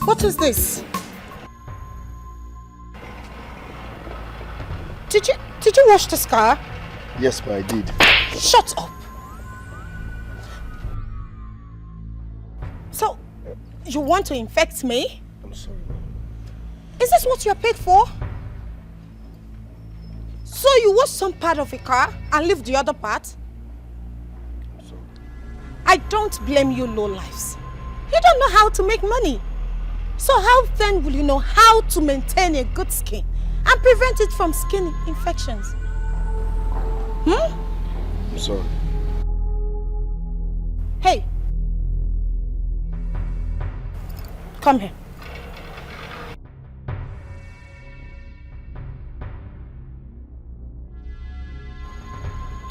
What is this? Did you wash this car? Yes, ma, I did. Shut up! So, you want to infect me? I'm sorry. Is this what you're paid for? So you wash some part of a car and leave the other part? I'm sorry. I don't blame you lowlifes. You don't know how to make money. So how then will you know how to maintain a good skin and prevent it from skin infections? I'm sorry. Hey. Come here.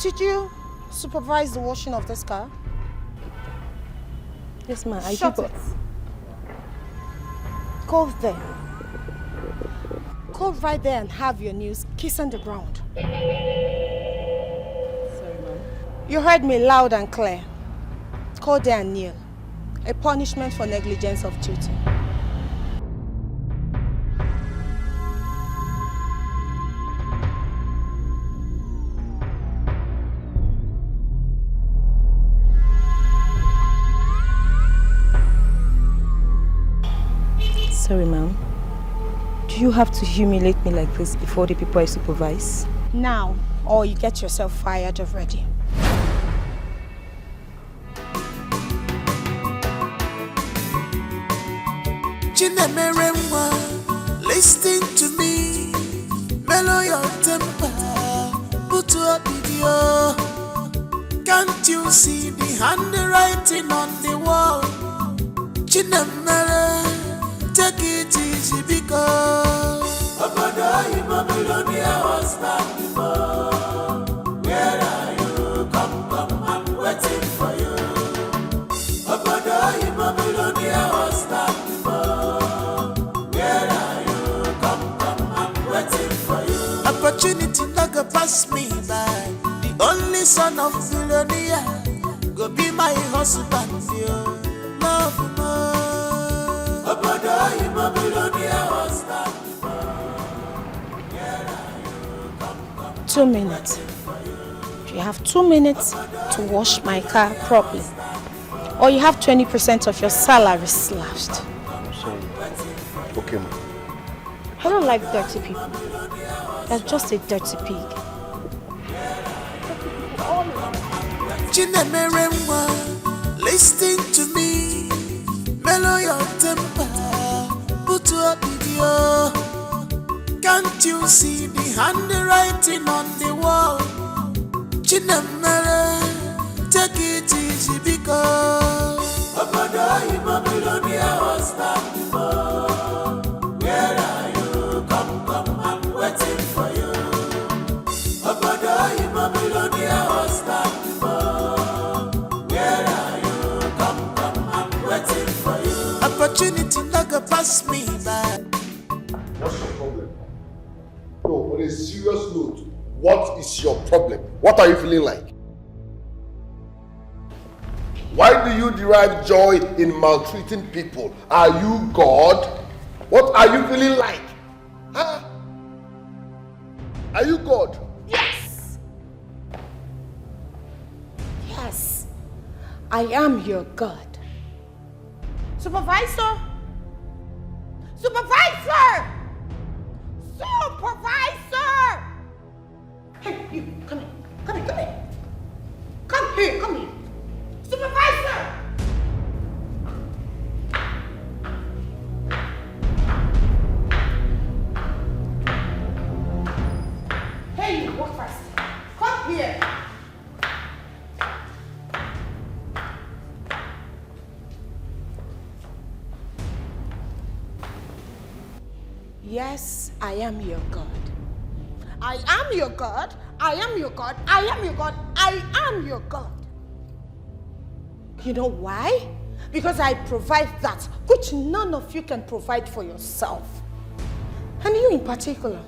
Did you supervise the washing of this car? Yes, ma'am. I Shut did. it. Go there. Go right there and have your news kissing the ground. Sorry, ma'am. You heard me loud and clear. Go there and kneel. A punishment for negligence of duty. Sorry, ma'am. Do you have to humiliate me like this before the people I supervise? Now, or you get yourself fired already. Chinemeremwa, listen to me. Mellow your temper, put up video. Can't you see the handwriting on the wall? Chinemere, take it easy because Obodo Babylonia was back before. Where are you? Come, I'm waiting for you. Obodo Babylonia was back before. Where are you? Come, I'm waiting for you. Opportunity not go pass me by. The only son of Babylonia go be my husband, yo. Love, love. Obodo Babylonia was back before. Where are you? Come, 2 minutes. You have 2 minutes to wash my car properly. Or you have 20% of your salary slashed. I'm sorry. Okay, ma. I don't like dirty people. You're just a dirty pig. Chinemeremwa, listen to me. Mellow your temper, put up video. Can't you see the handwriting on the wall? Chinemere, take it easy because Obodo Babylonia was back before. Where are you? Come, I'm waiting for you. Obodo Babylonia was back before. Where are you? Come, I'm waiting for you. Opportunity not go pass me by. What's your problem? No, on a serious note, what is your problem? What are you feeling like? Why do you derive joy in maltreating people? Are you God? What are you feeling like? Huh? Are you God? Yes! Yes, I am your God. Supervisor! Supervisor! Supervisor! Hey, you, come here. Come here, come here. Come here, come here. Supervisor! Hey, you, walk fast. Come here. Yes, I am your God. I am your God. I am your God. I am your God. I am your God. You know why? Because I provide that which none of you can provide for yourself. And you in particular,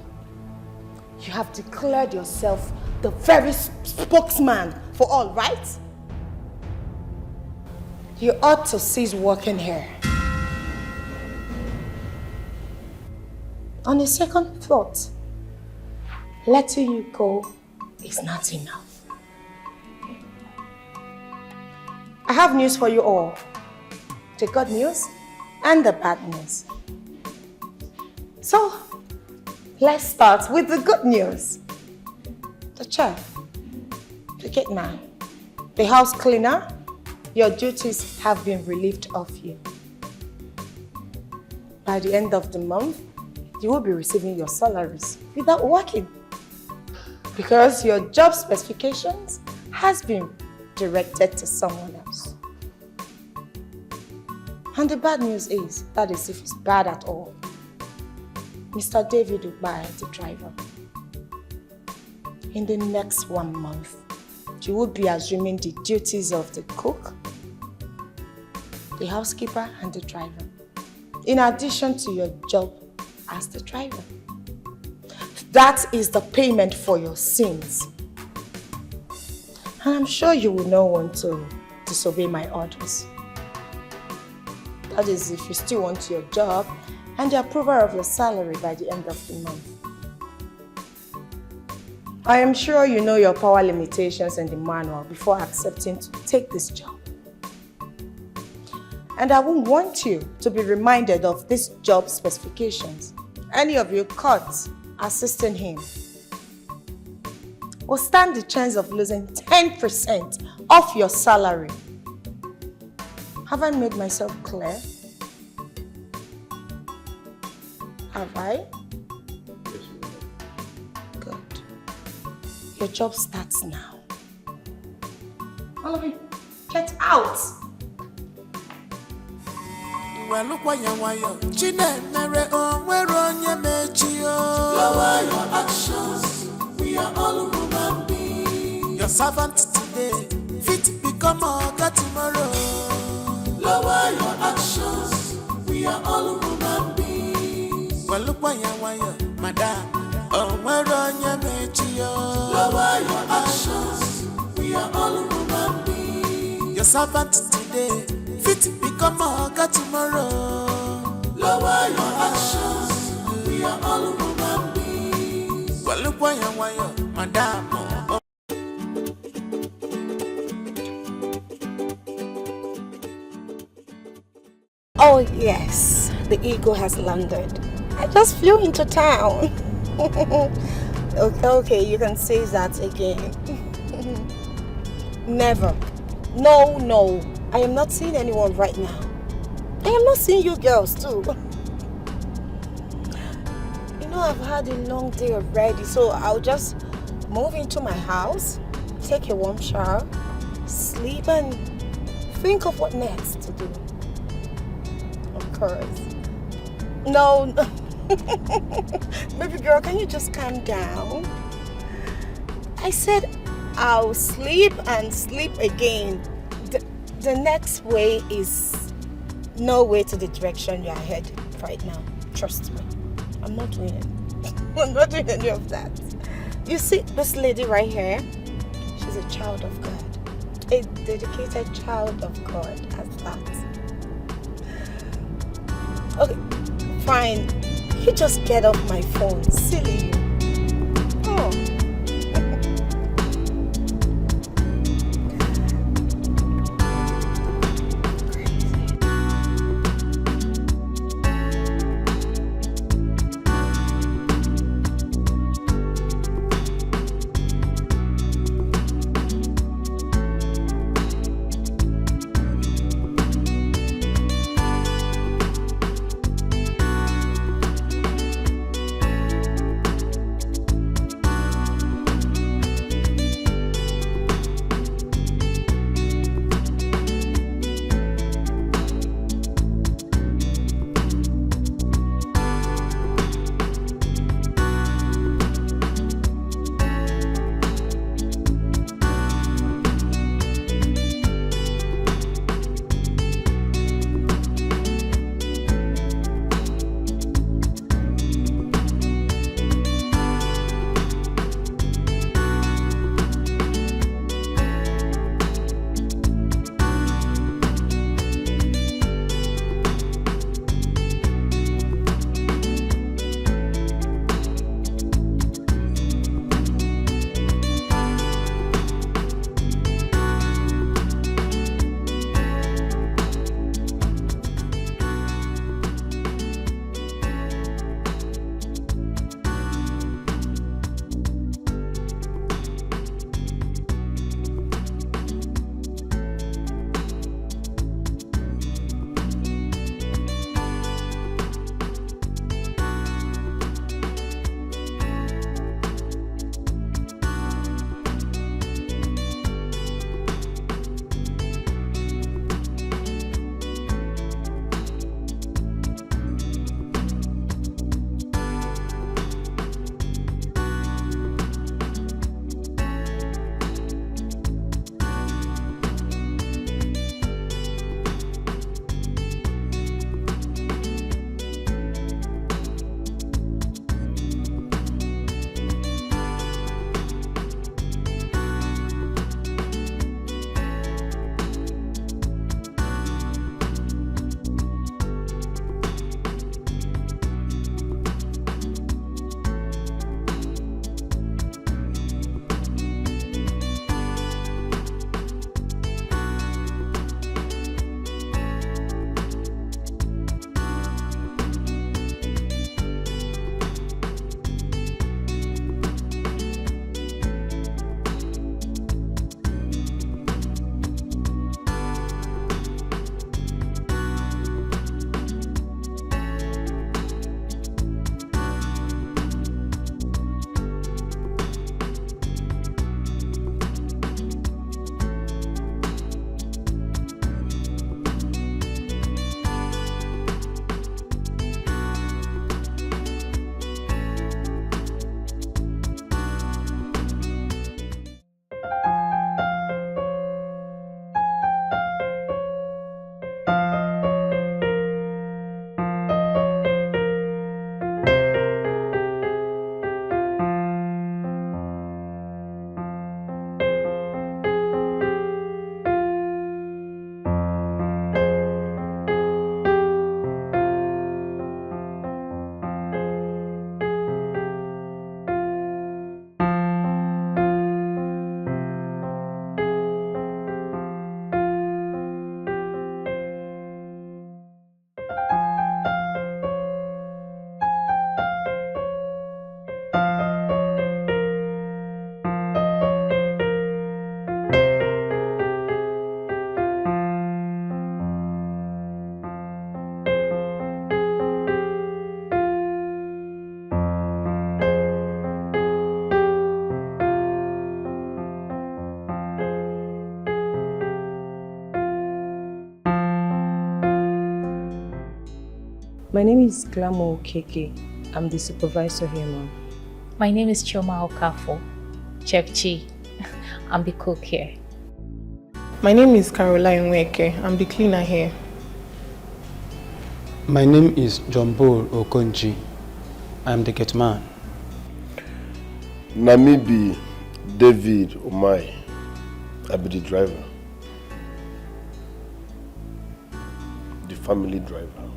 you have declared yourself the very spokesman for all, right? You ought to cease working here. On a second thought, letting you go is not enough. I have news for you all. The good news and the bad news. So, let's start with the good news. The chef, the gate man, the house cleaner, your duties have been relieved of you. By the end of the month, you will be receiving your salaries without working, because your job specifications has been directed to someone else. And the bad news is, that is if it's bad at all, Mr. David Ubai, the driver, in the next 1 month, you will be assuming the duties of the cook, the housekeeper, and the driver, in addition to your job as the driver. That is the payment for your sins. And I'm sure you will not want to disobey my orders. That is if you still want your job and the approval of your salary by the end of the month. I am sure you know your power limitations in the manual before accepting to take this job. And I won't want you to be reminded of these job specifications. Any of you caught assisting him will stand the chance of losing 10% of your salary. Have I made myself clear? Have I? Good. Your job starts now. All of you, get out! Well, look why you Chinemere onye mechio. Lower your actions, we are all human beings. Your servant today, fit become a tomorrow. Lower your actions, we are all human beings. Well, look why you madam, onye mechio. Lower your actions, we are all human beings. Your servant today, fit become a tomorrow. Lower your actions, we are all human beings. Well, look why you madam. Oh yes, the eagle has landed. I just flew into town. Okay, you can say that again. Never. No. I am not seeing anyone right now. I am not seeing you girls too. You know, I've had a long day already, so I'll just move into my house, take a warm shower, sleep, and think of what next to do. Of course. No. Baby girl, can you just calm down? I said I'll sleep and sleep again. The next way is no way to the direction you're headed right now. Trust me. I'm not doing it. I'm not doing any of that. You see this lady right here? She's a child of God. A dedicated child of God at that. Okay, fine. You just get off my phone. Silly you. Oh. My name is Glamo Keke. I'm the supervisor here, ma'am. My name is Chioma Okafo, Chef Chi. I'm the cook here. My name is Caroline Weke. I'm the cleaner here. My name is Jumbo Okonji. I'm the gate man. Namibi David Omai. I'll be the driver. The family driver.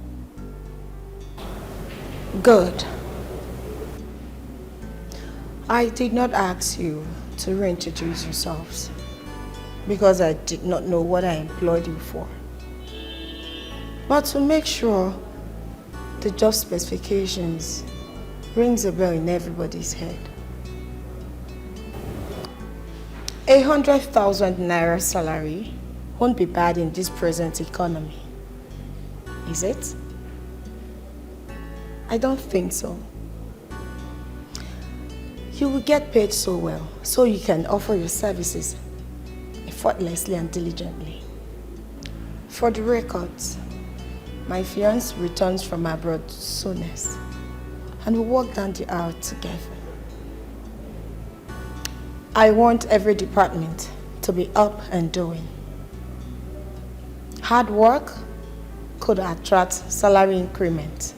Good. I did not ask you to reintroduce yourselves because I did not know what I employed you for. But to make sure the job specifications rings a bell in everybody's head. 100,000 naira salary won't be bad in this present economy, is it? I don't think so. You will get paid so well, so you can offer your services effortlessly and diligently. For the records, my fiancé returns from abroad soonest, and we'll walk down the aisle together. I want every department to be up and doing. Hard work could attract salary increment.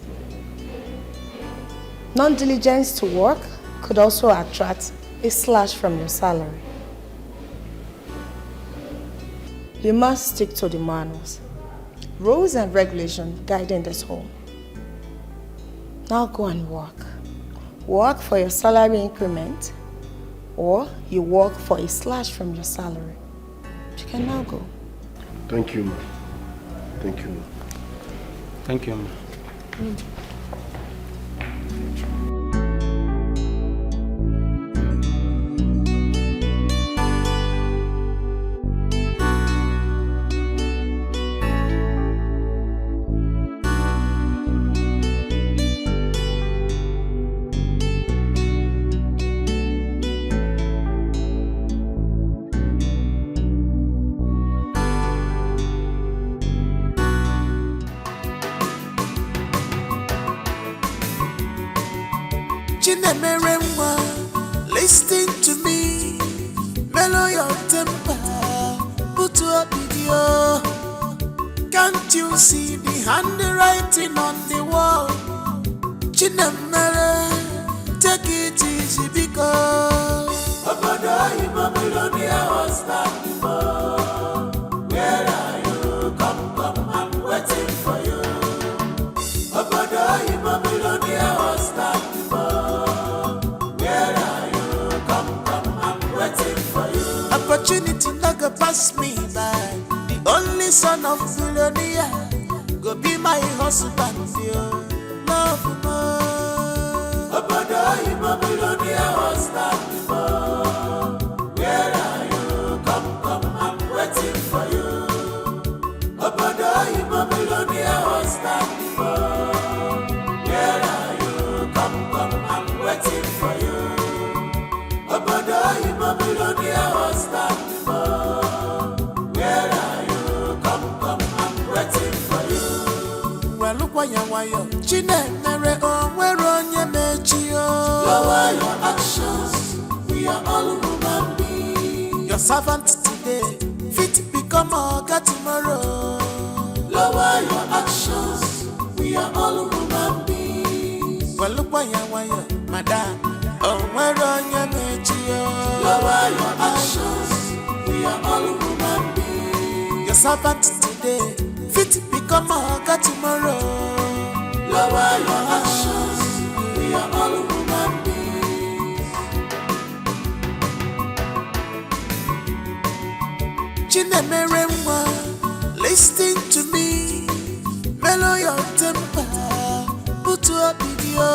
Non-diligence to work could also attract a slash from your salary. You must stick to the manuals, rules and regulations guiding this home. Now go and work. Work for your salary increment, or you work for a slash from your salary. You can now go. Thank you, ma'am. Thank you, ma'am. Thank you, ma'am. Listen to me, mellow your temper, put up video. Can't you see the handwriting on the wall? Chinemere, take it easy because Obodo in Babylon was back before. Where are you? Come, I'm waiting for you. Obodo in Babylon was back before. Opportunity not go pass me by. The only son of Zulonia go be my husband, yo. Love more. Obodo in Babylonia was back before. Where are you? Come, I'm waiting for you. Obodo in Babylonia was back before. Where are you? Come, I'm waiting for you. Obodo in Babylonia was back before. Where are you? Come, I'm waiting for you. Well, look why you Chinemere where on your mechio. Lower your actions, we are all human beings. Your servant today, fit become a God tomorrow. Lower your actions, we are all human beings. Well, look why you madam. Oh, where on your mechio. Lower your actions, we are all human beings. Your servant today, fit become a God tomorrow. Lower your actions, we are all human beings. Chinemere, listen to me, mellow your temper, put up video.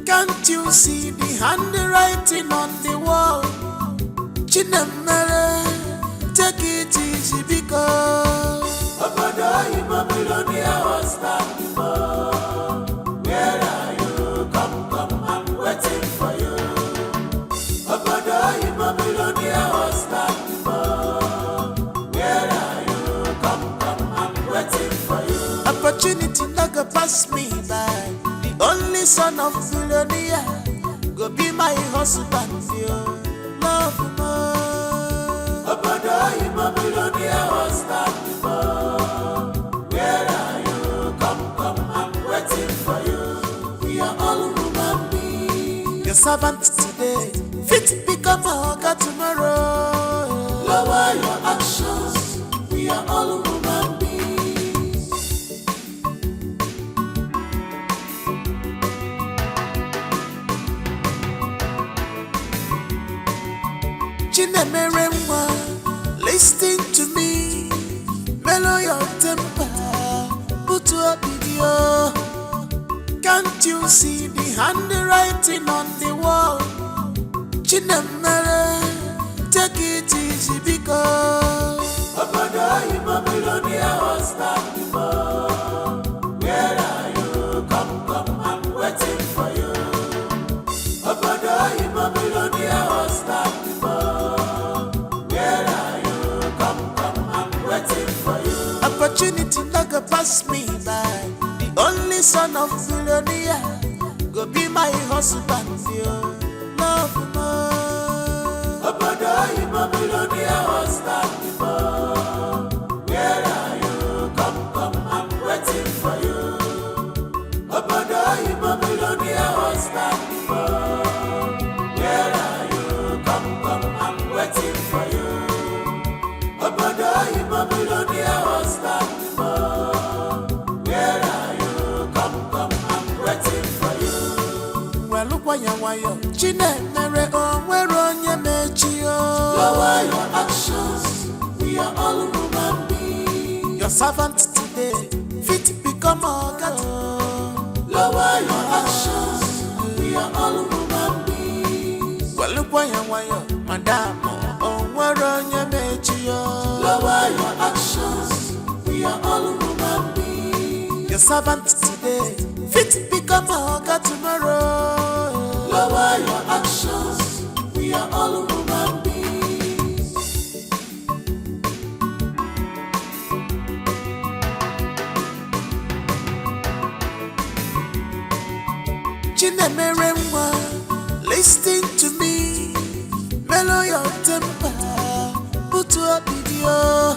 Can't you see the handwriting on the wall? Chinemere, take it easy because Obodo in Babylonia was back before. Where are you? Come, I'm waiting for you. Obodo in Babylonia was back before. Where are you? Come, I'm waiting for you. Opportunity not go pass pass me by. The only son of billionaire go be my husband, yo. Love more. Obodo Imo billionaire was that before. Where are you? Come, I'm waiting for you. We are all human beings. Your servant today, fit become a hawker tomorrow. Lower your actions. We are all human beings. Chinemeremwa, listen to me. Mellow your temper. Put to a video. Can't you see the handwriting on the wall? Chinemere, take it easy because Obodo Imo billionaire was that before. Where are you? Come, I'm waiting for you. Obodo Imo billionaire was that before. Where are you? Come, I'm waiting for you. Opportunity not go pass me by. The only son of billionaire go be my husband, yo. Love more. Obodo Imo billionaire was that before. Where are you? Come, I'm waiting for you. Obodo Imo billionaire was that before. Where are you? Come, I'm waiting for you. Obodo Imo billionaire was that before. Where are you? Come, I'm waiting for you. Well, look why you're Chinemere onwere onye mechi yo. Lower your actions. We are all human beings. Your servant today, fit become a god. Lower your actions. We are all human beings. Well, look why you're madam onwere onye mechi yo. Lower your actions. We are all human beings. Your servant today, fit become a god tomorrow. Lower your actions. We are all human beings. Chinemeremwa, listen to me. Mellow your temper. Put to a video.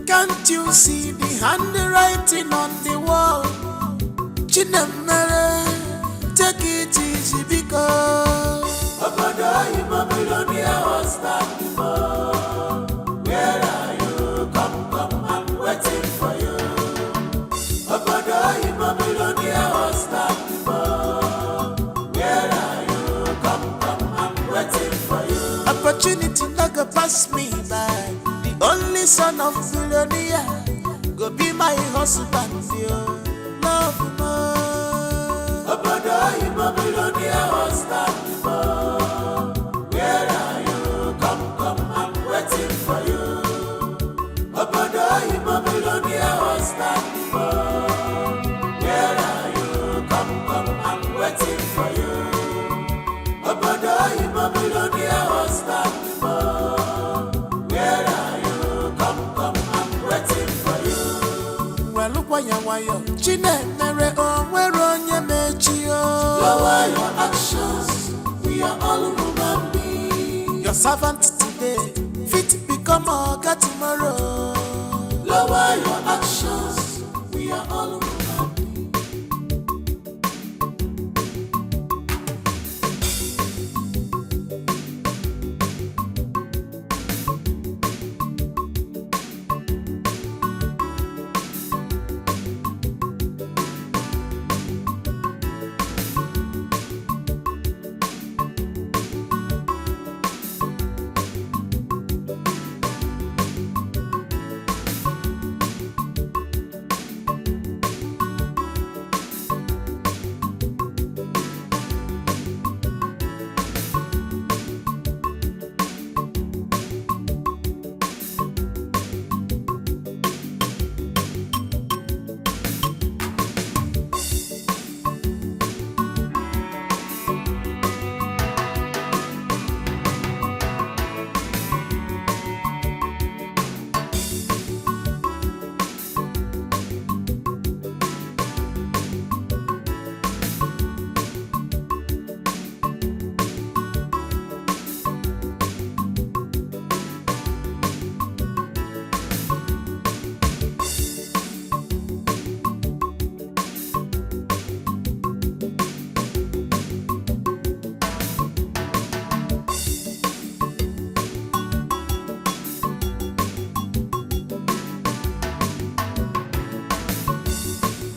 Can't you see the handwriting on the wall? Chinemere, take it easy because Obodo Imo billionaire was that before. Where are you? Come, I'm waiting for you. Obodo Imo billionaire was that before. Where are you? Come, I'm waiting for you. Opportunity not go pass me by. The only son of billionaire go be my husband, yo. Love more. Obodo Imo billionaire was that before. Where are you? Come, I'm waiting for you. Obodo Imo billionaire was that before. Where are you? Come, I'm waiting for you. Obodo Imo billionaire was that before. Where are you? Come, I'm waiting for you. Well, look why you're Chinemere onwere onye mechi yo. Lower your actions. We are all human beings. Your servant today, fit become a god tomorrow. Lower your actions. We are all human beings.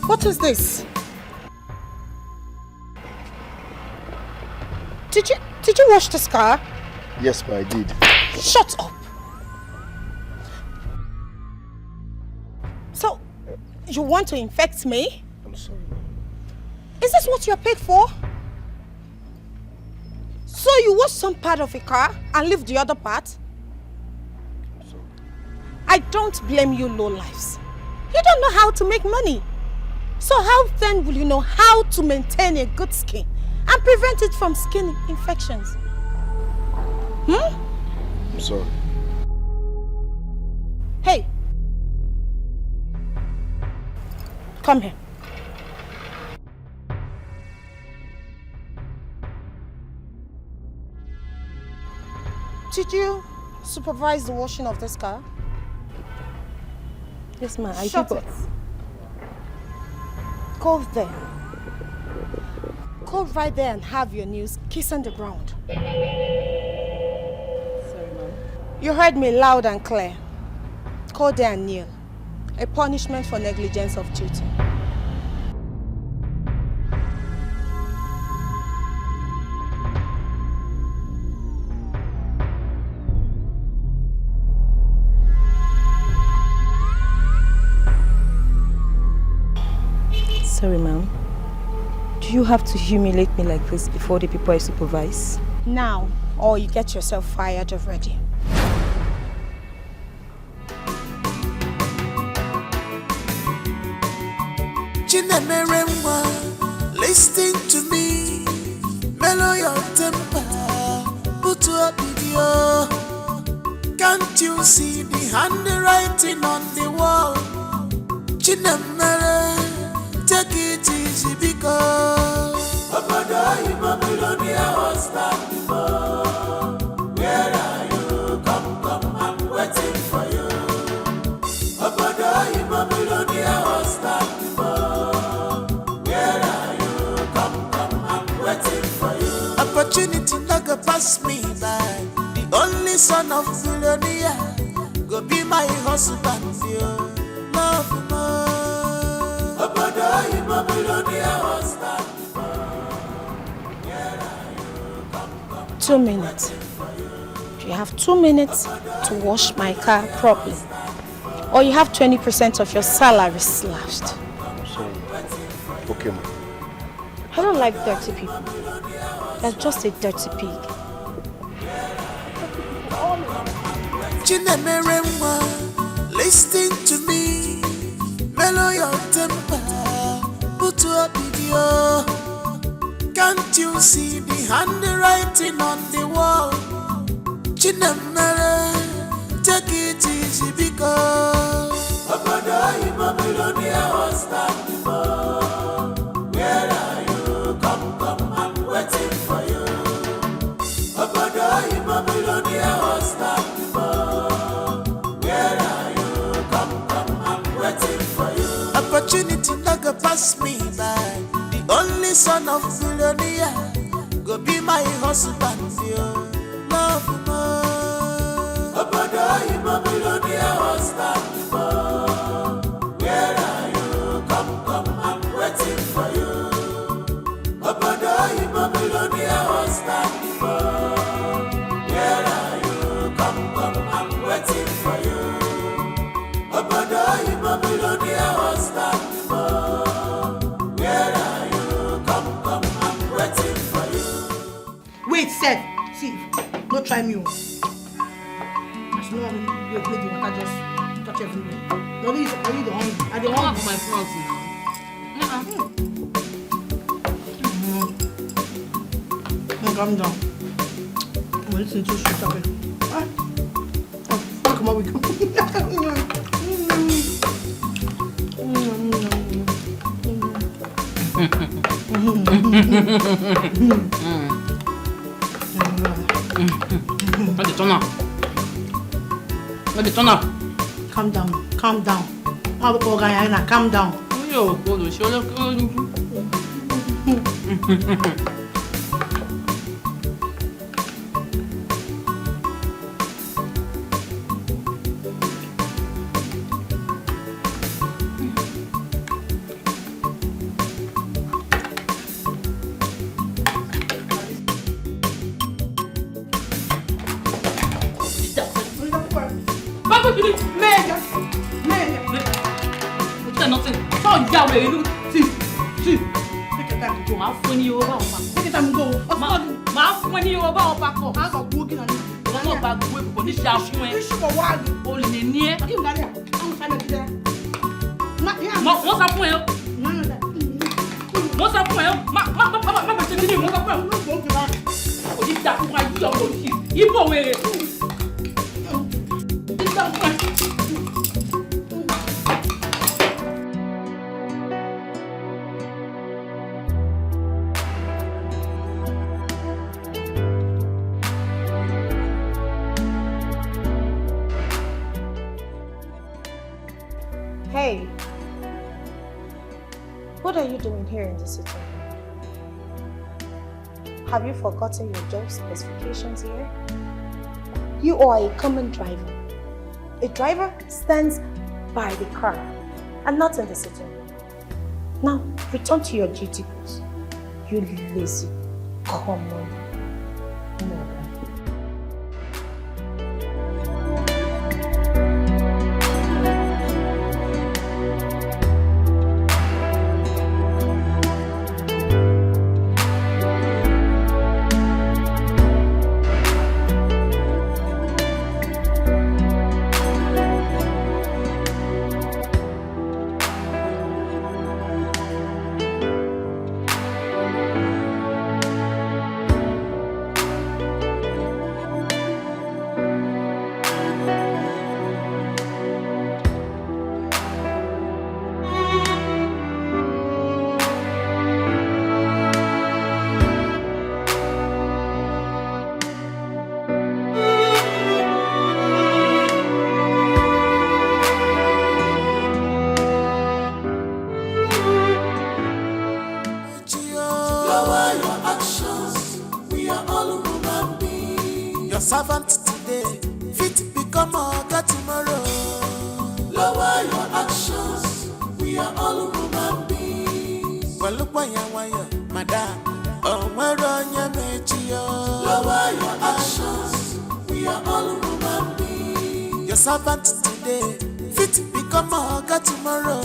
What is this? Did you wash this car? Yes, ma, I did. Shut up. So, you want to infect me? I'm sorry. Is this what you're paid for? So you wash some part of a car and leave the other part? I'm sorry. I don't blame you lowlifes. You don't know how to make money. So how then will you know how to maintain a good skin and prevent it from skin infections? I'm sorry. Hey. Come here. Did you supervise the washing of this car? Yes, ma. I Shut do. it. Go there. Go right there and have your knees kiss on the ground. Sorry, ma'am. You heard me loud and clear. Go there and kneel. A punishment for negligence of duty. Sorry, ma'am. Do you have to humiliate me like this before the people I supervise? Now, or you get yourself fired already. Chinemeremwa, listen to me. Mellow your temper, put up video. Can't you see the handwriting on the wall? Chinemere, take it easy because Obodo Babylonia was back before. Where are you? Come, I'm waiting for you. Obodo Babylonia was back before. Where are you? Come, I'm waiting for you. Opportunity not go pass me by. The only son of Babylonia go be my husband, you. Love more. Obodo Babylonia was back before. Where are you? Come, 2 minutes. You have 2 minutes to wash my car properly. Or you have 20% of your salary slashed. I'm sorry. Okay, ma. I don't like dirty people. You're just a dirty pig. Chinemeremwa, listen to me. Mellow your temper, put up video. Can't you see the handwriting on the wall? Chinemere, take it easy because Obodo Babylonia was back before. Where are you? Come, I'm waiting for you. Obodo Babylonia was back before. Where are you? Come, I'm waiting for you. Opportunity not go pass me by. The only son of Babylonia go be my husband, you. Love more. Obodo Babylonia was back before. Where are you? Come, I'm waiting for you. Obodo Babylonia was back before. Where are you? Come, I'm waiting for you. Obodo Babylonia was back before. Where are you? Come, I'm waiting for you. Wait, Seth. See, don't try me. As long as you play the water, just touch everywhere. No, this is only the one. I don't want my front now. Calm down. I'm listening to shit up. Come on, we go. Let me turn up. Calm down, calm down. Calm down. So ìyá wèrè ló ti. Take your time to go. Màá fún ní owó báwọn pa. Take your time to go. Màá fún ní owó báwọn pa kọ̀. I got working on it. Wọ́n náà bá gbogbo èbùkọ̀ ní ṣe àfún ẹ. Bishop of Wadi. O lè ní ẹ. Akim Gari. I'm trying to get there. Wọ́n sá fún ẹ. Wọ́n sá fún ẹ. Má bẹ̀ ṣe kí ni wọ́n sá fún ẹ. Kò ní dà fún wa yí ọ̀rọ̀ òṣì. Ibo wèrè. Ní dà fún ẹ. Hey, what are you doing here in the city? Have you forgotten your job specifications here? You are a common driver. A driver stands by the car and not in the city. Now, return to your duty post. You lazy, common moron. Servant today, fit become oga tomorrow. Lower your actions, we are all human beings. Well, look why madam, oh, where on your mechi? Lower your actions, we are all human beings. Your servant today, fit become oga tomorrow.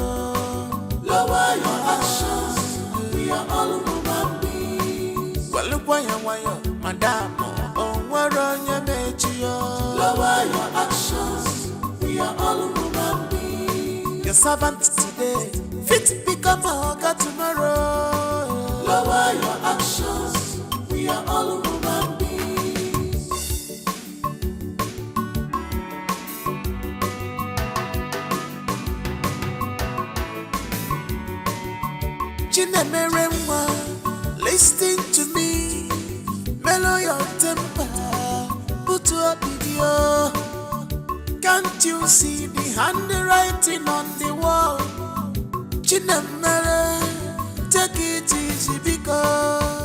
Lower your actions, we are all human beings. Well, look why madam. Lower your actions, we are all human beings. Your servant today, fit become a God tomorrow. Lower your actions, we are all human beings. Chinemeremwa, listen to me, mellow your temper. Put up video. Can't you see the handwriting on the wall? Chinemere, take it easy because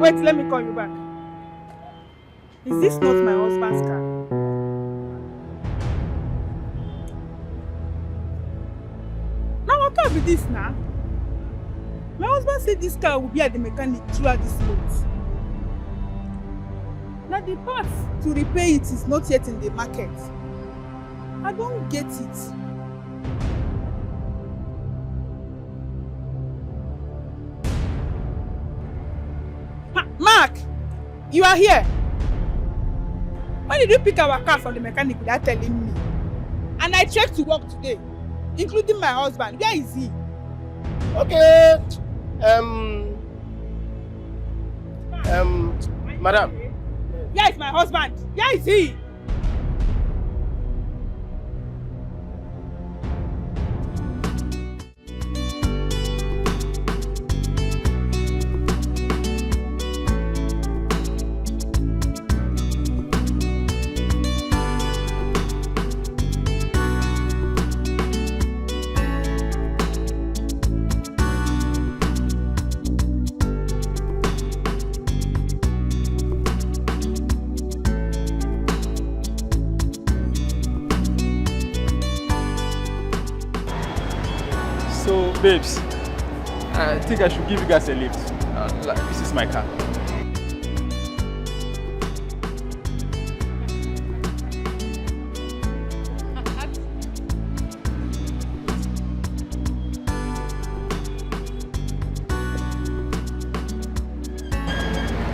Wait, let me call you back. Is this not my husband's car? Now what can be this now? My husband said this car will be at the mechanic throughout this month. Now the parts to repair it is not yet in the market. I don't get it. Mark, you are here. When did you pick our car from the mechanic without telling me? And I checked to work today, including my husband. Where is he? Okay. Madam. Where is my husband? Where is he? Babes, I think I should give you guys a lift. This is my car.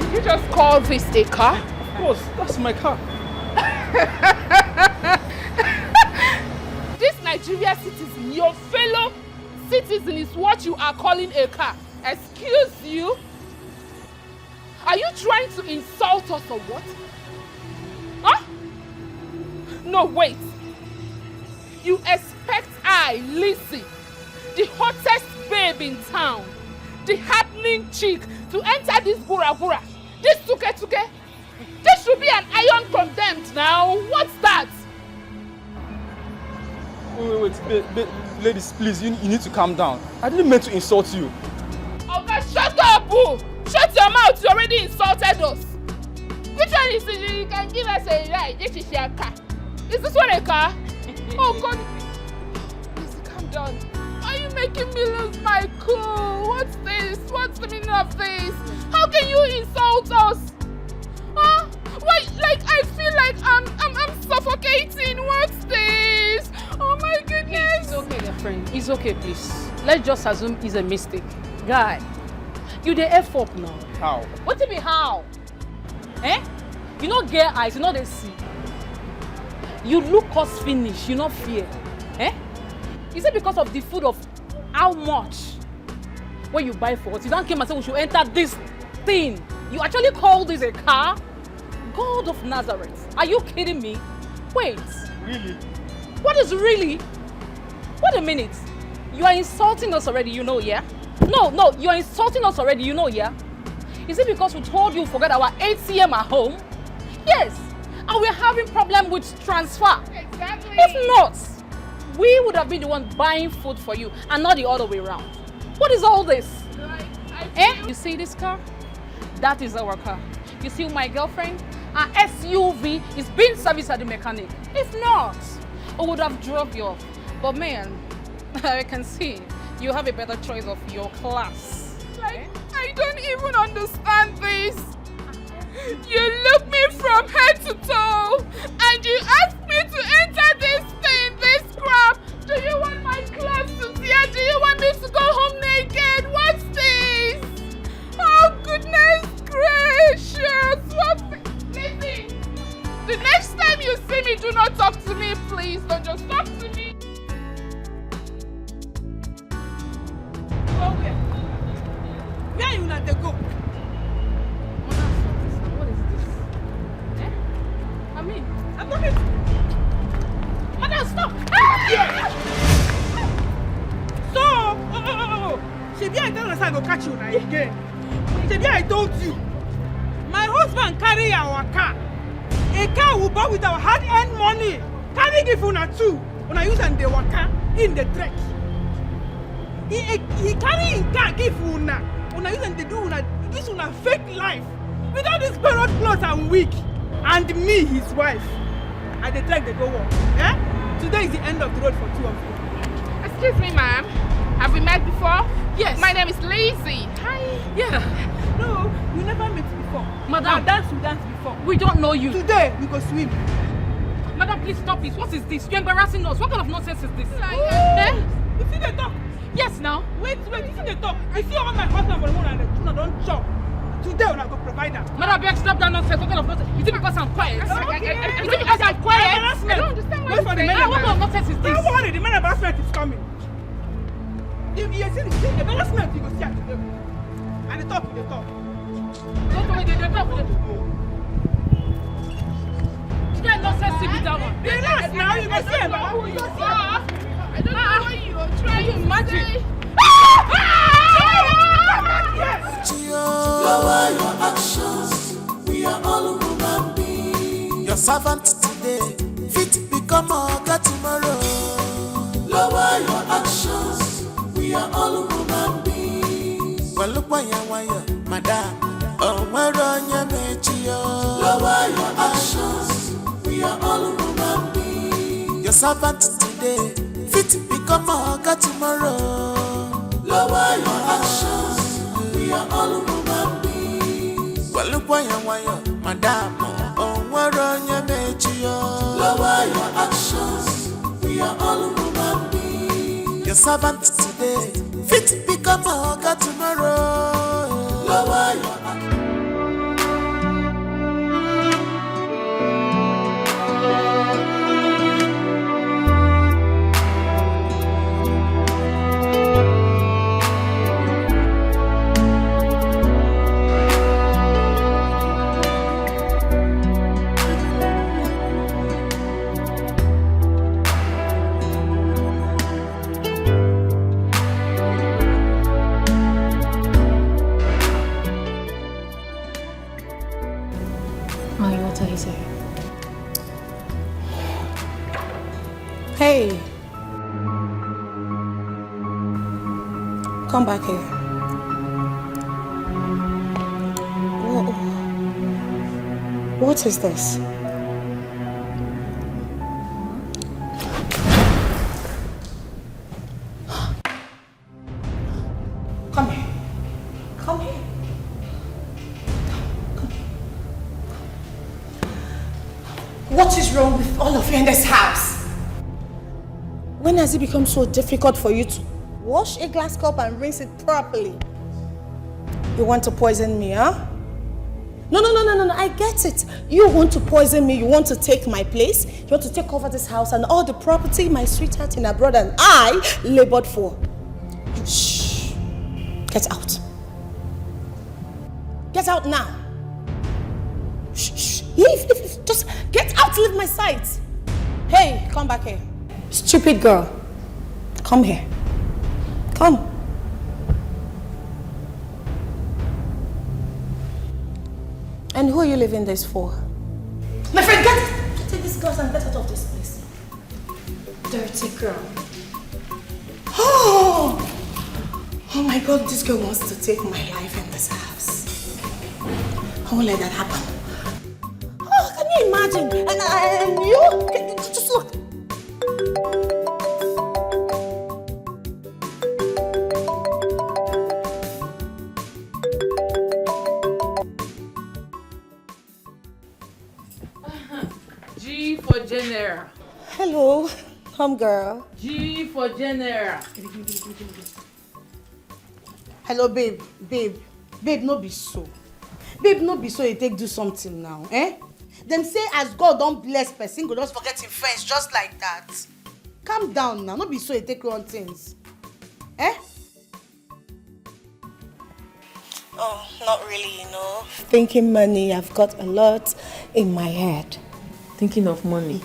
Did you just call this a car? Of course, that's my car. This Nigeria citizen, your fellow citizen, is what you are calling a car. Excuse you? Are you trying to insult us or what? Huh? No, wait. You expect I, Lizzie, the hottest babe in town, the happening chick, to enter this bura? This tuke? This should be an iron condemned now. What's that? Wait, ladies, please, you need to calm down. I didn't mean to insult you. Okay, shut up, boo! Shut your mouth, you already insulted us. Which one is it? You can give us a ride. This is your car. Is this one a car? Oh, God. Please, calm down. Are you making me lose my cool? What's this? What's the meaning of this? How can you insult us? Huh? Why, like, I feel like I'm suffocating. What's this? Oh my goodness. It's okay, dear friend. It's okay, please. Let's just assume it's a mistake. Guy, you the F up now. How? What do you mean how? Eh? You not get eyes, you know they see. You look us finish, you not fear. Eh? Is it because of the food of how much? What you buy for us? You don't came and say we should enter this thing. You actually call this a car? God of Nazareth. Are you kidding me? Wait. Really? What is really? Wait a minute. You are insulting us already, you know, yeah? No, you are insulting us already, you know, yeah? Is it because we told you forget our ATM at home? Yes. And we're having problem with transfer. Exactly. If not, we would have been the one buying food for you and not the other way around. What is all this? You see this car? That is our car. You see my girlfriend? Our SUV is being serviced at the mechanic. If not, I would have dropped you off. But man, I can see You have a better choice of your class. Like, I don't even understand this. You look me from head to toe and you ask me to enter this thing, this crap. Do you want my clothes to tear? Do you want me to go home naked? What's this? Oh, goodness gracious. What's this? Listen, the next time you see me, do not talk to me, please. Don't just talk to me. Go where? Where you not to go? I'm coming. Madam, stop! Yeah. So, Shebi, I tell us I go catch you now again. Shebi, I told you. My husband carry our car. A car we bought with our hard-earned money. Carry give una too. Una use and they waka in the trek. He carry his car give una. Una use and they do una this una fake life. Without this borrowed clothes and wig. And me, his wife. And the trek they go on. Eh? Today is the end of the road for two of you. Excuse me, ma'am. Have we met before? Yes. My name is Lizzie. Hi. Yeah. No, we never met before. Madam. Now we danced before. We don't know you. Today, we go swim. Madam, please stop this. What is this? You're embarrassing us. What kind of nonsense is this? Eh? You see the talk? Yes, now. Wait, you see the talk? I see all my husband for the moon and the tuna don't chop. Today, we're not going to provide that. Madam, beg, stop that nonsense. What kind of nonsense? Is it because I'm quiet? Okay. Is it because I'm quiet? I don't understand what you're saying. What kind of nonsense is this? Don't worry, the man embarrassment is coming. If you see the embarrassment, you go see it today. And the talk, the talk. Don't worry, the talk. You can't nonsense see me that one. Relax now, you go see it. I don't know what you are trying to imagine. Lower your actions, we are all human beings. Your servant today, fit become a God tomorrow. Lower your actions, we are all human beings. Well, look why madam, oh, where on your major. Lower your actions, we are all human beings. Your servant today, fit become a God tomorrow. Lower your actions. We are all human beings. Well, look why madam, oh, where on your major. Lower your actions. We are all human beings. Your servant today, fit become a God tomorrow. Lower your actions. Hey, come back here. What is this? Come here. Come here. What is wrong with all of you in this house? When has it become so difficult for you to wash a glass cup and rinse it properly? You want to poison me, huh? No, I get it. You want to poison me, you want to take my place, you want to take over this house and all the property my sweetheart in abroad and I labored for. Shh. Get out. Get out now. Shh. Leave. Just get out, leave my sight. Hey, come back here. Stupid girl. Come here. Come. And who are you leaving this for? My friend, take this glass and get out of this place. Dirty girl. Oh my God, this girl wants to take my life in this house. I won't let that happen. Oh, can you imagine? And you? Just look. Hello, home girl. G for general. Hello, babe. Babe, no be so. Babe, no be so you take do something now, eh? Them say as God don't bless person, go just forget him friends just like that. Calm down now, no be so you take wrong things. Eh? Oh, not really, Thinking money, I've got a lot in my head. Thinking of money.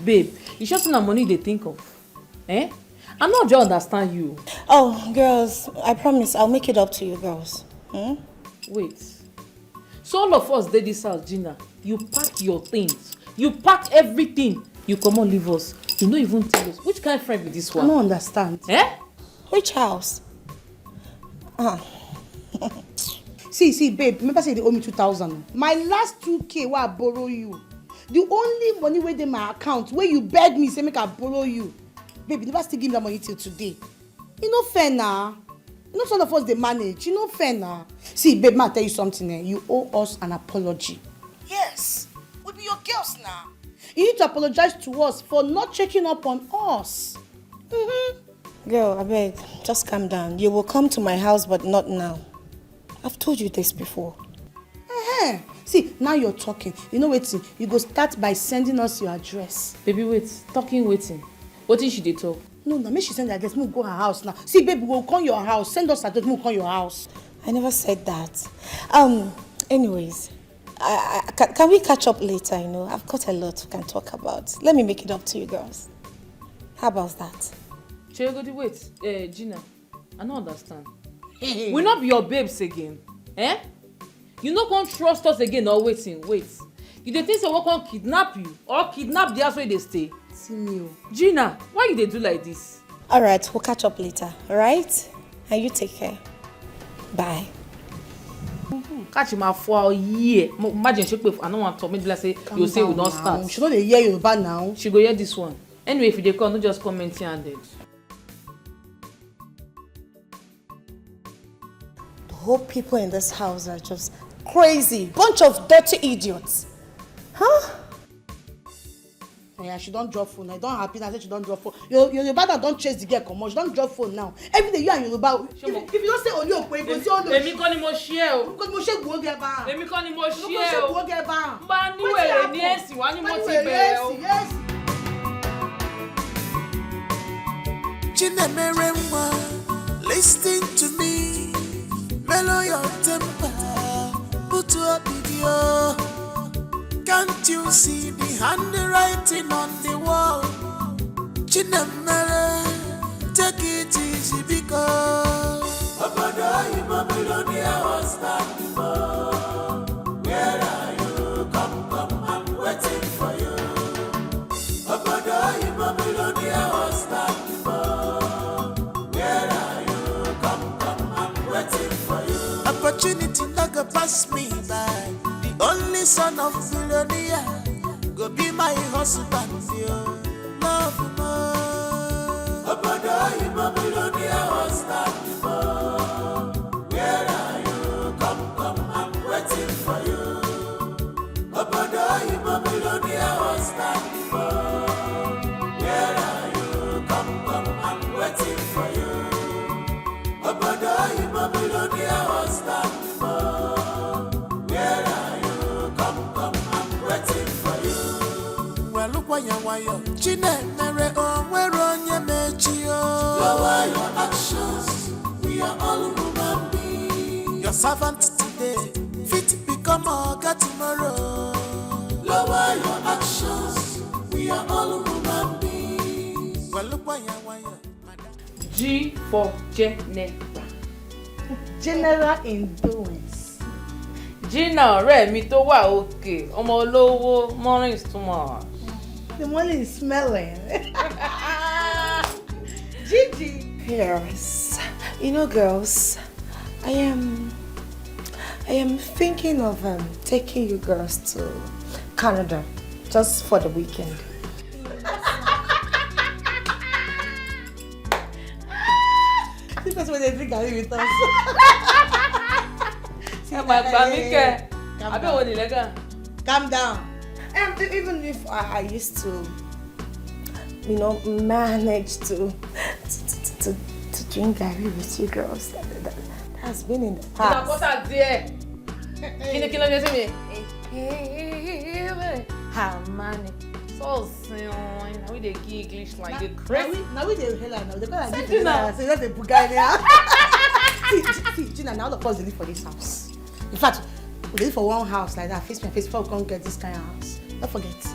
Babe, you sure not money they think of? Eh? I'm not just understand you. Oh, girls, I promise I'll make it up to you girls. Wait. So all of us did this house, Gina. You pack your things. You pack everything. You come on, leave us. You don't even tell us. Which kind of friend is this one? I don't understand. Eh? Which house? See, babe, remember say they owe me 2,000. My last 2K where I borrow you. The only money where in my account where you beg me say make I borrow you. Babe, you never still give me that money till today. You know fair now. You know some of us they manage. You know fair now. See, babe, ma tell you something. You owe us an apology. Yes, we be your girls now. You need to apologize to us for not checking up on us. Girl, I beg, just calm down. You will come to my house, but not now. I've told you this before. See, now you're talking. You know waiting. You go start by sending us your address. Baby, wait. Talking, waiting. What did she talk? No, make she send the address. We'll go her house now. See, baby, we'll come your house. Send us address. We'll come your house. I never said that. Anyways, can we catch up later? I've got a lot we can talk about. Let me make it up to you girls. How about that? Chegodi, wait. Gina, I don't understand. We not be your babes again. Eh? You not gonna trust us again or waiting. Wait. You dey think say we can kidnap you or kidnap the house where they stay? See me. Gina, why you dey do like this? Alright, we'll catch up later, alright? And you take care. Bye. Catch him out for a year. Imagine she I don't want to maybe like say you say we don't start. She know dey hear you bad now. She go hear this one. Anyway, if you dey come, don't just come empty-handed. The whole people in this house are just crazy. Bunch of dirty idiots. Huh? Yeah, she don't drop phone. I don't happy now say she don't drop phone. Yoruba don't chase the girl come on. She don't drop phone now. Every day you and Yoruba. If you don't say Oli Okwe, you go say Oli. Èmi kọ́ ni mo share o. Because mo ṣe gbó gẹ bá. Èmi kọ́ ni mo share o. Mo ṣe gbó gẹ bá. Bá ní wèrè ní ẹ̀sìn wá ní mo ti bẹ̀rẹ̀ o. Chinemere nwa, listen to me. Mellow your temper, put up video. Can't you see the handwriting on the wall? Chinemere, take it easy because Obodo you Babylonia was back before. Where are you? Come, I'm waiting for you. Obodo you Babylonia was back before. Where are you? Come, I'm waiting for you. Opportunity not go pass me by. The only son of Babylonia go be my husband, yo. Love more. Obodo you Babylonia was back before. Where are you? Come, I'm waiting for you. Obodo you Babylonia was back before. Where are you? Come, I'm waiting for you. Obodo you Babylonia was back before. Where are you? Come, I'm waiting for you. Well, look why you're Chinemere, oh, where on your mechi, lower your actions. We are all human beings. Your servant today, fit become a God tomorrow. Lower your actions. We are all human beings. Well, look why you're G for General. General influence. Gina, ọ̀rẹ́ mi tó wà òkè, ọmọ olówó, morning is too much. The money is smelling. Gigi. Yes. Girls, I am thinking of taking you girls to Canada just for the weekend. That's what they think I with us. Calm down. Even if I used to manage to drink Gary with you girls. That has been in the past. What's there? Money. So soon. We dey give English like the crazy. Now we dey hell now. They call am say that's a Bulgaria. See, Gina, now all of us dey live for this house. In fact, we live for one house like that, face to face, before we can't get this kind of house. Don't forget.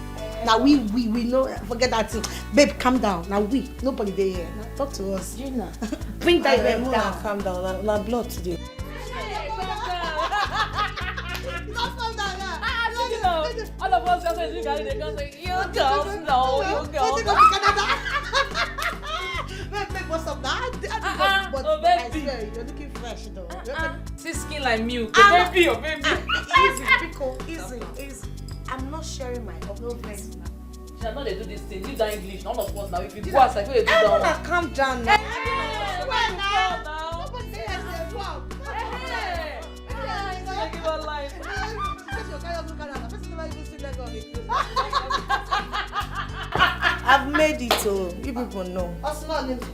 Now we know, forget that thing. Babe, calm down. Now nobody there here. Now talk to us. Gina, bring that babe down. down. Calm down. Now blood today. All of us just drink Gary, they go say, you girls know, you girls. Babe, what's up now? But oh, I baby. swear, you're looking fresh though. See skin like milk. Oh, baby, oh, baby. Easy, Pico, easy. I'm not sharing my updates. She not they do this thing. Leave that English. None of us now. If you go outside, we do that one. Calm down now. Where now? Nobody says there's wow. Give her life. I've made it, oh. You people know.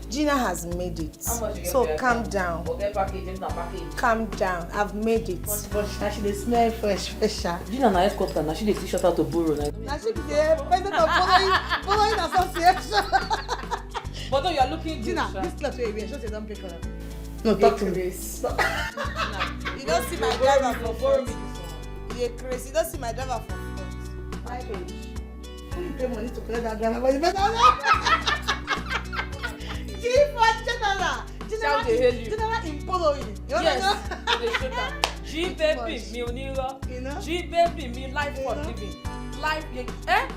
Gina has made it. So calm down. Calm down. I've made it. Now she dey smell fresher. Gina na escort now. She dey see shot out to borrow. Now she be the president of following association. But though you are looking good, Gina, this cloth wey you wear, just don't pay for that. No, talk to me. You don't see my driver for borrow me front. You're crazy. You don't see my driver for front. My age. Who you pay money to collect that driver? But you better not. General in following. Yes, they show that. G baby, me onira. G baby, me life for living. Life,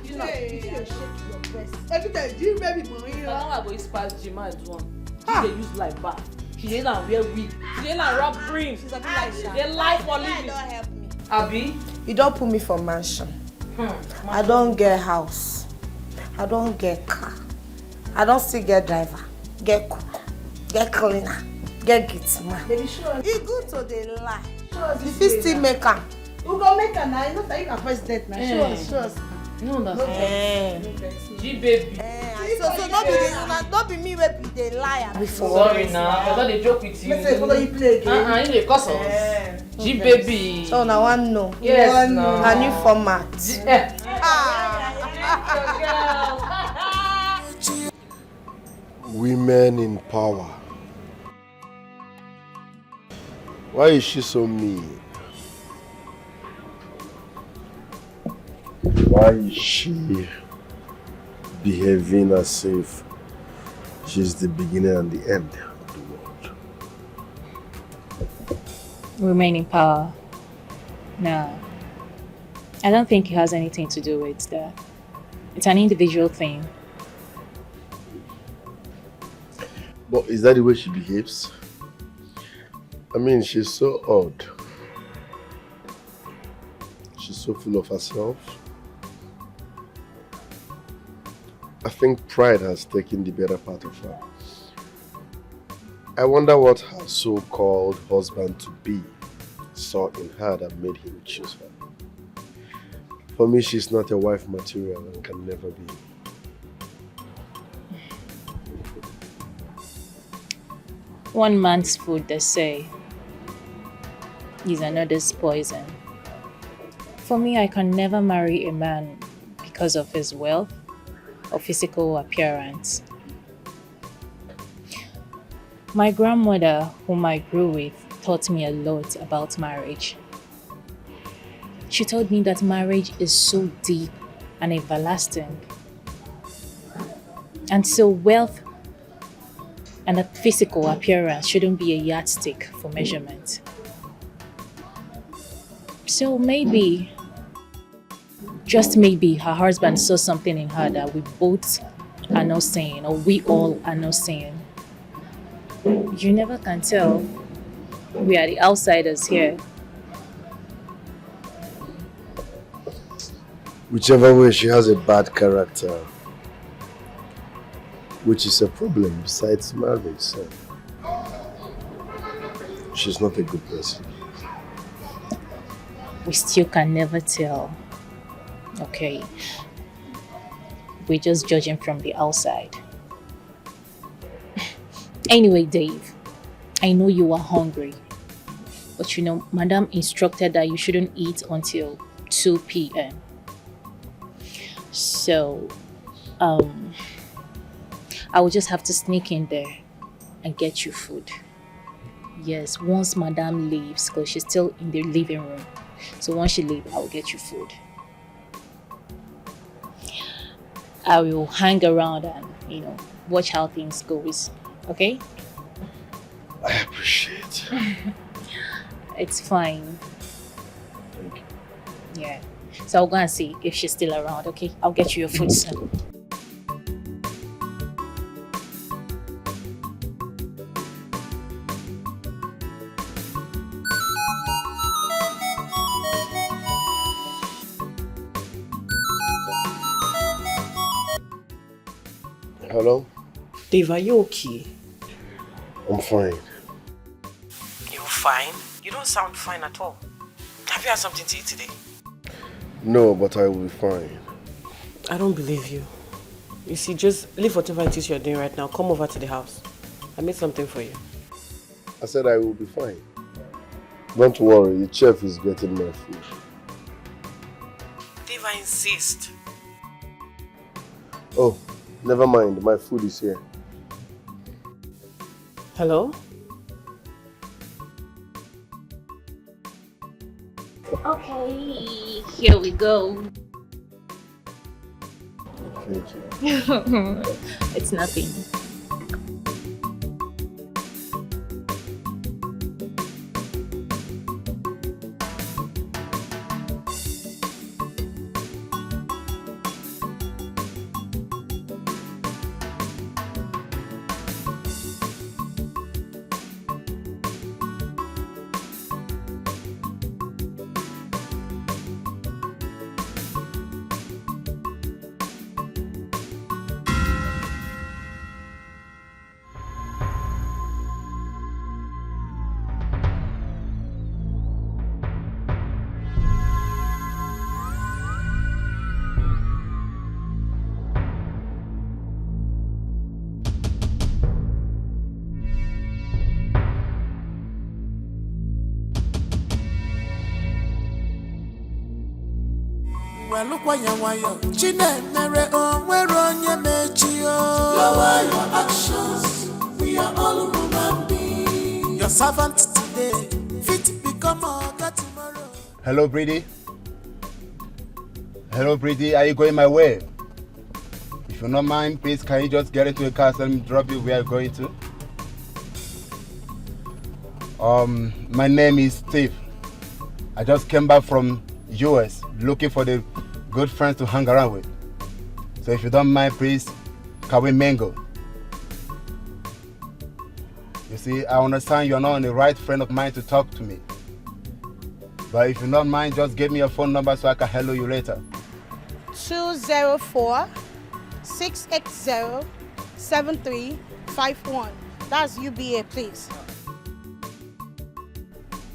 you know. You shake your breast. Every time, G baby, monira. Now I go use past G man do one. She dey use like bath. She dey na wear wig. She dey na rub cream. She's a bit like Sha. They life for living. Don't help me. Abi? You don't put me for mansion. I don't get house. I don't get car. I don't still get driver. Get cook. Get cleaner. Get gitman. Baby, sure. It's good to dey lie. Sure. You fit still make am. Who go make her now? You know that you can president now. Sure. No, that's G baby. So don't be me wey be dey lie before. Sorry now, I don't dey joke with you. Let's say follow you play again. You dey cuss us. G baby. So now I know. Yes, no. A new format. Women in power. Why is she so mean? Why is she behaving as if she's the beginning and the end of the world? Women in power. No. I don't think it has anything to do with that. It's an individual thing. But is that the way she behaves? I mean, she's so odd. She's so full of herself. I think pride has taken the better part of her. I wonder what her so-called husband-to-be saw in her that made him choose her. For me, she's not a wife material and can never be. One man's food, they say, is another's poison. For me, I can never marry a man because of his wealth or physical appearance. My grandmother, whom I grew with, taught me a lot about marriage. She told me that marriage is so deep and everlasting. And so wealth and a physical appearance shouldn't be a yardstick for measurement. So maybe, just maybe, her husband saw something in her that we both are not seeing, or we all are not seeing. You never can tell. We are the outsiders here. Whichever way, she has a bad character, which is a problem besides marriage. So she's not a good person. We still can never tell. Okay. We're just judging from the outside. Anyway, Dave, I know you are hungry. But you know, Madam instructed that you shouldn't eat until 2 p.m. So, I will just have to sneak in there and get you food. Yes, once Madam leaves, because she's still in the living room. So once she leaves, I will get you food. I will hang around and, you know, watch how things goes. Okay? I appreciate. It's fine. Thank you. Yeah. So I'll go and see if she's still around, okay? I'll get you your food soon. Hello? Dave, are you okay? I'm fine. You're fine? You don't sound fine at all. Have you had something to eat today? No, but I will be fine. I don't believe you. You see, just leave whatever it is you're doing right now. Come over to the house. I made something for you. I said I will be fine. Don't worry, the chef is getting my food. Dave, I insist. Oh, never mind, my food is here. Hello? Okay, here we go. Thank you. It's nothing. Lower your actions, we are all human beings. Your servant today, fit become a God tomorrow. Hello, Brady. Hello, Brady. Are you going my way? If you don't mind, please, can you just get into a car and let me drop you where you're going to? My name is Steve. I just came back from US looking for the good friends to hang around with. So if you don't mind, please, can we mingle? You see, I understand you're not the right friend of mine to talk to me. But if you don't mind, just give me your phone number so I can hello you later. 204-680-7351. That's UBA, please.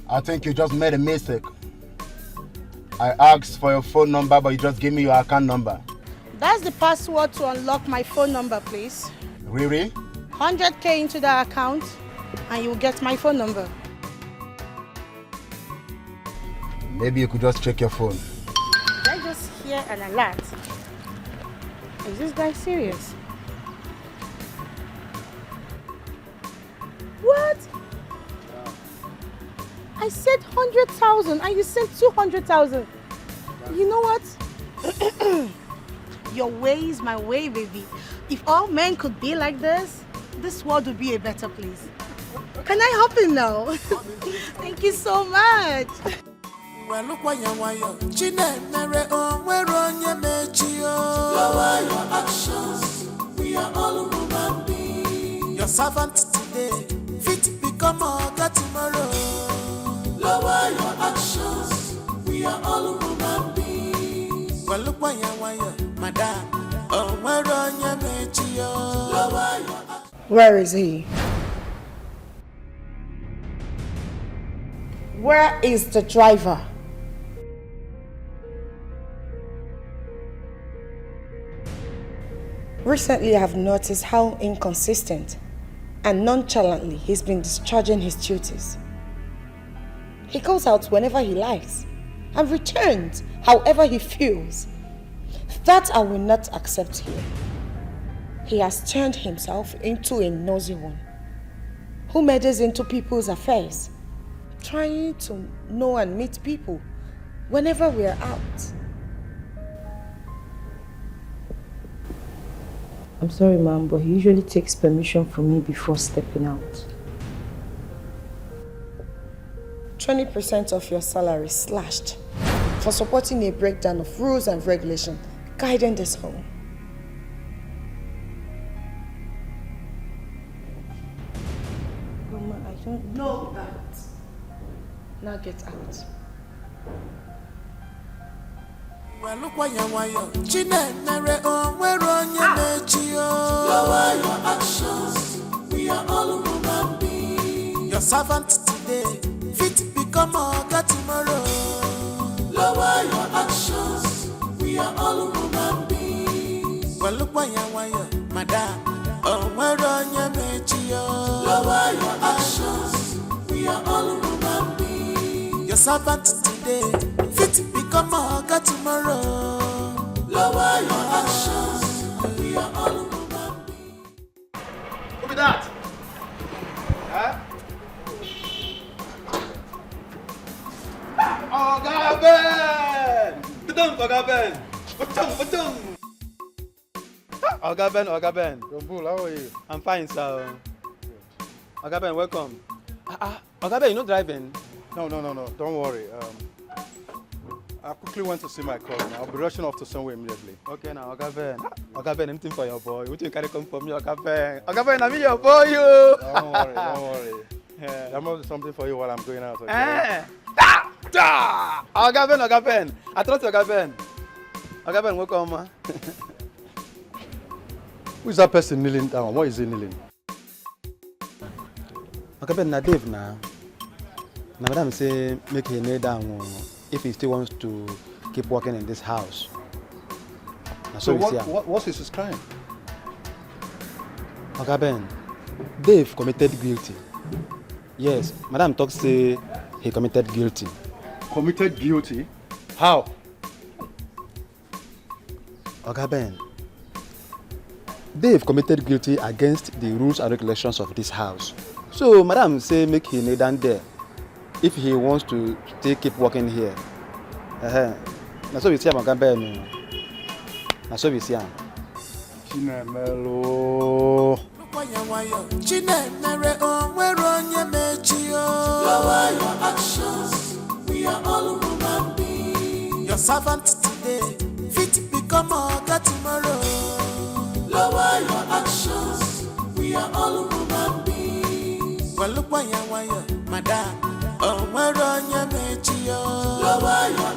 I think you just made a mistake. I asked for your phone number, but you just gave me your account number. That's the password to unlock my phone number, please. Really? 100K into the account, and you'll get my phone number. Maybe you could just check your phone. Did I just hear an alert? Is this guy serious? What? I said 100,000 and you sent 200,000. You know what? Your way is my way, baby. If all men could be like this world would be a better place. Can I help you now? Thank you so much. Lower your actions, we are all human beings. Your servant today, fit become a God tomorrow. Lower your actions, we are all human beings. Madam, where is he? Where is the driver? Recently, I have noticed how inconsistent and nonchalantly he's been discharging his duties. He goes out whenever he likes and returns however he feels. That I will not accept here. He has turned himself into a nosy one who meddles into people's affairs, trying to know and meet people whenever we are out. I'm sorry, ma'am, but he usually takes permission from me before stepping out. 20% of your salary slashed for supporting a breakdown of rules and regulations guiding this home. Mama, I don't know that. Now get out. Well, look why you Chinenere lower your actions. We are all human beings. Your servant today, fit become a God tomorrow. Lower your actions. We are all human beings. Well, look why you madam. Lower your actions. We are all human beings. Your servant today, fit become a God tomorrow. Lower your actions. We are all human beings. Who be that? Huh? Oga Ben! Oga Ben! Oga Ben. Kumbul, how are you? I'm fine, sir. Oga Ben, welcome. Oga Ben, you not driving? No. Don't worry. I quickly went to see my cousin. I'll be rushing off to somewhere immediately. Okay, now, Oga Ben, anything for your boy. What you carry come for me, Oga Ben? Oga Ben, I'm your boy, you. Don't worry. Yeah. There must be something for you while I'm going out. Okay? Oga Ben. I trust Oga Ben. Oga Ben, welcome. Who is that person kneeling down? Why is he kneeling? Oga Ben, na Dave now. Now, madam say make him kneel down if he still wants to keep working in this house. So what's his crime? Oga Ben, Dave committed guilty. Yes, madam talks say he committed guilty. Committed guilty? How? Oga Ben, Dave committed guilty against the rules and regulations of this house. So madam say make him kneel down there if he wants to still keep working here. Na so we see Oga Ben. Na so we see him. Chinemelo. Lower your actions. We are all human beings. Your servant today, fit become a God tomorrow. Lower your actions. We are all human beings. Well, look why madam. Lower your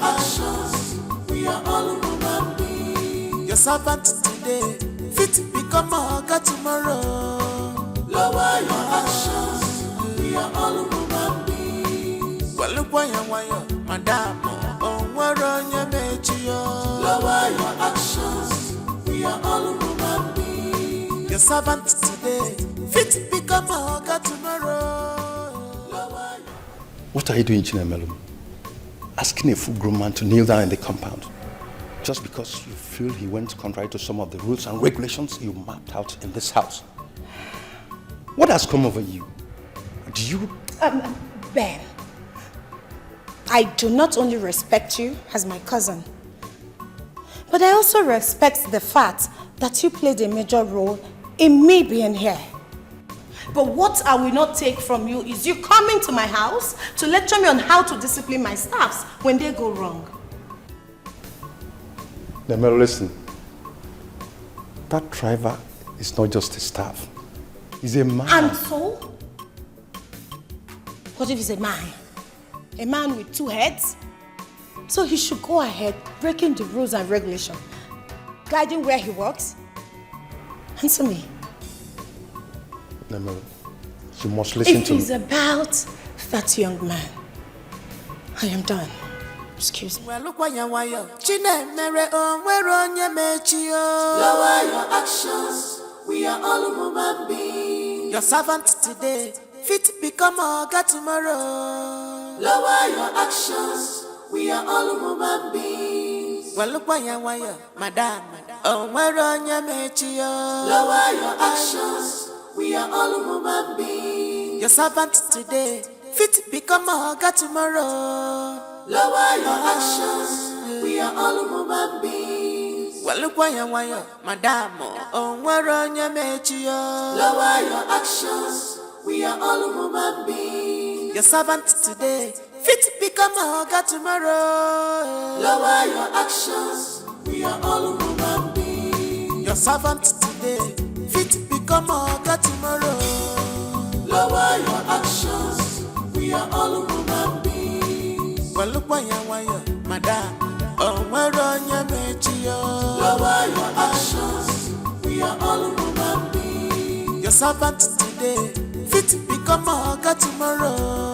actions. We are all human beings. Your servant today, fit become a God tomorrow. Lower your actions. We are all human beings. Well, look why madam. Lower your actions. We are all human beings. Your servant today, fit become a God tomorrow. What are you doing, Chinemelo? Asking a full-grown man to kneel down in the compound just because you feel he went contrary to some of the rules and regulations you mapped out in this house. What has come over you? Do you... Ben, I do not only respect you as my cousin, but I also respect the fact that you played a major role in me being here. But what I will not take from you is you coming to my house to lecture me on how to discipline my staffs when they go wrong. Nemelo, listen. That driver is not just a staff. He's a man. And so? What if he's a man? A man with two heads? So he should go ahead breaking the rules and regulations, guiding where he works. Answer me. Nemelo, you must listen to me. If it's about that young man, I am done. Excuse me. Well, look why you wire. Chine mere on where on your mechio. Lower your actions. We are all human beings. Your servant today, fit become a God tomorrow. Lower your actions. We are all human beings. Well, look why you wire, madam. On where on your mechio. Lower your actions. We are all human beings. Your servant today, fit become a God tomorrow. Lower your actions. We are all human beings. Well, look why you madam. Oh, where on your mechio. Lower your actions. We are all human beings. Your servant today, fit become a God tomorrow. Lower your actions. We are all human beings. Your servant today, fit become a God tomorrow. Lower your actions. We are all human beings. Well, look why you madam. Oh, where on your mechio. Lower your actions. We are all human beings. Your servant today, fit become a God tomorrow.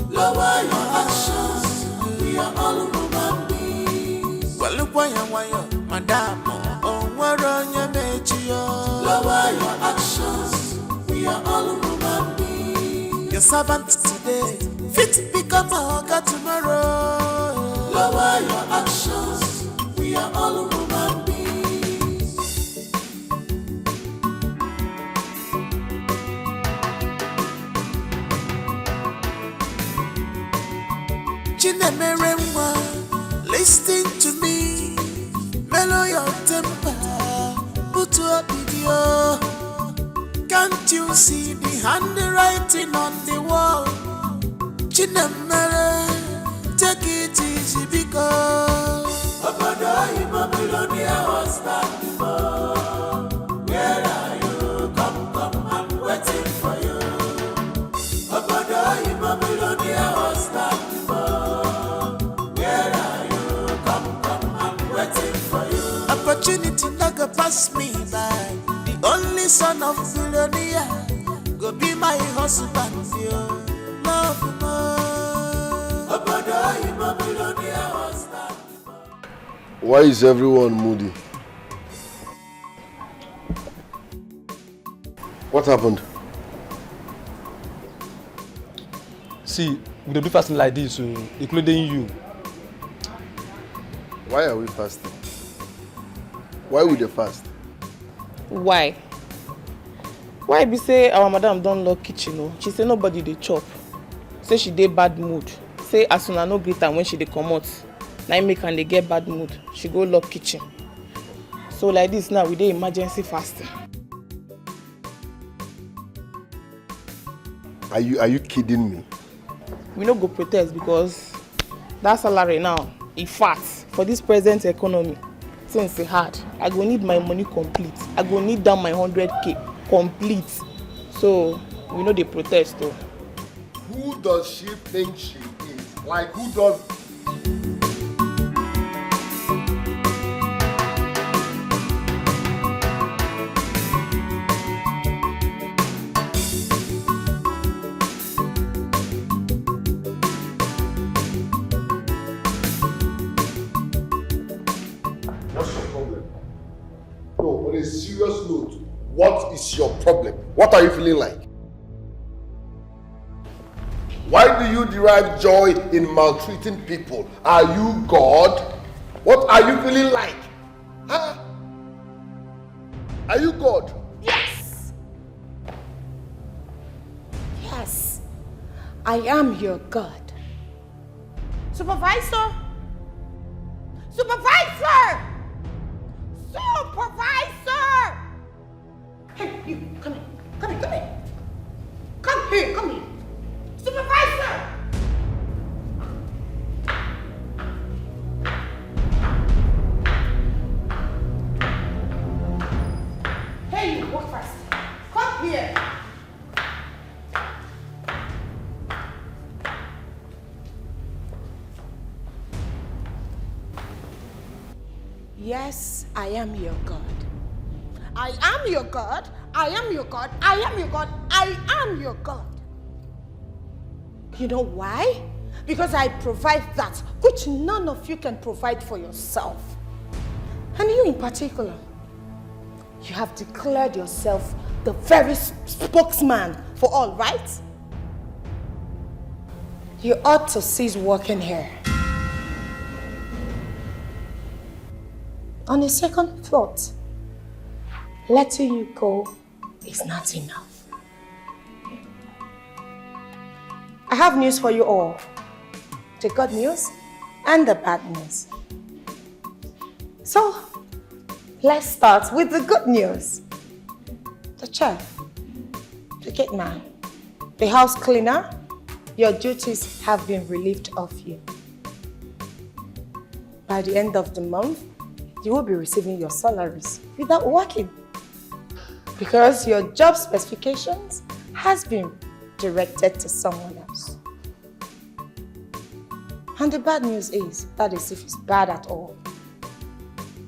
Lower your actions. We are all human beings. Well, look why you madam. Oh, where on your mechio. Lower your actions. We are all human beings. Your servant today, fit become a God tomorrow. Lower your actions. We are all human beings. Chinemeremwa, listen to me. Mellow your temper. Put to a video. Can't you see the handwriting on the wall? Chinemere, take it easy because Obodo Imamilonia was back before. Where are you? Come, I'm waiting for you. Obodo Imamilonia was back before. Where are you? Come, I'm waiting for you. Opportunity not go pass me by. The only son of billionaire go be my husband, yo. Love more. Why is everyone moody? What happened? See, we don't do fasting like this, so including you. Why are we fasting? Why would they fast? Why? Why be say our madam don't lock kitchen? No? She say nobody dey chop. Say she dey bad mood. Say as soon as no greet am when she dey comot, na im make am dey get bad mood. She go lock kitchen. So like this now we dey emergency fasting. Are you kidding me? We no go protest because that salary now e fat for this present economy. Since e hard, I go need my money complete. I go need down my 100k complete. So we no dey protest though. Who does she think she is? Like who does? What's your problem? No, on a serious note, what is your problem? What are you feeling like? Why do you derive joy in maltreating people? Are you God? What are you feeling like? Huh? Are you God? Yes. Yes. I am your God. Supervisor. Supervisor. Supervisor. Hey, you, come here. Come here, come here. Come here, come here. Supervisor. Hey, you, walk fast. Come here. Yes, I am your God. I am your God. I am your God. I am your God. I am your God. You know why? Because I provide that which none of you can provide for yourself. And you in particular, you have declared yourself the very spokesman for all, right? You ought to cease working here. On a second thought, letting you go is not enough. I have news for you all. The good news and the bad news. So, let's start with the good news. The chef, the gate man, the house cleaner, your duties have been relieved of you. By the end of the month, you will be receiving your salaries without working. Because your job specifications has been directed to someone else. And the bad news is, that is if it's bad at all,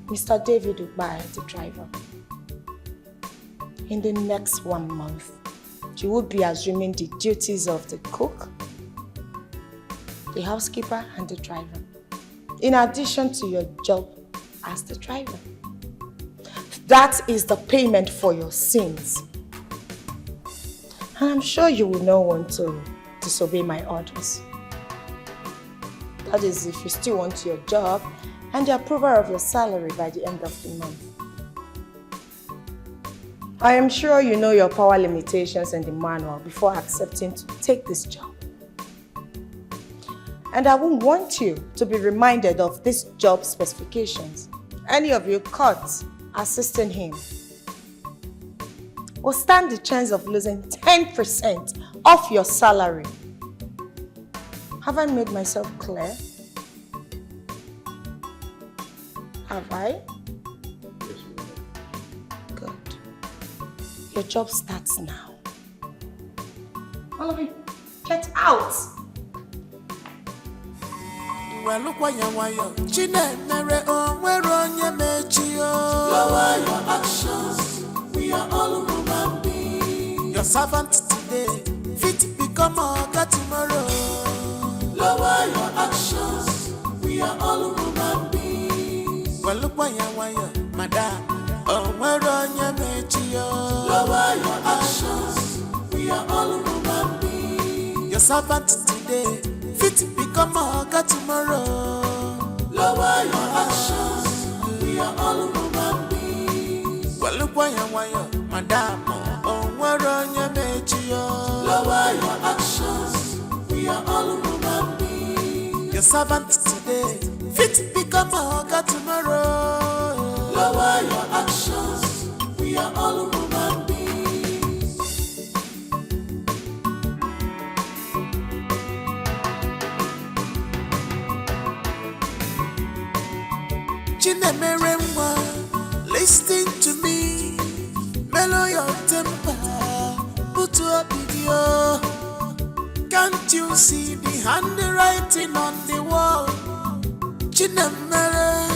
Mr. David Ubai, the driver, in the next 1 month, you will be assuming the duties of the cook, the housekeeper, and the driver, in addition to your job as the driver. That is the payment for your sins. And I'm sure you will not want to disobey my orders. That is if you still want your job and the approval of your salary by the end of the month. I am sure you know your power limitations and the manual before accepting to take this job. And I won't want you to be reminded of these job specifications. Any of you caught assisting him will stand the chance of losing 10% of your salary. Have I made myself clear? Have I? Yes, ma'am. Good. Your job starts now. All of you, get out! Well, look why you Chinemere onye mechio. Lower your actions. We are all human beings. Your servant today, fit become a God tomorrow. Lower your actions. We are all human beings. Well, look why you madam. Onye mechio. Lower your actions. We are all human beings. Your servant today, fit become a God tomorrow. Lower your actions. We are all human beings. Well, look why you madam. Onye mechio. Lower your actions. We are all human beings. Your servant today, fit become a God tomorrow. Lower your actions. We are all human beings. Chinemeremwa, listen to me. Mellow your temper, put up video. Can't you see the handwriting on the wall? Chinemere,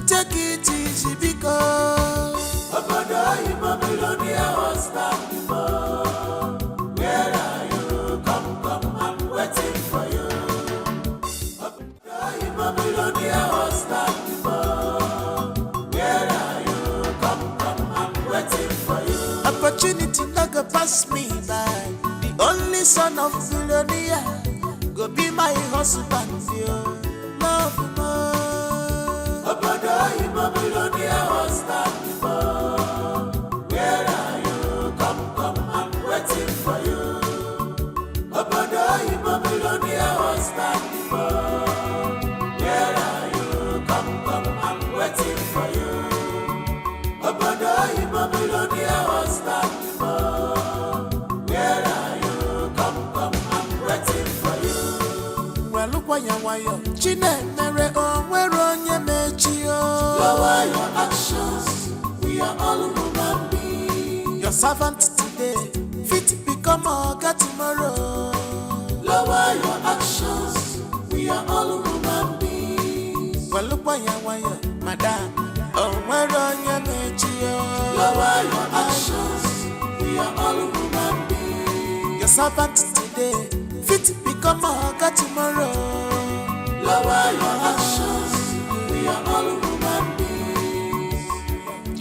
take it easy because Obodo in Babylonia was back before. Where are you? Come, I'm waiting for you. Obodo in Babylonia was back before. Where are you? Come, I'm waiting for you. Opportunity not go pass me by. The only son of Babylonia go be my husband, yo. Love more. Obodo in Babylonia was back before. Where are you? Come, I'm waiting for you. Obodo in Babylonia was back before. Where are you? Come, I'm waiting for you. Obodo in Babylonia was back before. Where are you? Come, I'm waiting for you. Well, look why you Chinemere onye mechio. Lower your actions. We are all human beings. Your servant today, fit become a God tomorrow. Lower your actions. We are all human beings. Well, look why you madam. Onye mechio. Lower your actions. We are all human beings. Your servant today, fit become a hugger tomorrow. Lower your actions, we are all human beings.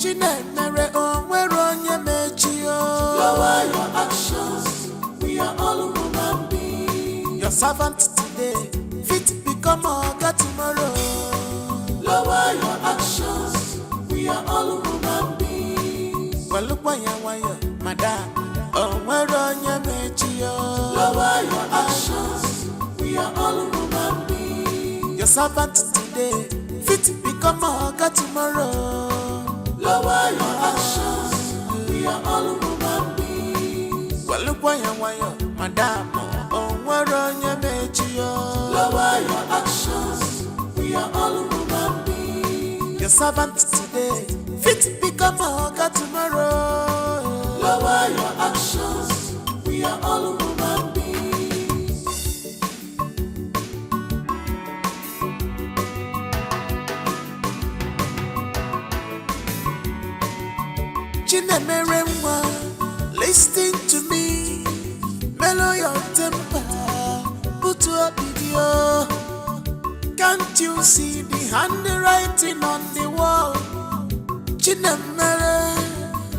Chinemere onye mechio. Lower your actions, we are all human beings. Your servant today, fit become a hugger tomorrow. Lower your actions, we are all human beings. Well, look why madam, onye mechio. Lower your actions, we are all human beings. Your servant today, fit become a hugger tomorrow. Lower your actions, we are all human beings. Well, look why madam, onye mechio. Lower your actions, we are all human beings. Your servant today, fit become a hugger tomorrow. Lower your actions, we are all human beings. Chinemeremwa, listen to me. Mellow your temper, put up video. Can't you see the handwriting on the wall? Chinemere,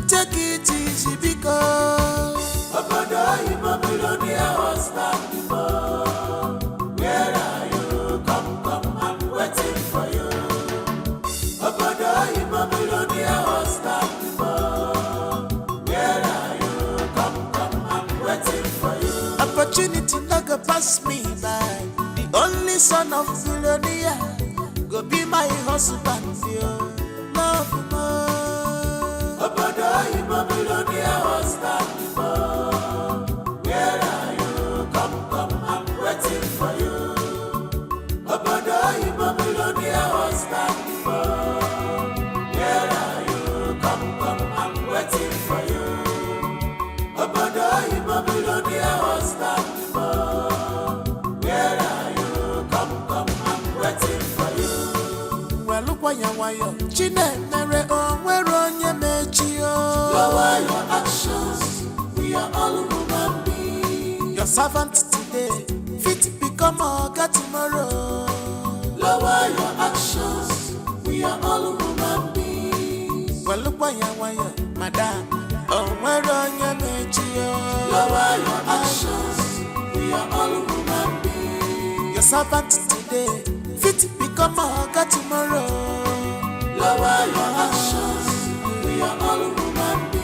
take it easy because Obodo Babylonian was back before. Where are you? Come, I'm waiting for you. Obodo Babylonian was back before. Where are you? Come, I'm waiting for you. Opportunity not go pass me by. The only son of Zilonia go be my husband, yo. Love more. Obodo Babylonian was back before. Where are you? Come, I'm waiting for you. Obodo Babylonian was back before. Where are you? Come, I'm waiting for you. Obodo Babylonian was back before. Where are you? Come, I'm waiting for you. Well, look why Chinemere onye mechio. Lower your actions, we are all human beings. Your servant today, fit become a hugger tomorrow. Lower your actions, we are all human beings. Well, look why madam, onye mechio. Lower your actions, we are all human beings. Your servant today, fit become a hugger tomorrow. Lower your actions, we are all human beings.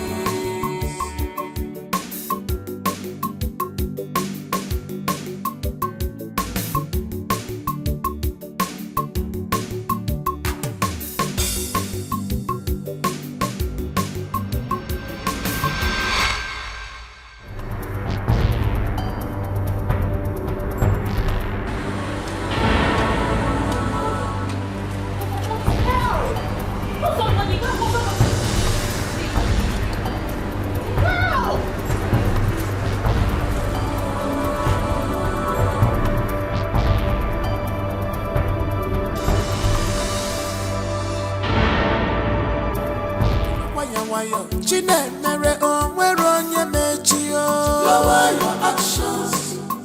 Chinemere onye mechio. Lower your actions,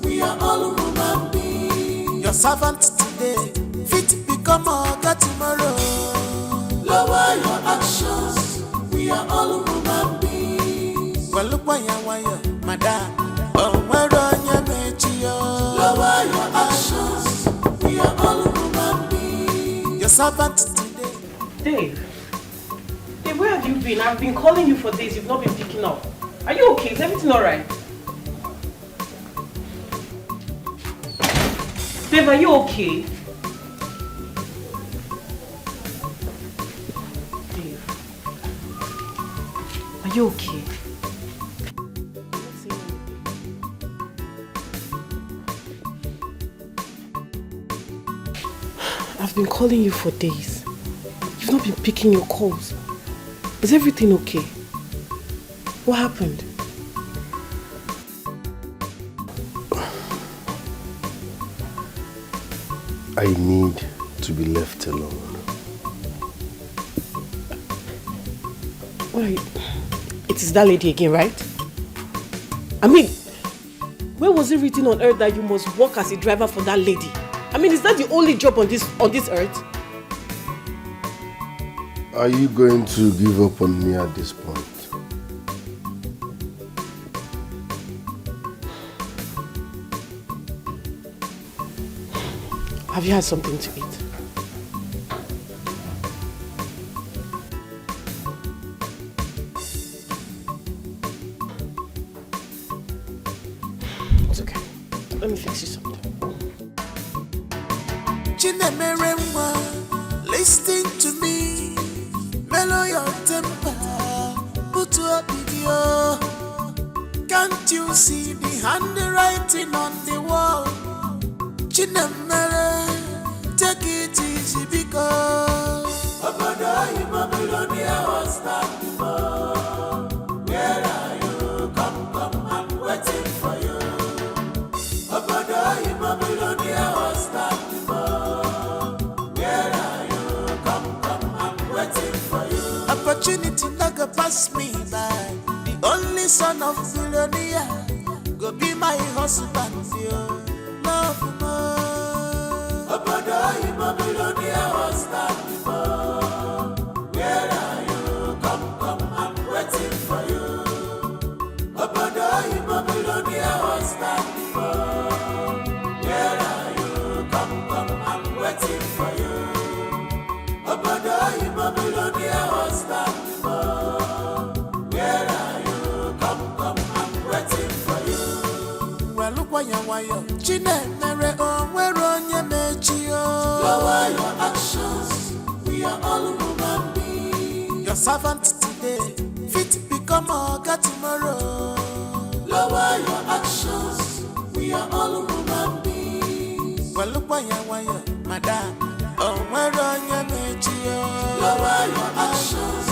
we are all human beings. Your servant today, fit become a hugger tomorrow. Lower your actions, we are all human beings. Well, look why madam, onye mechio. Lower your actions, we are all human beings. Your servant today. Dave, where have you been? I've been calling you for days. You've not been picking up. Are you okay? Is everything alright? Dave, are you okay? Dave, are you okay? I've been calling you for days. You've not been picking your calls. Is everything okay? What happened? I need to be left alone. Why? It is that lady again, right? I mean, Where was it written on earth that you must work as a driver for that lady? I mean, is that the only job on this earth? Are you going to give up on me at this point? Have you had something to eat? It's okay. Let me fix you something. Chinemeremwa, listen to me. Mellow your temper. Put up video. Can't you see the handwriting on the wall? Chinemere, take it easy because Obodo you Babylonia was not before. Where are you? Come, I'm waiting for you. Obodo you Babylonia was not before. Where are you? Come, I'm waiting for you. Opportunity not go pass me by. The only son of Babylonia go be my husband, yo. Love more. Obodo you Babylonia was not before. Where are you? Come, I'm waiting for you. Obodo you Babylonia was not before. Where are you? Come, I'm waiting for you. Obodo you Babylonia was not before. Where are you? Come, I'm waiting for you. Well, look why you Chinemere onwere onye mechi o. Lower your actions, we are all human beings. Your servant today, fit become oga tomorrow. Lower your actions, we are all human beings. Well, look why you madam, onwere onye mechi o. Lower your actions,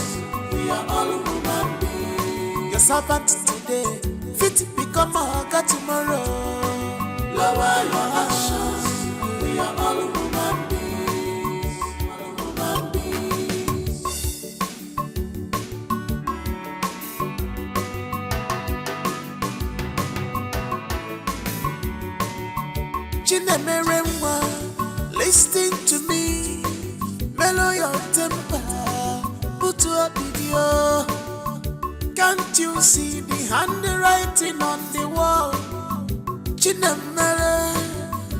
we are all human beings. Your servant today, fit become oga tomorrow. Lower your actions, we are all human beings, all human beings. Chinemeremwa, listen to me, mellow your temper, put up video. Can't you see the handwriting on the wall? Chinemere,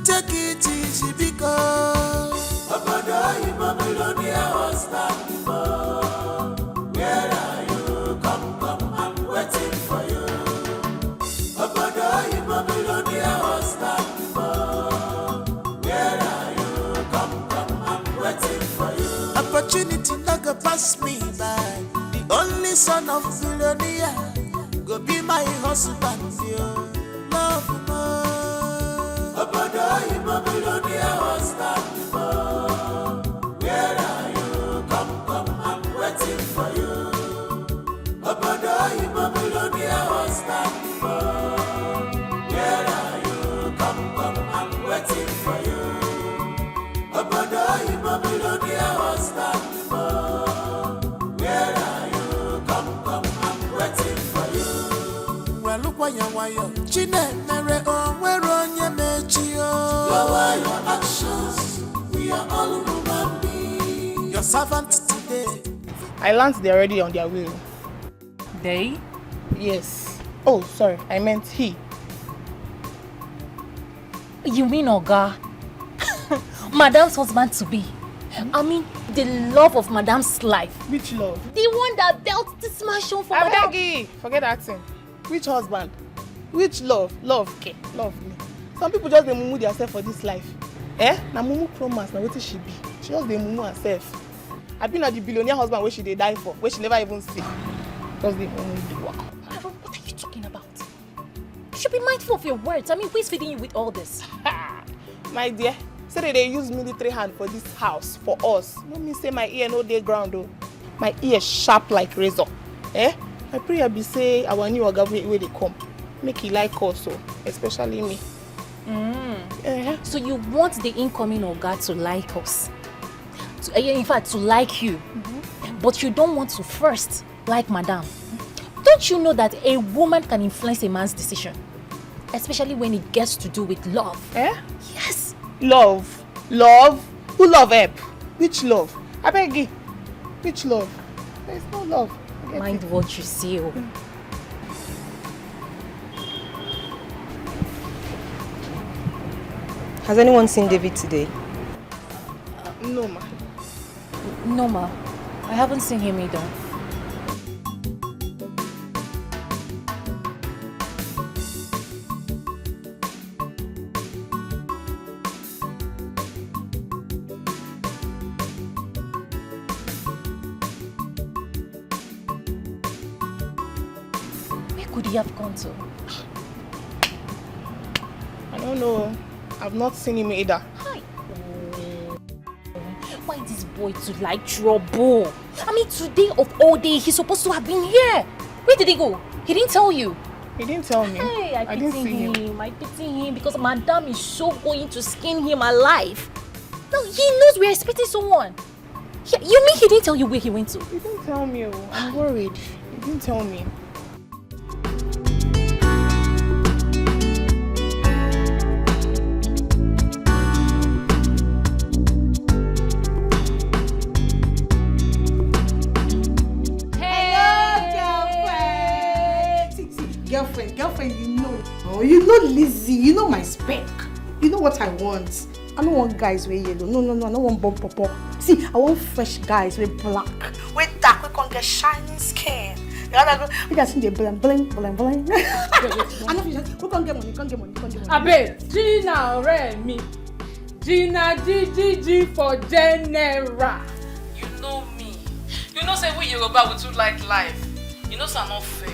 take it easy because Obodo you Babylonia was not before. Where are you? Come, I'm waiting for you. Obodo you Babylonia was not before. Where are you? Come, I'm waiting for you. Opportunity not go pass me by. The only son of Babylonia go be my husband, yo. Love more. Obodo you Babylonia was not before. Where are you? Come, I'm waiting for you. Obodo you Babylonia was not before. Where are you? Come, I'm waiting for you. Obodo you Babylonia was not before. Where are you? Come, I'm waiting for you. Well, look why you Chinemere onwere onye mechi o. Lower your actions, we are all human beings. Your servant today. I learned they're already on their way. They? Yes. Oh, sorry, I meant he. You mean Oga? Madam's husband to be. I mean, the love of Madam's life. Which love? The one that built this mansion for I Madam. beg you, forget that thing. Which husband? Which love? Love, okay, love me. Some people just dey mumu themselves for this life. Eh? Na mumu promise, na wetin she be. She just dey mumu herself. I been at the billionaire husband where she dey die for, where she never even see. Just dey mumu the work. What are you talking about? You should be mindful of your words. I mean, who is feeding you with all this? My dear, say that they use military hand for this house, for us. No mean say my ear no dey ground though. My ear sharp like razor. Eh? My prayer be say our new oga wey dey come. Make he like us, so, especially me. So you want the incoming Oga to like us? In fact, to like you. But you don't want to first like Madam. Don't you know that a woman can influence a man's decision? Especially when it gets to do with love. Eh? Yes. Love? Love? Who love help? Which love? I beg you. Which love? There's no love. Mind what you say. Oh. Has anyone seen David today? No, ma. No, ma. I haven't seen him either. Where could he have gone to? I don't know. I've not seen him either. Hi. Why this boy to like trouble? I mean, today of all day, he's supposed to have been here. Where did he go? He didn't tell you. He didn't tell me. Hey, I didn't pity see him. him. I pity him because Madame is so going to skin him alive. No, he knows we're expecting someone. You mean he didn't tell you where he went to? He didn't tell me. Oh. I'm worried. He didn't tell me. Girlfriend, you know. Oh, you know Lizzie, you know my spec. You know what I want. I don't want guys with yellow. No, I don't want bump pop. See, I want fresh guys with black. With dark, we can get shiny skin. We just see the bling. I know we can get money, Abe, Gina Remy. Gina G for general. You know me. You know say we Yoruba we too like life. You know say I'm not fair.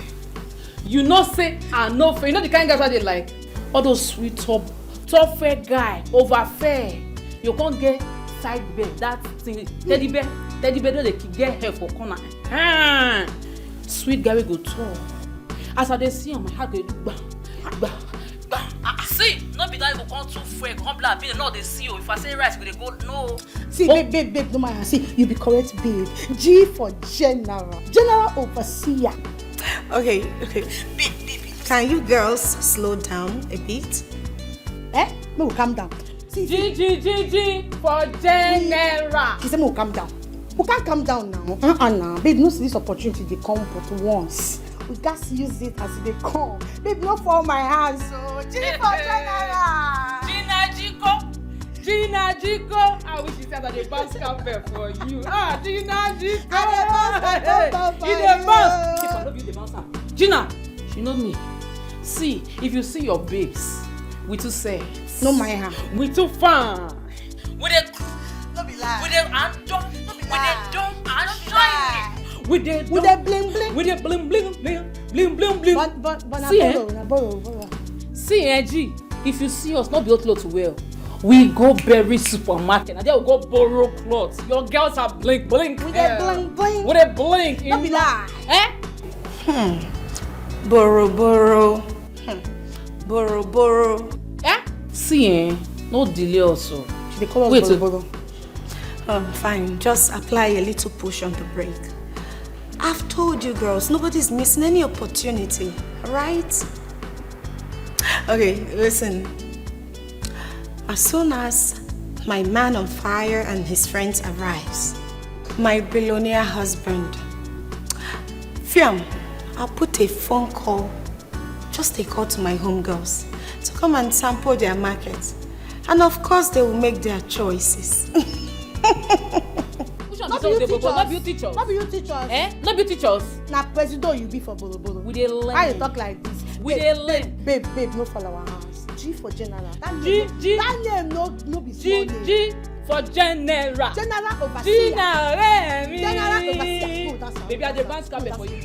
You know say I no fair. You know the kind of guys I they like? All those sweet top fair guy, over fair. You can't get side bed, that thing. Teddy bear no dey get hair for corner. Sweet guy we go tall. As I dey see him, my heart dey do bang. See, no be that you go come too fair, come black, be no dey see you. If I say rice, we dey go no. See, babe, no matter. See, you be correct, babe. G for general overseer. Okay. Babe. Can you girls slow down a bit? No, calm down. See, G for general. She said, no, calm down. We can't calm down now. Nah. Babe, no see this opportunity they come but once. We got to use it as they come. Babe, not for my hands. So, G for general. Gina Jico. I wish you said that they bounce cafe for you. Gina Jico. You the bounce. Keep on love you the bouncer. Gina, you know me. See, if you see your babes, we too sad. No my hand. We too fun. With a No be lie. with a and dumb, with a dumb and shiny. With the bling. With the bling. But See, borrow. See, G, if you see us not be clothes well, we go berry supermarket and then we go borrow clothes. Your girls are blink. With a bling. With a blink. No be lie. Borrow. See, no delay also. They call us Wait, borrow. Fine. Just apply a little push on the brake. I've told you girls, nobody's missing any opportunity, right? Okay, listen. As soon as my man on fire and his friends arrives, my billionaire husband, Fiam, I'll put a phone call, just a call to my homegirls to come and sample their market. And of course, they will make their choices. Not be you teach us. Not be you teach us. Not be you teach us. Now, president, you be for bolo. We dey learn. Why you talk like this? We dey learn. Babe, no follow our hands. G for general. That name no be small name. G for general. General overseer. Gina Remy. General overseer. Oh, that's how. Baby, I dey bounce cafe for you.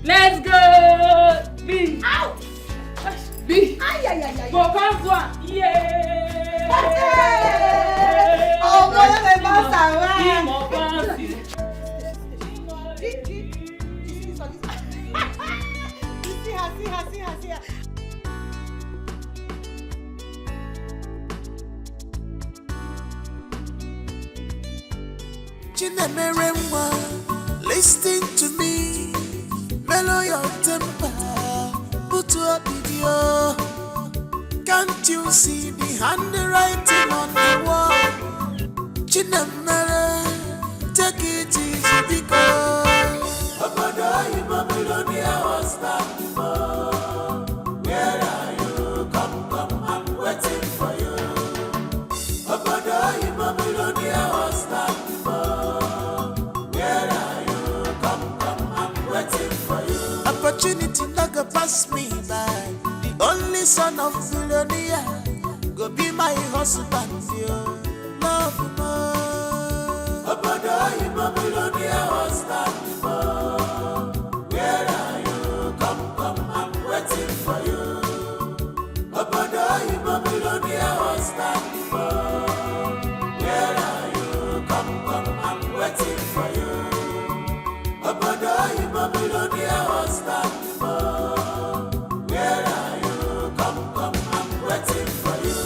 Let's go! B. Out! B. Aïe. Go come toi. Yeah! Oh, mon Dieu, c'est bon, ça va. Mon fancy. See her. Chinemeremwa, listen to me. Mellow your temper, put up video. Can't you see the handwriting on the wall? Chinemere, take it easy because Abada, you Babylonia was back before. Where are you? Come, I'm waiting for you. Abada, you Babylonia was back before. Where are you? Come, I'm waiting for you. Opportunity not go pass me by. The only son of Babylonia go be my husband, yo. Love more. Abada, you Babylonia was back before. Where are you? Come, I'm waiting for you. Abada, you Babylonia was back before. Where are you? Come, I'm waiting for you. Abada, you Babylonia was back before. Where are you? Come, I'm waiting for you.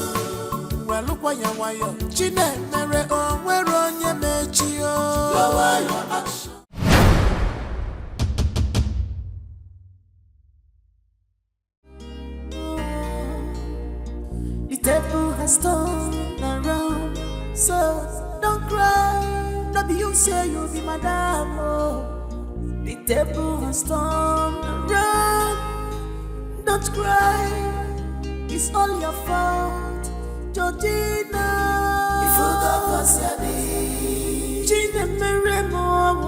Well, look why you Chinemere, oh, where on your mechio? Lower your action. The table has turned around, so don't cry. Don't be you say you'll be madam. Oh. The table has turned around, don't cry. It's all your fault, Georgina.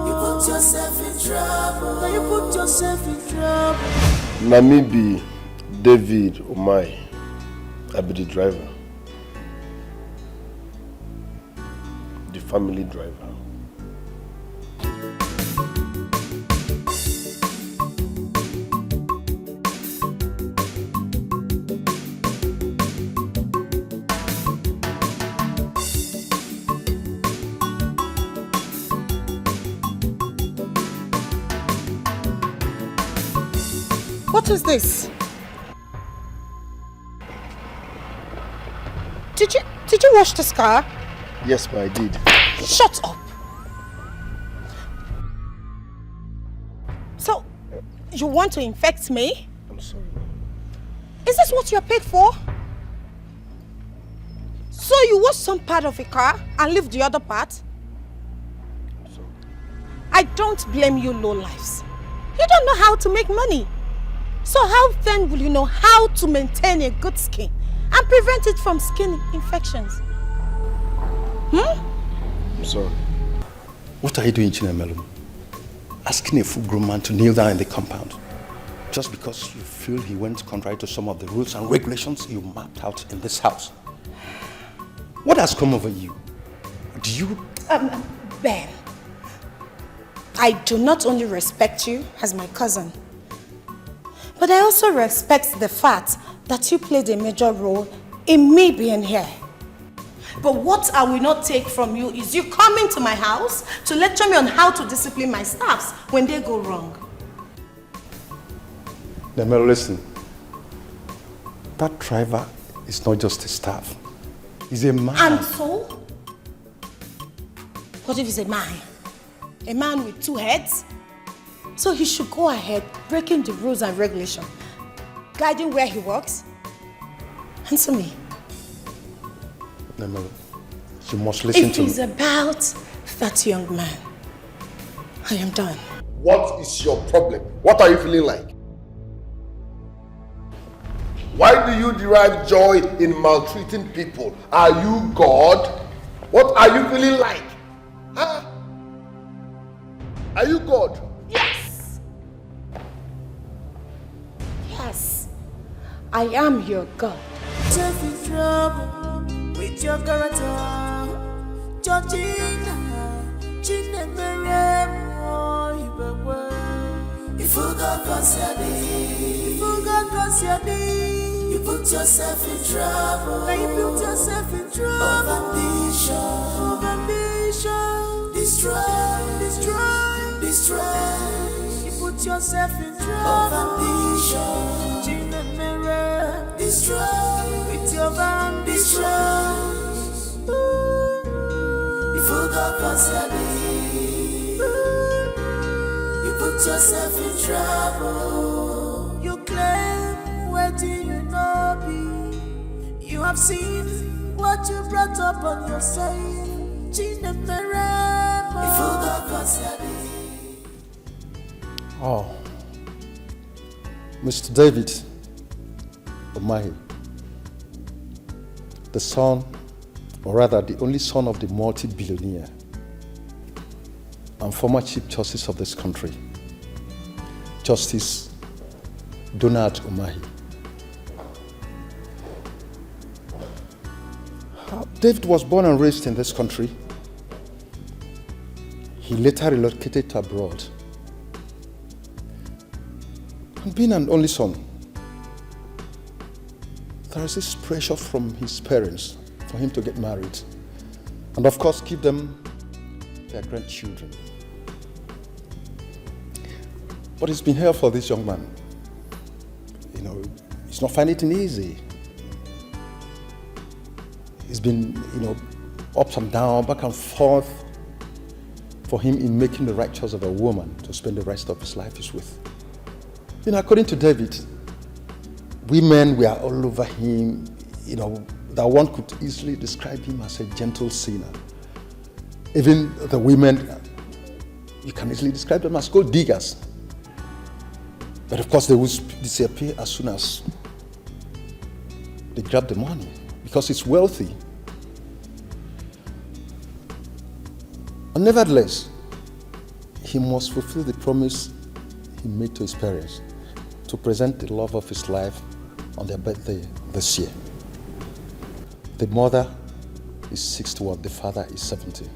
You put yourself in trouble. You put yourself in trouble. Namibi David Omai. I be the driver. The family driver. What is this? Did you wash this car? Yes, but I did. Shut up! So, you want to infect me? I'm sorry. Is this what you're paid for? So you wash some part of a car and leave the other part? I'm sorry. I don't blame you lowlifes. You don't know how to make money. So how then will you know how to maintain a good skin and prevent it from skin infections? I'm sorry. What are you doing, Chinemelu? Asking a full-grown man to kneel down in the compound just because you feel he went contrary to some of the rules and regulations you mapped out in this house. What has come over you? Do you... Ben, I do not only respect you as my cousin, but I also respect the fact that you played a major role in me being here. But what I will not take from you is you coming to my house to lecture me on how to discipline my staffs when they go wrong. Nemelo, listen. That driver is not just a staff. He's a man. And so? What if he's a man? A man with two heads? So he should go ahead breaking the rules and regulations, guiding where he works. Answer me. Nemelo, you must listen to me. If he's about that young man, I am done. What is your problem? What are you feeling like? Why do you derive joy in maltreating people? Are you God? What are you feeling like? Huh? Are you God? Yes! Yes, I am your God. Yourself in trouble with your character, Georgina. Chinemere, if you got you put yourself in trouble. You put yourself in trouble. Of ambition, destroy. You put yourself in trouble. Of ambition, destroy with your ambition. If you You put yourself in trouble. You claim where do you know be? You have seen what you brought up on yourself. Oh, Mr. David Umahi, the son, or rather the only son of the multi-billionaire and former Chief Justice of this country, Justice Donald Umahi. David was born and raised in this country. He later relocated abroad. And being an only son, there is this pressure from his parents for him to get married and of course give them their grandchildren. But it's been hell for this young man. You know, he's not finding it easy. He's been, ups and down, back and forth for him in making the right choice of a woman to spend the rest of his life with. According to David, women were all over him, that one could easily describe him as a gentle sinner. Even the women, you can easily describe them as gold diggers. But of course, they will disappear as soon as they grab the money because it's wealthy. And nevertheless, he must fulfill the promise he made to his parents to present the love of his life on their birthday this year. The mother is 61, the father is 70.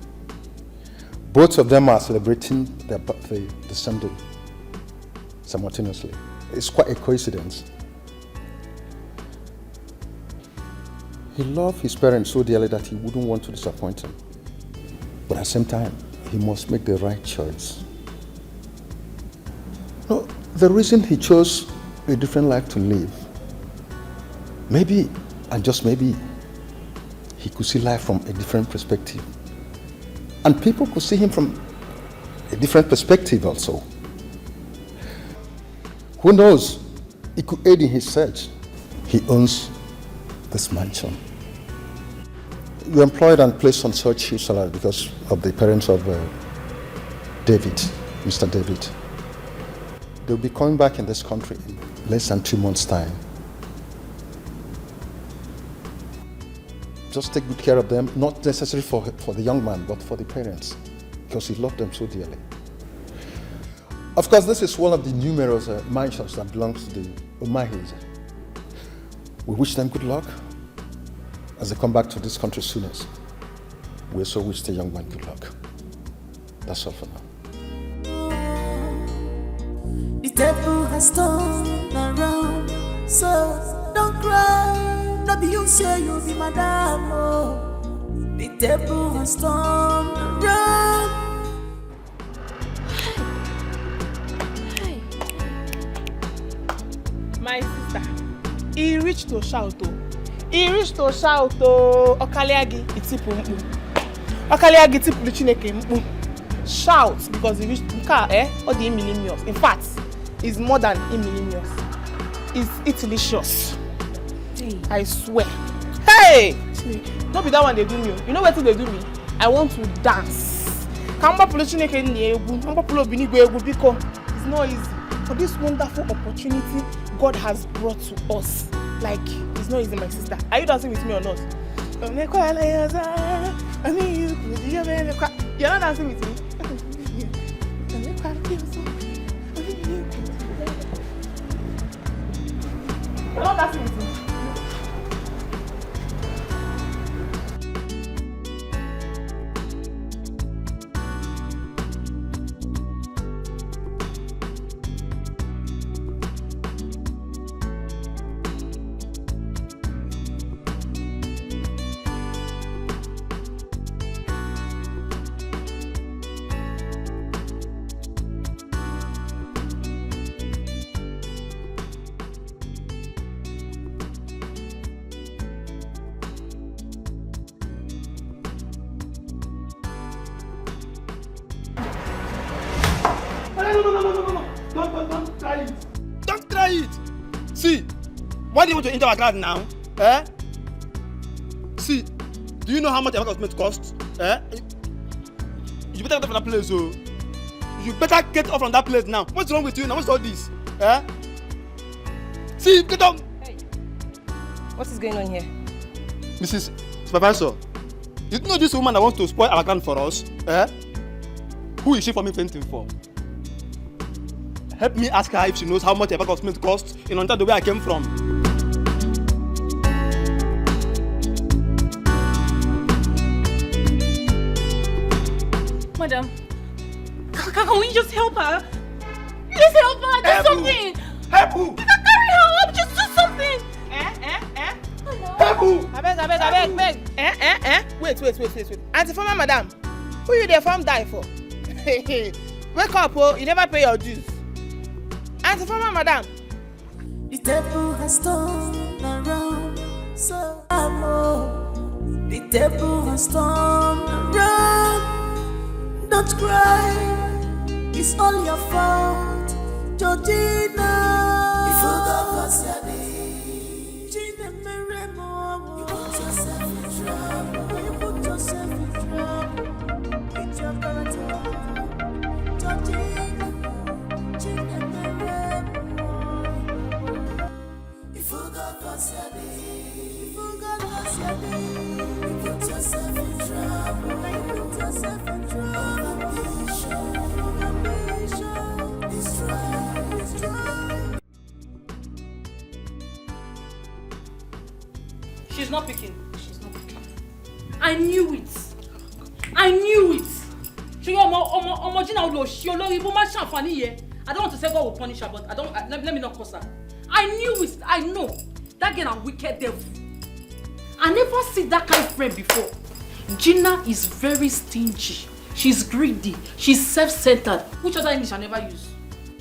Both of them are celebrating their birthday the same day, simultaneously. It's quite a coincidence. He loved his parents so dearly that he wouldn't want to disappoint them. But at the same time, he must make the right choice. No, the reason he chose a different life to live, maybe, and just maybe, he could see life from a different perspective. And people could see him from a different perspective also. Who knows? It could aid in his search. He owns this mansion. You're employed and placed on such huge salary because of the parents of David, Mr. David. They'll be coming back in this country in less than 2 months' time. Just take good care of them, not necessarily for the young man, but for the parents, because he loved them so dearly. Of course, this is one of the numerous mansions that belongs to the Umahis. We wish them good luck as they come back to this country soonest. We also wish the young man good luck. That's all for now. The table has turned around, so don't cry. No be you say you be madam, oh. The table has turned around. My sister, he reached to shout, oh. He reached to shout, oh. Okaliagi itipu mpu. Okaliagi itipu chineke mpu. Shout because he reached all the millennials. In fact, it's more than millennials. It's delicious. Hey. I swear. Hey! Don't be that one they do me. You know what they do me? I want to dance. Because it's not easy. For this wonderful opportunity God has brought to us. Like, it's not easy, my sister. Are you dancing with me or not? You're not dancing with me? You're not dancing with me? Don't try it. Don't try it. See, why do you want to enter our garden now? See, do you know how much a bag of cement costs? You better get off from that place, oh. You better get off from that place now. What's wrong with you now? What's all this? See, get up. Hey, what is going on here? Mrs. Supervisor, you know this woman that wants to spoil our garden for us? Who is she for me painting for? Help me ask her if she knows how much a bag of cement costs in Ontario, the way I came from. Madam, can we just help her? Just help her, do something! Help who? You can carry her up, just do something! Help who? Abeg. Wait. Auntie former madam, who you dey farm die for? Wake up, oh, you never pay your dues. Auntie former madam. The table has turned around, so I know. The table has turned around. Don't cry, it's all your fault, Georgina. You forgot what's your name. Gina Meremo. You put yourself in trouble. It's your character, Georgina. Gina Meremo. You forgot what's your name. You put yourself in trouble. She's not picking. I knew it. She Gina will she olori bo ma ṣàǹfààní here. I don't want to say God will punish her, but let me not curse her. I knew it. I know. That girl a wicked devil. I never see that kind of friend before. Gina is very stingy. She's greedy. She's self-centered. Which other English I never use?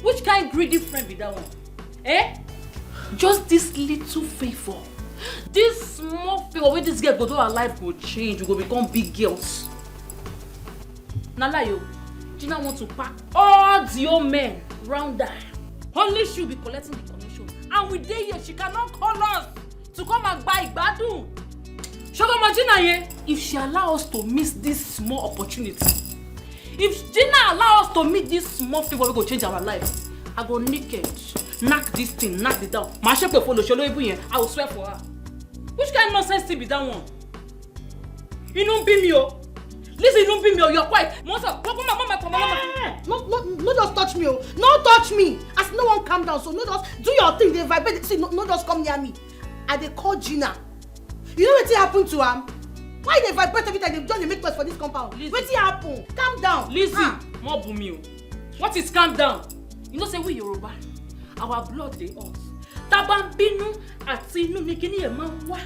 Which kind of greedy friend be that one? Just this little favor. This small favor where this girl go do her life go change. We go become big girls. Nalayo, Gina want to pack all the old men round her. Only she'll be collecting the commission. And with day here, she cannot call us to come and buy Gbadun. Shogoma Gina here, if she allow us to miss this small opportunity, if Gina allow us to meet this small favor, we go change our life. I go naked, knock this thing, knock it down. My shepherd follow, I will swear for her. Which kind of nonsense thing be that one? You don't be me, oh. Listen, you don't be me, oh. You're quiet. No, just touch me, oh. No touch me. As no one calm down, so no just do your thing. They vibrate. See, no just come near me. And they call Gina. You know what happened to her? Why they vibrate every time they don't make noise for this compound? What happen? Calm down. Listen, more boom. What is calm down? You know say we Yoruba, our blood dey hot. Tabambinu àti inú ni kíni ẹ máa ń wá.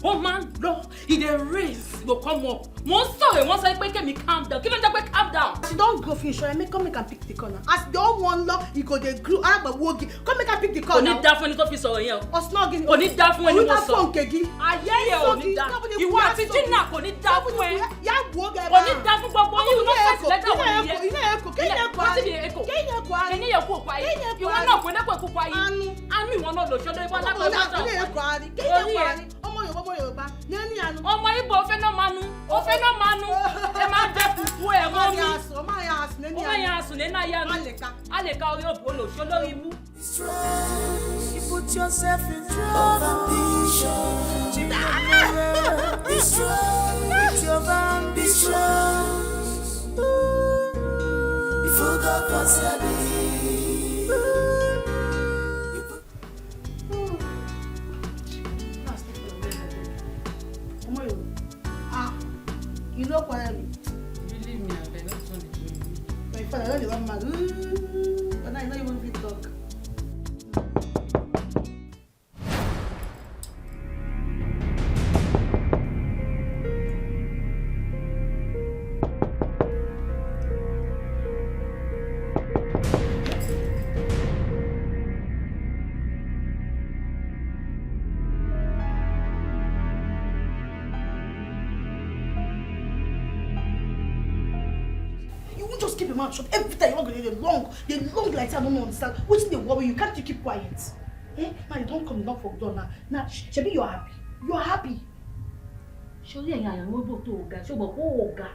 Ó máa ń lọ, e dey raise, go come up. Wọ́n sọ̀rọ̀ wọ́n sọ pé kẹ́mi calm down. Kí ló ń jẹ́ pé calm down? As you don grow finish, I make come make am pick the corner. As the old one law, you go dey grow. Aragba wogi, come make am pick the corner. Kò ní dá fún ẹni tó fi sọ̀rọ̀ yẹn o. Osnogin. Kò ní dá fún ẹni wọ́n sọ. Ayé yẹ ò ní dá. Ìwọ àti Gina kò ní dá fún ẹ. Kò ní dá fún gbogbo yín. Ìwọ náà fẹ́ẹ́ lẹ́tà wọ̀ nìyẹn. Kẹ́ni yẹ kó pa yín. Ìwọ náà kò ní kó pa yín. Àánú ìwọ náà lò ṣọdọ̀ ìwọ náà lò ṣọdọ̀. Ọmọ Igbo ó fẹ́ náà manu. Ó fẹ́ náà manu. Ẹ máa jẹ fùfú ẹ̀ mọ́ mi. Ó máa yà sùn nínú ayé mi. Alèka orí òbò lò ṣó lórí ibú. You put yourself in trouble. Be strong with your ambitions. You forgot what's your name. You know what I mean? You leave me, I beg. That's what you do. My father, I don't even mad. But I know you won't be talk. Just keep your mouth shut. Every time you walk, they long like I don't understand. What's the worry? You can't keep quiet. Eh? Man, you don't come knock for the door now. Now, Shebi, you're happy. You're happy. Surely I am able to go. Ṣé mo ko ga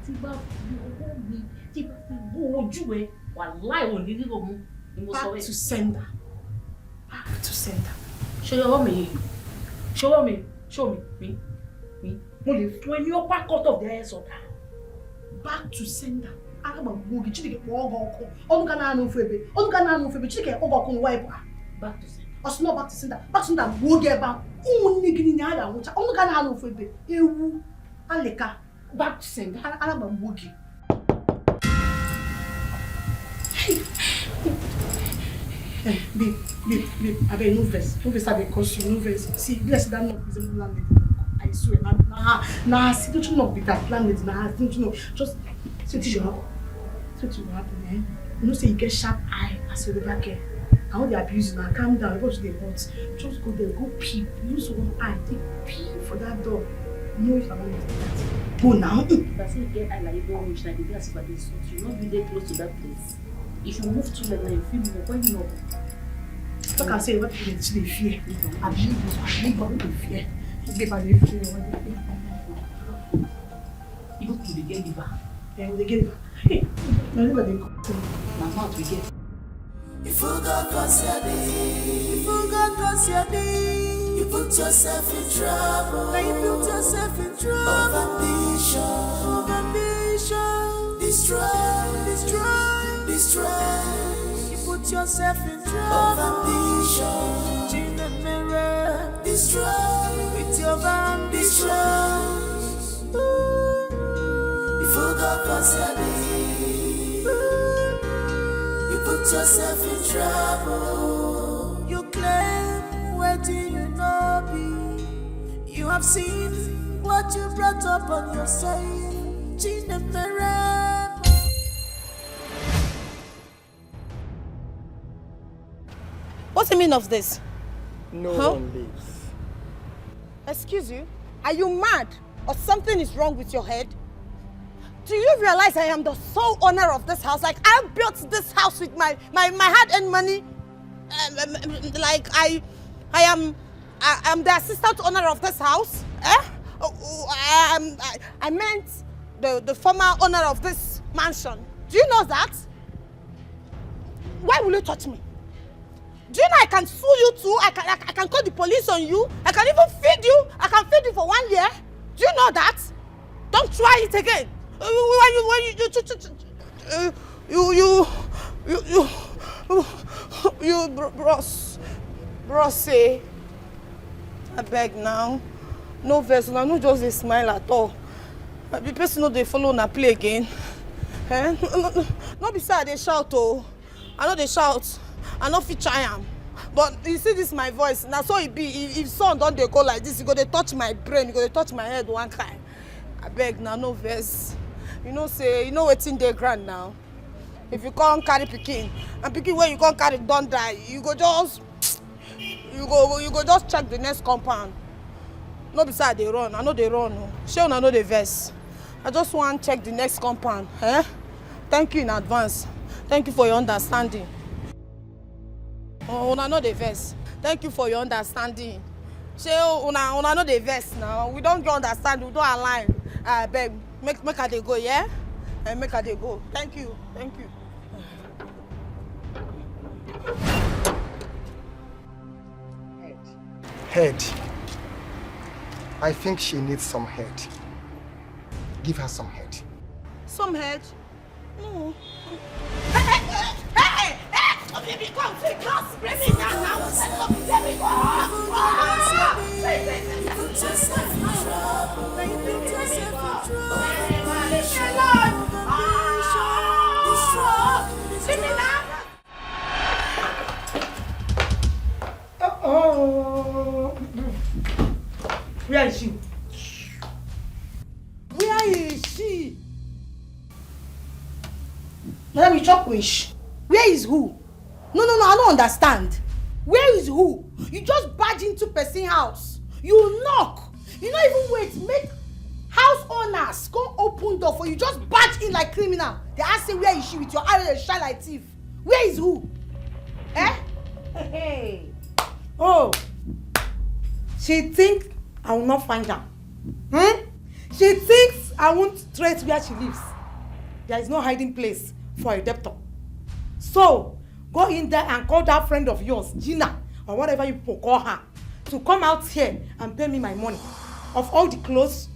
tí bá fi owó mi tí bá fi bo ojú ẹ wàláhì ò ní ríro mu ni mo sọ Back to sender. Back to sender. Show your me. Show me. Show me. Me. Mo lè fún ẹ ní upper cut of the hair soda. Back to sender. Aga ba mo gi Chineke po ogo oko. Onu ka na anu febe. Onu ka na anu febe. Chineke ogo oko nwa ibu. Back to sender. Osno back to sender. Back to sender wo ge ba. Unni gini nya da wucha. Onu ka na anu febe. Ewu aleka. Back to sender. Aga ba mo gi. Babe, I beg no verse. No verse, I beg cause you no verse. See, bless that knock is a landlady. I swear. Nah, see, don't you knock with that landlady? Nah, don't you know? Just see what you happen. See what you happen, eh? You know, say you get sharp eye as you're back here. I want the abuse now. Calm down. Go to the hot. Just go there. Go peep. Use one eye. Take peep for that door. No, if I want to do that. Go now. If I say you get eye like you don't reach like the glass for this, you not be there close to that place. If you move too late, you feel more. Why you know? Talk and say what they fear. I believe what they fear. Give a little fear. You go to the game giver. Yeah, they give it. Hey, now look at the my mouth we get. If you got cause you put yourself in trouble. Now you put yourself in trouble. Of ambition, destroy. You put yourself in trouble. Of ambition, in the mirror, destroy. With your ambition. If you got cause you put yourself in trouble. You claim, where do you know be? You have seen what you brought up on yourself. What's the meaning of this? No one lives. Excuse you? Are you mad? Or something is wrong with your head? Do you realize I am the sole owner of this house? Like, I built this house with my hard-earned money. Like, I am the assistant owner of this house. I meant the former owner of this mansion. Do you know that? Why will you touch me? Do you know I can sue you too? I can call the police on you. I can even feed you. I can feed you for 1 year. Do you know that? Don't try it again. Bros, say, I beg now. No verse, now no just a smile at all. The person know they follow na play again. Eh? No be sad they shout oh. I know they shout. I know fit try am. But you see this my voice. Now so it be if son don't they go like this, you go they touch my brain, you go they touch my head one time. I beg now no verse. You know say you know what's in the ground now. If you can't carry pikin and pikin where you can't carry don't die, you go just check the next compound. No beside they run. I know they run. Sure I know the verse. I just want to check the next compound. Eh? Thank you in advance. Thank you for your understanding. Oh, I know the verse. Thank you for your understanding. Sure, una know the verse now. We don't understand. We don't align. I beg. Make her they go, yeah? And make her they go. Thank you. Thank you. Head. I think she needs some head. Give her some head. Some head? No. Hey! Oh, baby, come, take us. Bring me down now. Let me Where is she? Where is she? Madam, you chop wish. Where is who? No, I don't understand. Where is who? You just barge into person house. You knock. You not even wait. Make how house owners come open door for you, just barge in like criminal. They ask you where is she with your arrow shine like thief. Where is who? Eh? Hey. Oh. She thinks I will not find her. She thinks I won't trace where she lives. There is no hiding place for a debtor. So, go in there and call that friend of yours, Gina, or whatever you call her, to come out here and pay me my money. Of all the clothes,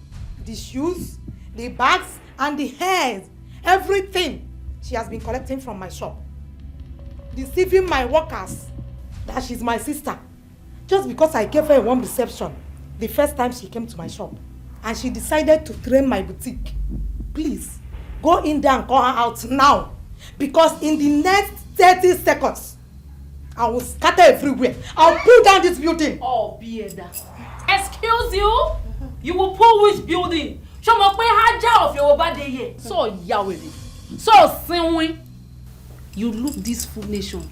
the shoes, the bags, and the hairs, everything she has been collecting from my shop. Deceiving my workers that she's my sister. Just because I gave her a warm reception the first time she came to my shop. And she decided to drain my boutique. Please, go in there and call her out now. Because in the next 30 seconds, I will scatter everywhere. I'll pull down this building. Oh, Bieda. Excuse you? You will pull which building? Show me where Haja of your body here. So Yahweh. So Sinwi. You look this full nation.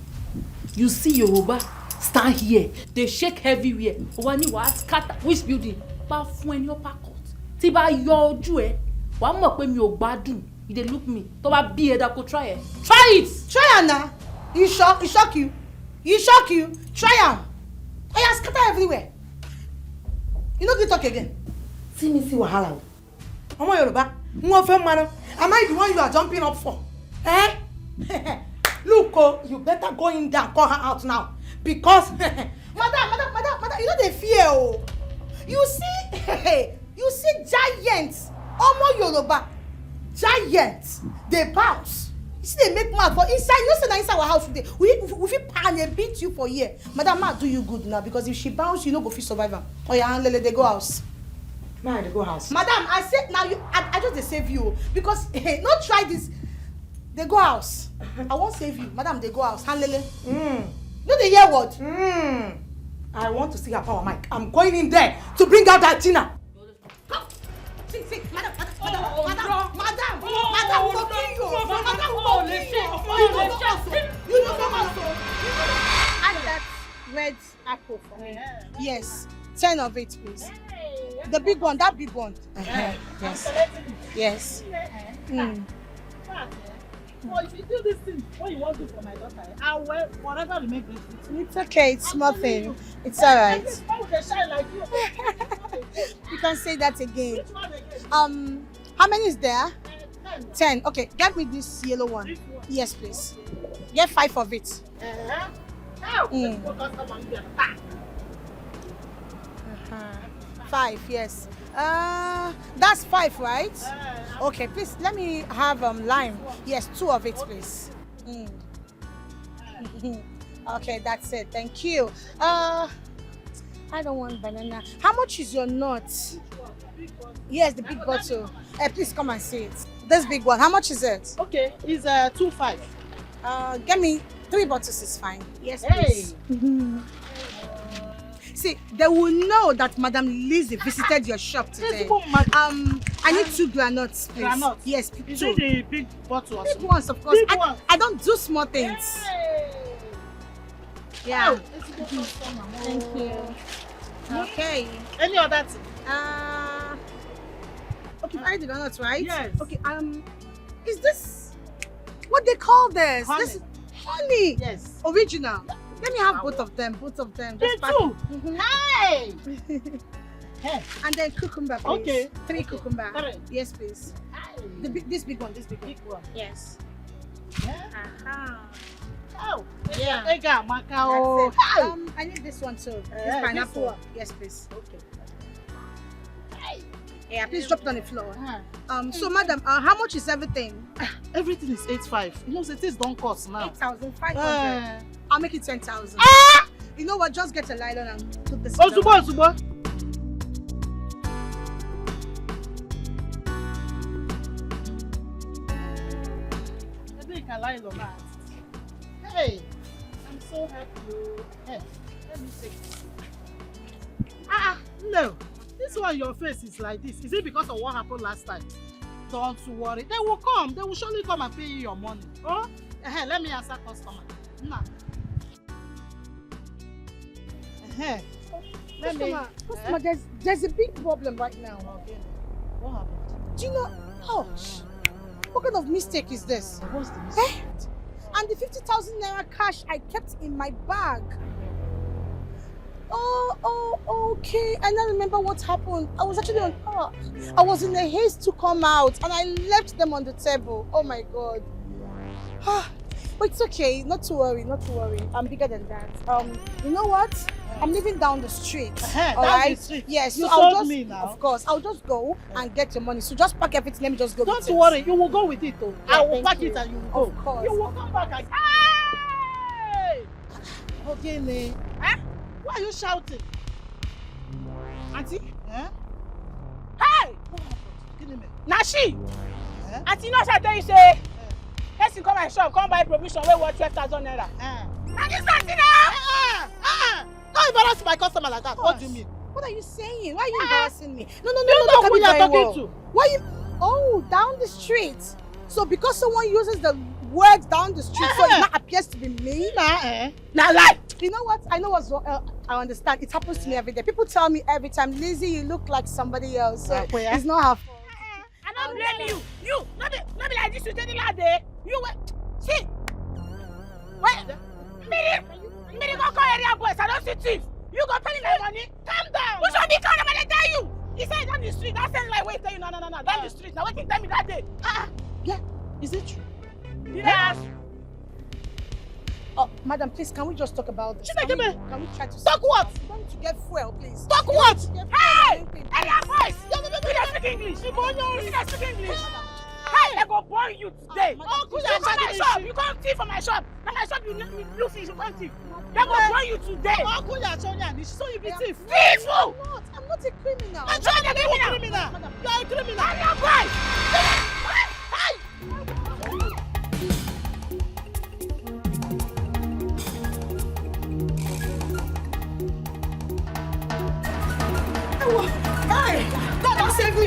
You see Yoruba stand here. They shake everywhere. Wani wa scatter which building? Ba fún ẹ ní upper court. Tí bá yọ ojú ẹ, wá mọ̀ pé mi ò gbádùn. You dey look me. Tó bá bí ẹ dá kó try it. Try it. Try am na. You shock you. You shock you. Try am. Oya scatter everywhere. You no fit talk again. See me see wahala o. Ọmọ Yorùbá, wọ́n fẹ́ mara. Am I the one you are jumping up for? Eh? Look, you better go in there and call her out now. Because, madam, you know they fear, oh. You see giants, Omo Yoruba, giants, they bounce. You see they make mad for inside, you know say inside our house today, we fit pan and beat you for here. Madam, ma do you good now, because if she bounce, you no go fit survive am. Oh yeah, Lele, they go house. Ma, they go house. Madam, I said now, I just dey save you, because, not try this. They go house. I won't save you. Madam, they go house. Hanlele. No, they hear what? I want to see her power mic. I'm going in there to bring out that Tina. Come. See, madam, we will kill you. Madam, we will kill you. You know so. Add that red apple for me. Yes. 10 of it, please. The big one, that big one. Yes. Well, if you do this thing, what you want to do for my daughter, I'll wear whatever will make this. It's okay, it's nothing. It's alright. Like You can say that again. Which one again? How many is there? 10. Okay, get me this yellow one. Yes, please. Get 5 of it. 5, yes. That's 5, right? Okay, please let me have lime. Yes, 2 of it, please. Okay, that's it. Thank you. I don't want banana. How much is your nut? Yes, the big bottle. Please come and see it. This big one. How much is it? Okay, it's 2.5. Get me 3 bottles is fine. Yes, please. See, they will know that Madam Lizzie visited your shop today. I need 2 granuts, please. Granuts? Yes, Is 2. it the big bottle? Big ones, of course. Big ones. I don't do small things. Yeah. Thank you. Okay. Any other thing? Okay, I the granuts, right? Yes. Okay. Is this what they call this? Honey. This is honey. Yes. Original. Let me have both of them. Just pack. Hey! And then cucumber, please. Okay. 3 cucumber. 3. Yes, please. This big one. Big one. Yes. Oh, Yeah. That's That's it. I need this one too. This pineapple. This one. Yes, please. Okay. Yeah, please drop it on the floor. So madam, how much is everything? Everything is 8.5. You know, the things don't cost now. 8,500. I'll make it 10,000. You know what? Just get a nylon and put this. Ozubo. Maybe you can lie on that. Hey, I'm so happy. Hey, let me take this. No. This one, your face is like this. Is it because of what happened last time? Don't worry. They will come. They will surely come and pay you your money. Oh? Let me answer customer. Nah. Customer, there's a big problem right now. Okay. What happened? Do you know? Oh, what kind of mistake is this? What's the mistake? And the 50,000 naira cash I kept in my bag. Oh, okay. I now remember what happened. I was actually I was in a haste to come out and I left them on the table. Oh my God. But it's okay. Not to worry. I'm bigger than that. You know what? I'm living down the street. All right? The street. Yes. You so I'll told just, me now. Of course. I'll just go and get your money. So just pack everything. Let me just go. Don't worry. You will go with it though. Yeah, I will pack it and you will go. Of course. You will come back and... Hey! Okay, Ne. Huh? Why are you shouting? Auntie? Huh? Hey! What happened? Nashi! Auntie, no, I tell you, say, person come my shop, come buy provision, where worth 12,000 naira. And this auntie now! Don't embarrass my customer like that. What do you mean? What are you saying? Why are you embarrassing me? No, You know who you are talking to. Why you? Oh, down the street. So because someone uses the word down the street, so it not appears to be me? Nah, lie. You know what? I know what's wrong. I understand. It happens to me every day. People tell me every time, Lizzie, you look like somebody else. So it's not her fault. I don't blame you. You, not be like this with any lad there. You wait. See. Wait. Me go call area boys. I don't see thief. You go pay my money. Calm down. Who should be calm? I'm gonna tell you. He said down the street. That sounds like wait. Tell you no. Down the street. Now what you tell me that day? Yeah. Is it true? Yes. Oh, madam, please, can we just talk about this? Can we try to talk what? I'm going to get fuel, please. Talk what? Hey! Area boys. You don't speak English. You don't speak English. Hey, I go burn you today. You come my shop. You come thief from my shop. Now my shop, you blue fish. You come thief. They go burn you today. So you be thief. Thief! I'm not a criminal. I'm not a criminal. You are a criminal. Area boys. Hey! Hey! God, save me!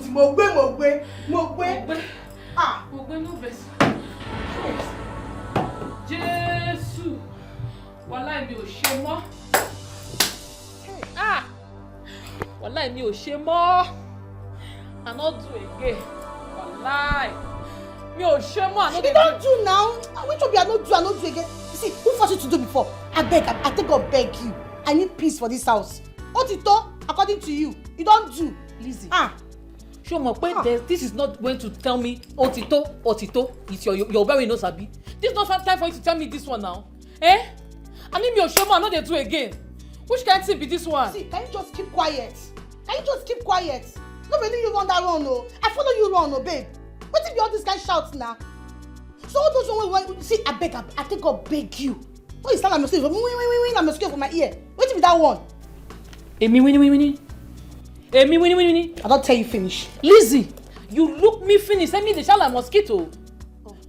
sí mo gbé. Ah, mo gbé no vex. Jésù. Wàláì mi ò ṣe mọ́. Ah. Wàláì mi ò ṣe mọ́. I no do again. Wàláì. Mi ò ṣe mọ́. You don't do now. Which one be I no do again? You see, who forced you to do before? I think God beg you. I need peace for this house. Otito, according to you, you don't do. Lizzie. Show me, this is not going to tell me Otito. It's your very no sabi. This is not time for you to tell me this one now. Eh? I need me a show man, not they do again. Which kind of thing be this one? See, can you just keep quiet? Nobody you run that run, no. I follow you run, no, babe. What if you all this guy shouts now? So all those ones, see, I think God beg you. Oh, you sound like mosquito. I'm mosquito for my ear. What if be that one? Emi winnie. I don't tell you finish. Lizzie, you look me finish. Send me the shell like mosquito.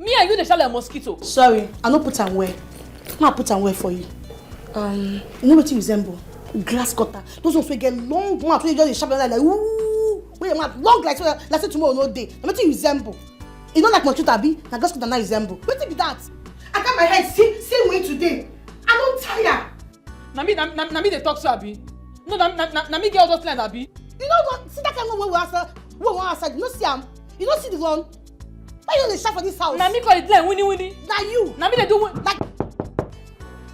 Me and you the shell like mosquito. Sorry, I no put am well. I put am well for you. You know what you resemble? Grass cutter. Those ones will get long mouth when you just sharp like ooh. Wait, mouth long like so. Let's say tomorrow no day. What you resemble? You don't like mosquito, abi? Na grass cutter na resemble. What be that? I got my head same way today. I don't tire. Na me dey talk so, abi? No, na me get all those lines, abi? You know what? See that kind of we want outside. You don't see am. You don't see the one. Why you dey shout for this house? Na me call it line winnie. Na you. Na me dey do like.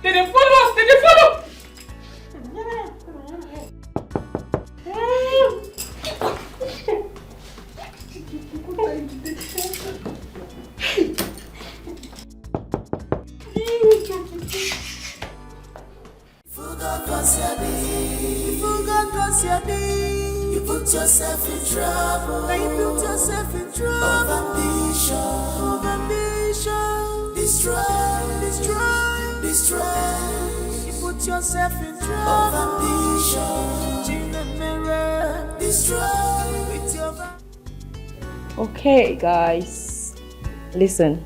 They dey follow us. They dey follow. You put yourself in trouble. Of ambition. Destroy. You put yourself in trouble. Of ambition. Destroy with your. Okay, guys, listen.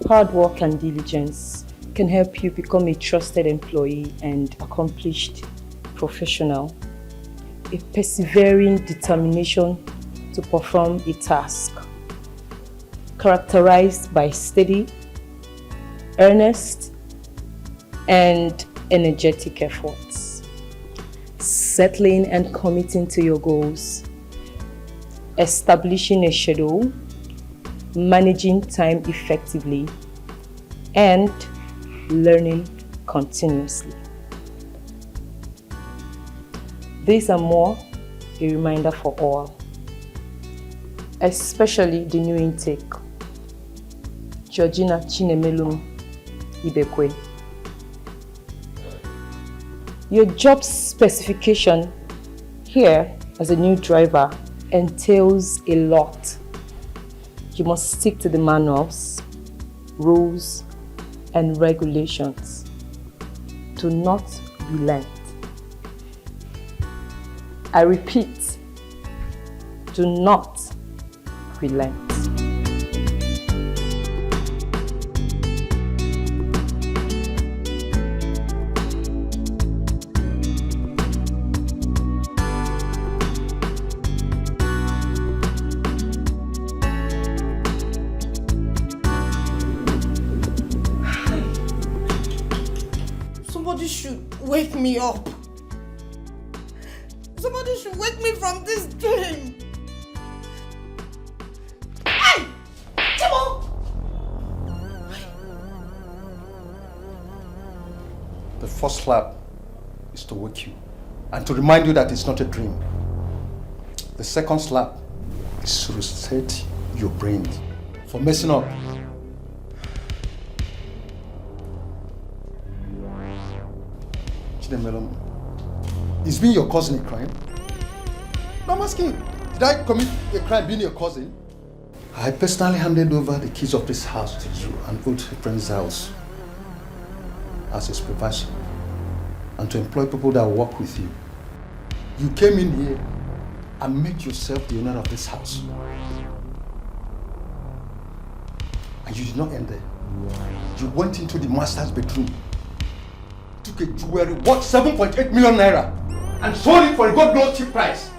Hard work and diligence can help you become a trusted employee and accomplished professional. A persevering determination to perform a task, characterized by steady, earnest, and energetic efforts, settling and committing to your goals, establishing a schedule, managing time effectively, and learning continuously. These are more a reminder for all, especially the new intake, Georgina Chinemelum Ibekwe. Your job specification here as a new driver entails a lot. You must stick to the manuals, rules, and regulations. Do not relent. I repeat, do not relent. Somebody should wake me up. Somebody should wake me from this dream. Hey! Timo! The first slap is to wake you and to remind you that it's not a dream. The second slap is to reset your brain for messing up. Chinemelum, is being your cousin a crime? No, I'm asking, did I commit a crime being your cousin? I personally handed over the keys of this house to you and go to a friend's house as a supervisor and to employ people that work with you. You came in here and made yourself the owner of this house. And you did not end there. You went into the master's bedroom, took a jewelry worth 7.8 million naira and sold it for a god knows cheap price.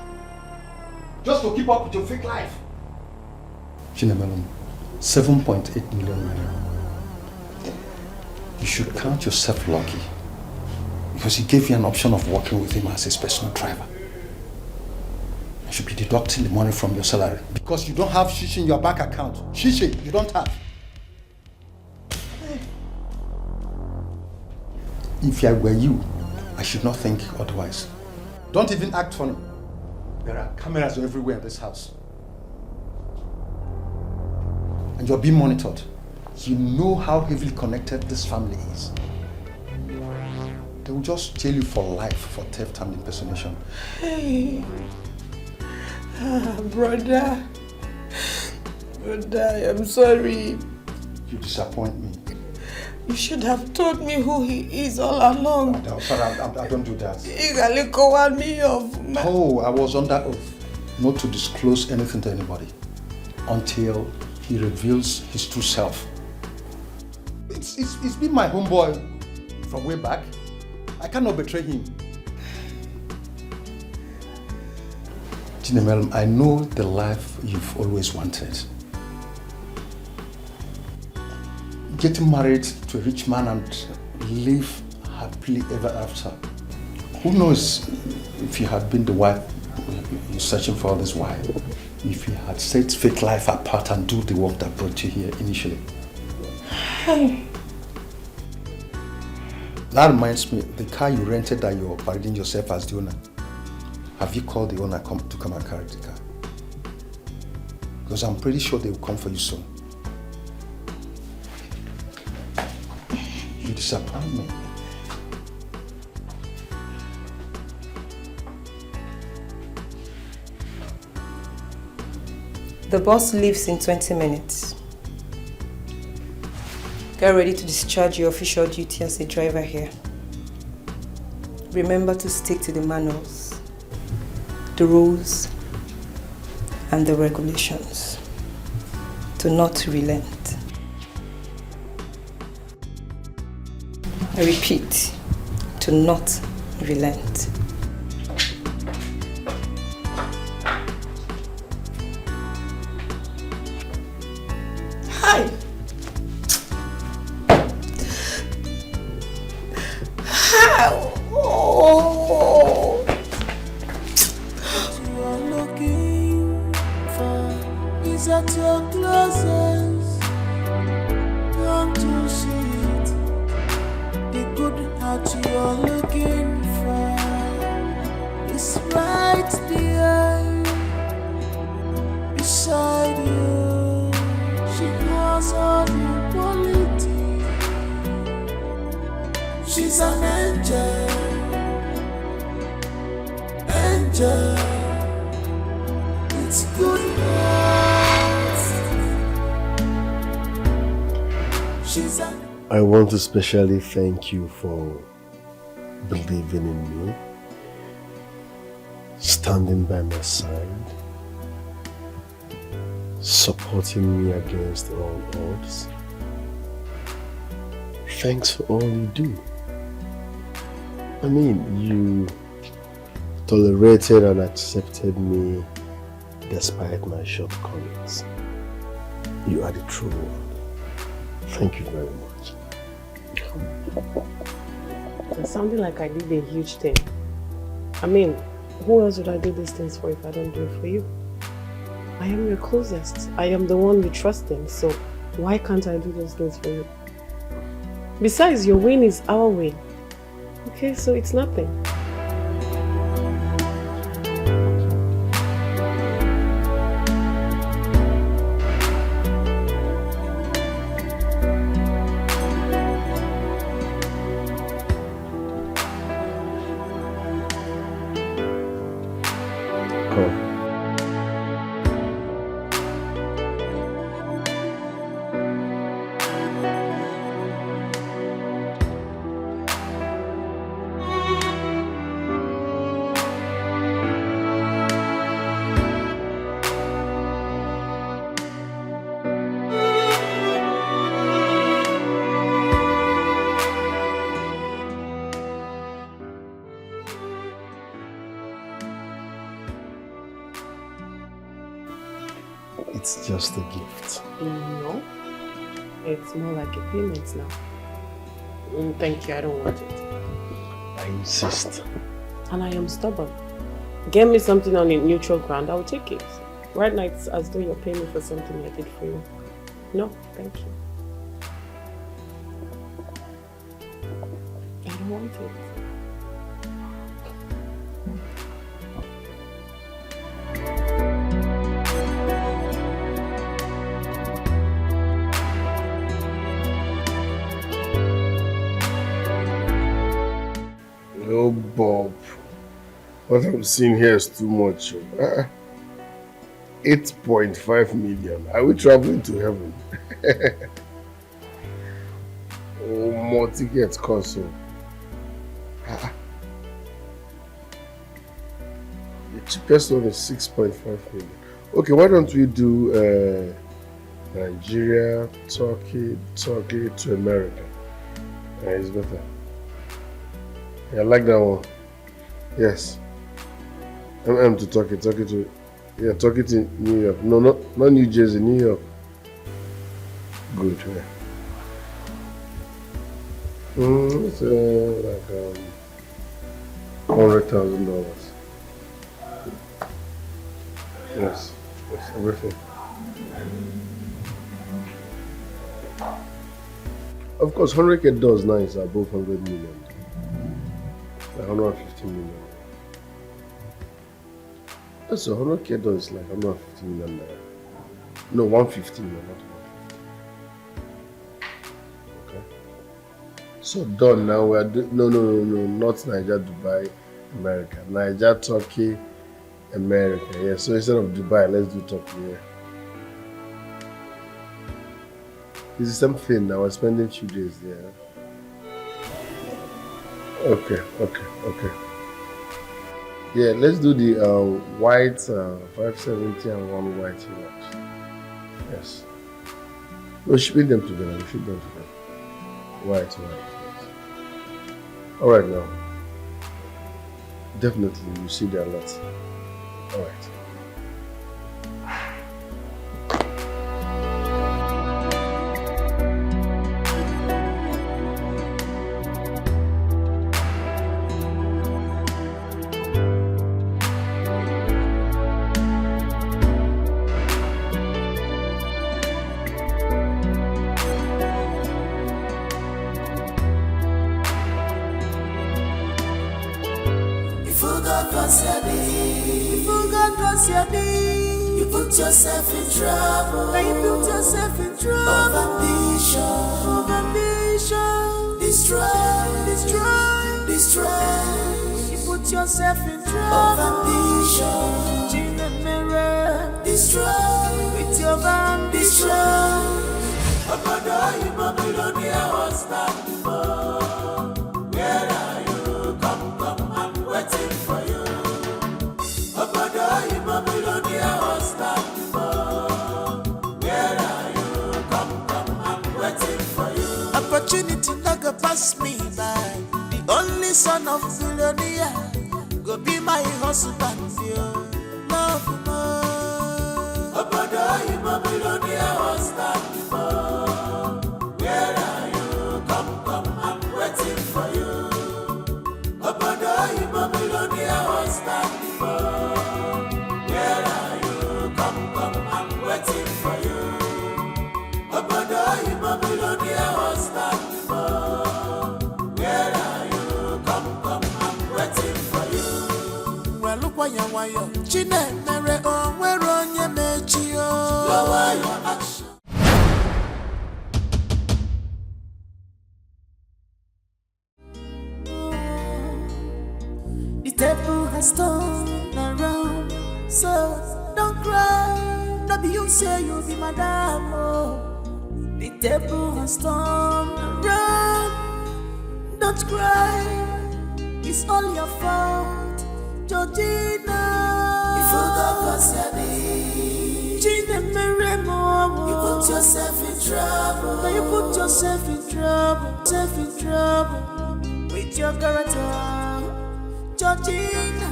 just to keep up with your fake life. Chinemelum, 7.8 million naira. You should count yourself lucky because he gave you an option of working with him as his personal driver. You should be deducting the money from your salary because you don't have shishi in your bank account. Shishi, you don't have. If I were you, I should not think otherwise. Don't even act funny. There are cameras everywhere in this house. And you're being monitored. You know how heavily connected this family is. They will just jail you for life for theft and impersonation. Hey. Brother. Brother, I'm sorry. You disappoint me. You should have told me who he is all along. No, sorry, I don't do that. Oh, I was under oath not to disclose anything to anybody until he reveals his true self. It's been my homeboy from way back. I cannot betray him. Chinemelum, I know the life you've always wanted. Getting married to a rich man and live happily ever after. Who knows if you had been the wife you're searching for all this while, if you had set fake life apart and do the work that brought you here initially. That reminds me, the car you rented that you're parading yourself as the owner, have you called the owner to come and carry the car? Because I'm pretty sure they will come for you soon. You disappoint me. The boss leaves in 20 minutes. Get ready to discharge your official duty as a driver here. Remember to stick to the manuals, the rules, and the regulations. Do not relent. I repeat, do not relent. Hi. Oh. What you are looking for is at your closest. Don't you see it? The good heart you are looking for is right there beside you. She has all the quality. She's an angel. Angel. It's good news. She's an I want to specially thank you for believing in me, standing by my side, supporting me against all odds. Thanks for all you do. I mean, you tolerated and accepted me despite my shortcomings. You are the true one. Thank you very much. It's sounding like I did a huge thing. I mean, who else would I do these things for if I don't do it for you? I am your closest. I am the one you trust in, so why can't I do those things for you? Besides, your win is our win. Okay, so it's nothing. it's just a gift. No. It's more like a payment now. Thank you, I don't want it. I insist. And I am stubborn. Get me something on a neutral ground, I'll take it. Right now it's as though you're paying me for something I did for you. No, thank you. I don't want it. Oh, Bob. What I'm seeing here is too much. 8.5 million. Are we traveling to heaven? Oh, more tickets cost so. The cheapest one is 6.5 million. Okay, why don't we do Nigeria, Turkey to America? It's better. Yeah, I like that one. Yes. MM to Turkey to New York. No, not New Jersey, New York. Good, yeah. It's like $100,000. Yes, everything. Of course, 100K does now is above 100 million. Like 150 million. That's 100K does like 150 million. No, 150 million, not 150. Okay. So done now. We are no, not Nigeria, Dubai, America. Nigeria, Turkey, America. Yeah. So instead of Dubai, let's do Turkey. Yeah. It's the same thing. I was spending 2 days there. Okay. Yeah, let's do the white 570 and one white watch. Yes. We'll ship them together. White. Yes. All right now. Definitely, you see there a lot. All right. You put yourself in trouble. Now you put yourself in trouble. Of ambition. Destroy. You put yourself in trouble. Of ambition. Gin and mirror. Destroy. With your ambition. Obodo you Babylonian husband before. Where are you? Come, I'm waiting for you. Obodo you Babylonian husband before. Where are you? Come, I'm waiting for you. Opportunity not go pass me by. The only son of billionaire go be my husband, you love more. Obodo you Babylonian husband before. Where are you? Come, I'm waiting for you. Obodo you Babylonian husband before. Where are you? Come, I'm waiting for you. Obodo you Babylonian husband before. Where are you? Come, I'm waiting for you. Well, look why you Chine mere on where on your mechio. Lower your action. The table has turned around, so don't cry. No be you say you'll be madam. Oh. The table has turned around, don't cry. It's all your fault, Georgina. You forgot what's your name. Gina Meremo. You put yourself in trouble. Now you put yourself in trouble. With your character. Georgina,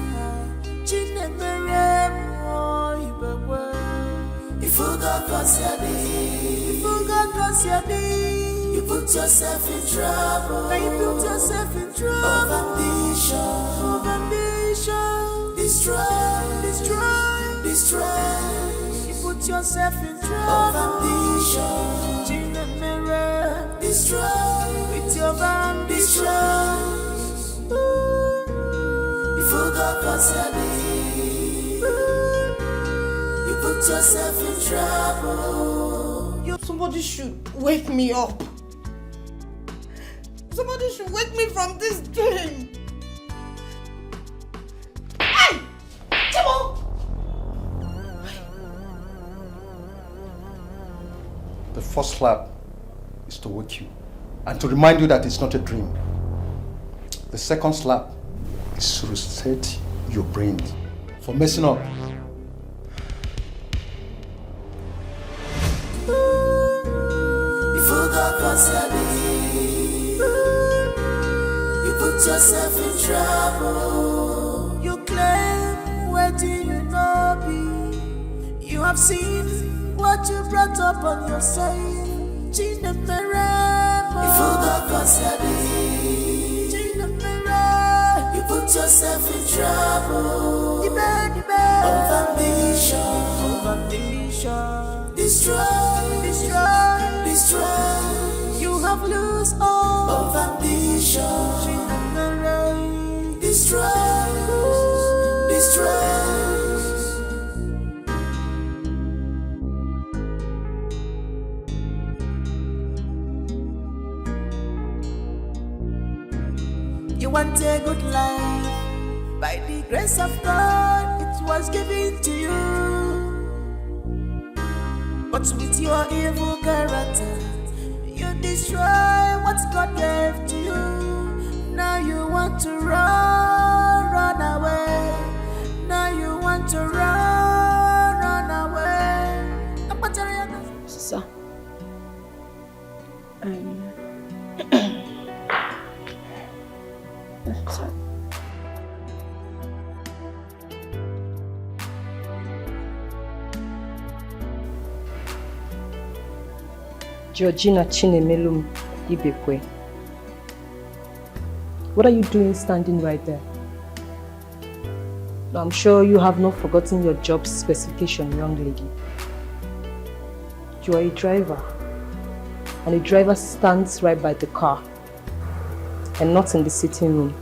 Gina Meremo, forgot what's your name. You forgot what's your name. You put yourself in trouble. Now you put yourself in trouble. Of ambition. Destroy. You put yourself in trouble. Of ambition. In the mirror. Destroy. With your ambition. You forgot what's your name. You put yourself in trouble. Somebody should wake me up. Somebody should wake me from this dream. Hey! Timo! The first slap is to wake you and to remind you that it's not a dream. The second slap is to reset your brain for messing up. You forgot what's your name. You put yourself in trouble. You claim, where do you know me? You have seen what you brought up on yourself. Gina Meremo. You forgot what's your name. Gina Meremo. You put yourself in trouble. Of ambition. Destroy. You have lost all of ambition. Destroy. You want a good life. By the grace of God, it was given to you. But with your evil character, you destroy what God gave to you. Now you want to run away. Now you want to run away. Sir. Sorry. Georgina Chinemelum Ibekwe. What are you doing standing right there? I'm sure you have not forgotten your job specification, young lady. You are a driver, and a driver stands right by the car and not in the sitting room.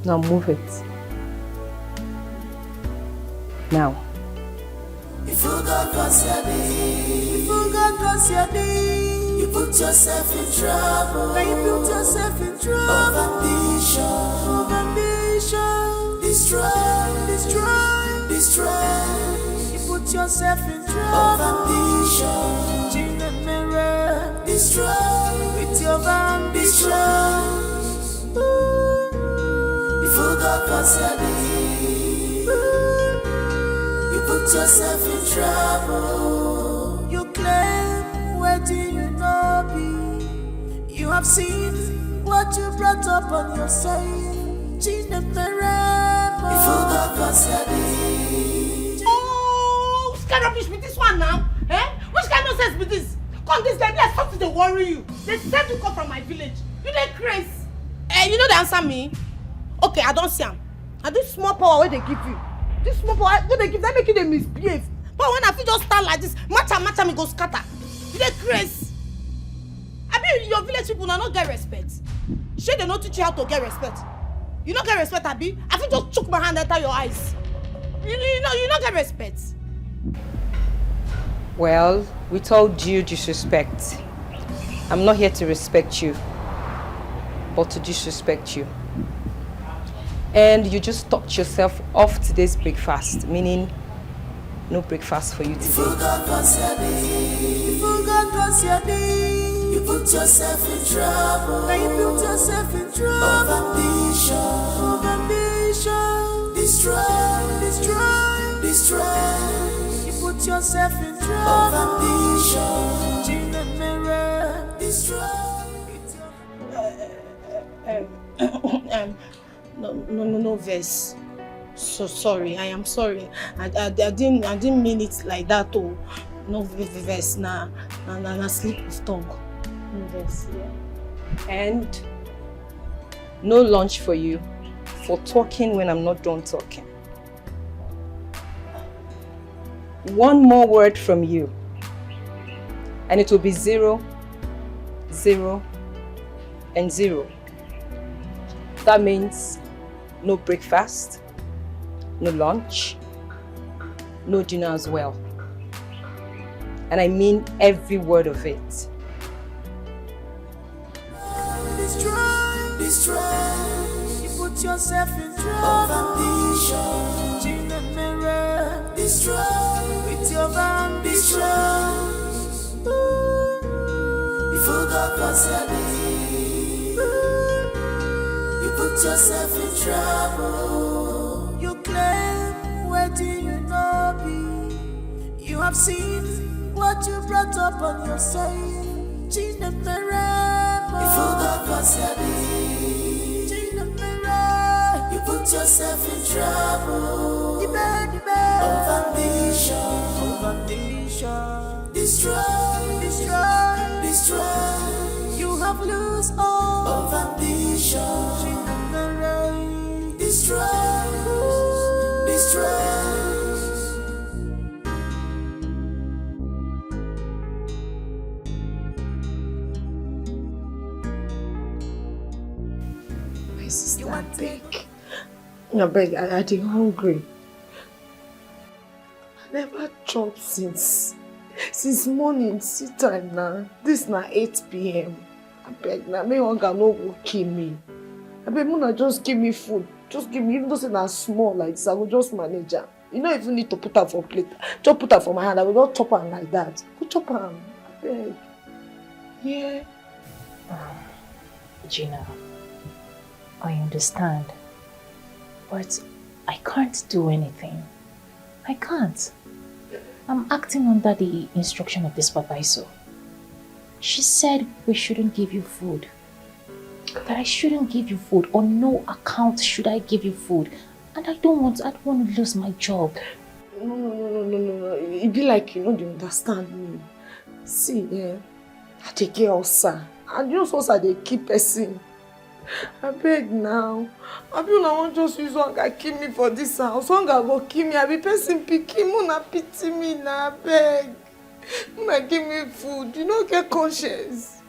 Now move it. Now. You forgot what's your name. You forgot what's your name. You put yourself in trouble. Now you put yourself in trouble. Of ambition. Destroy. You put yourself in trouble. Of ambition. In the mirror. Destroy. With your ambition. You forgot what's your name. You put yourself in trouble. You claim, where do you know me? You have seen what you brought up on yourself. Gina Meremo. You forgot what's your name. Oh, which kind of rubbish with this one now? Eh? Which kind of nonsense with this? Come this guy, let's something to worry you. They sent you come from my village. You dey crazy. You know they answer me? Okay, I don't see him. And this small power where they give you. This small power where they give, they make you dey misbehave. But when I feel just stand like this, matcha me go scatter. You dey crazy. I mean, your village people now not get respect. Shey they not teach you how to get respect. You not get respect, Abi? I feel just choke my hand enter your eyes. You not get respect. Well, with all due disrespect, I'm not here to respect you, but to disrespect you. And you just talked yourself off today's breakfast, meaning no breakfast for you today. You forgot what's your name. You forgot what's your name. You put yourself in trouble. Now you put yourself in trouble. Of ambition. Destroy. You put yourself in trouble. Of ambition. Gina Meremo. Destroy. No verse. So sorry, I am sorry. I didn't mean it like that. Oh, no verse na slip of tongue. No verse, yeah. And no lunch for you for talking when I'm not done talking. One more word from you, and it will be 0, 0, and 0. That means no breakfast, no lunch, no dinner as well. And I mean every word of it. Destroy. You put yourself in trouble. Ambition. In the mirror. Destroy. With your ambition. You forgot concerning. You put yourself in trouble. You claim, where do you know be? You have seen what you brought up on yourself. In the mirror. You forgot concerning. In the mirror. You put yourself in trouble. Of ambition. Of ambition. Destroy. Destroy. Destroy. You have lost all of ambition. In the mirror. Destroy. Destroy. My sister, I beg. I beg, I dey hungry. I never chop since morning, see time now. This na 8 p.m. I beg, na me hunger no go kill me. I beg, Muna just give me food. Just give me, even though say na small like this, I go just manage am. You don't even need to put am for plate. Just put am for my hand, I will just chop am like that. Go chop am, I beg. Yeah. Gina, I understand, but I can't do anything. I can't. I'm acting under the instruction of the supervisor. She said we shouldn't give you food. That I shouldn't give you food. On no account should I give you food. And I don't want to lose my job. No. It be like you don't understand me. See, I take care of sir. And you know so they keep person. I beg now. I be una wan just use hunger kill me for this house. Hunger go kill me. I be person pikin. Una pity me now. I beg. Una give me food. You don't get conscience.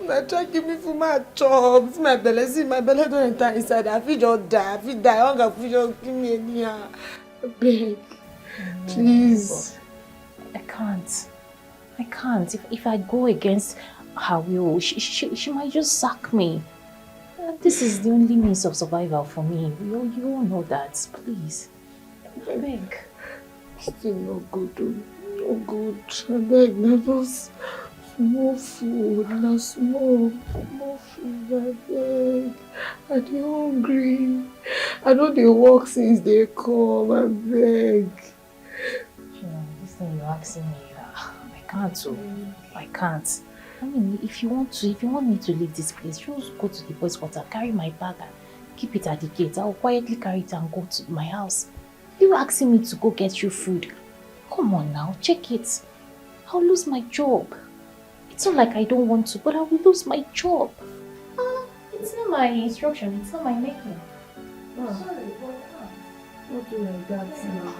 Una try give me food. My chop. My belly. See my belly don't enter inside. I feel just die. I feel die. Hunger feel just kill me anyhow. I beg. Please. I can't. If I go against her will, she might just sack me. This is the only means of survival for me. You all know that. Please. I beg. Still no good. No good. I beg. Na just small food. Na small food. I beg. I dey hungry. I know they work since they come. I beg. This thing you're asking me, I can't. I can't. I mean, if you want me to leave this place, just go to the boys' quarter, carry my bag and keep it at the gate. I'll quietly carry it and go to my house. You asking me to go get you food? Come on now, check it. I'll lose my job. It's not like I don't want to, but I will lose my job. It's not my instruction, it's not my making. Sorry, but don't do like that now.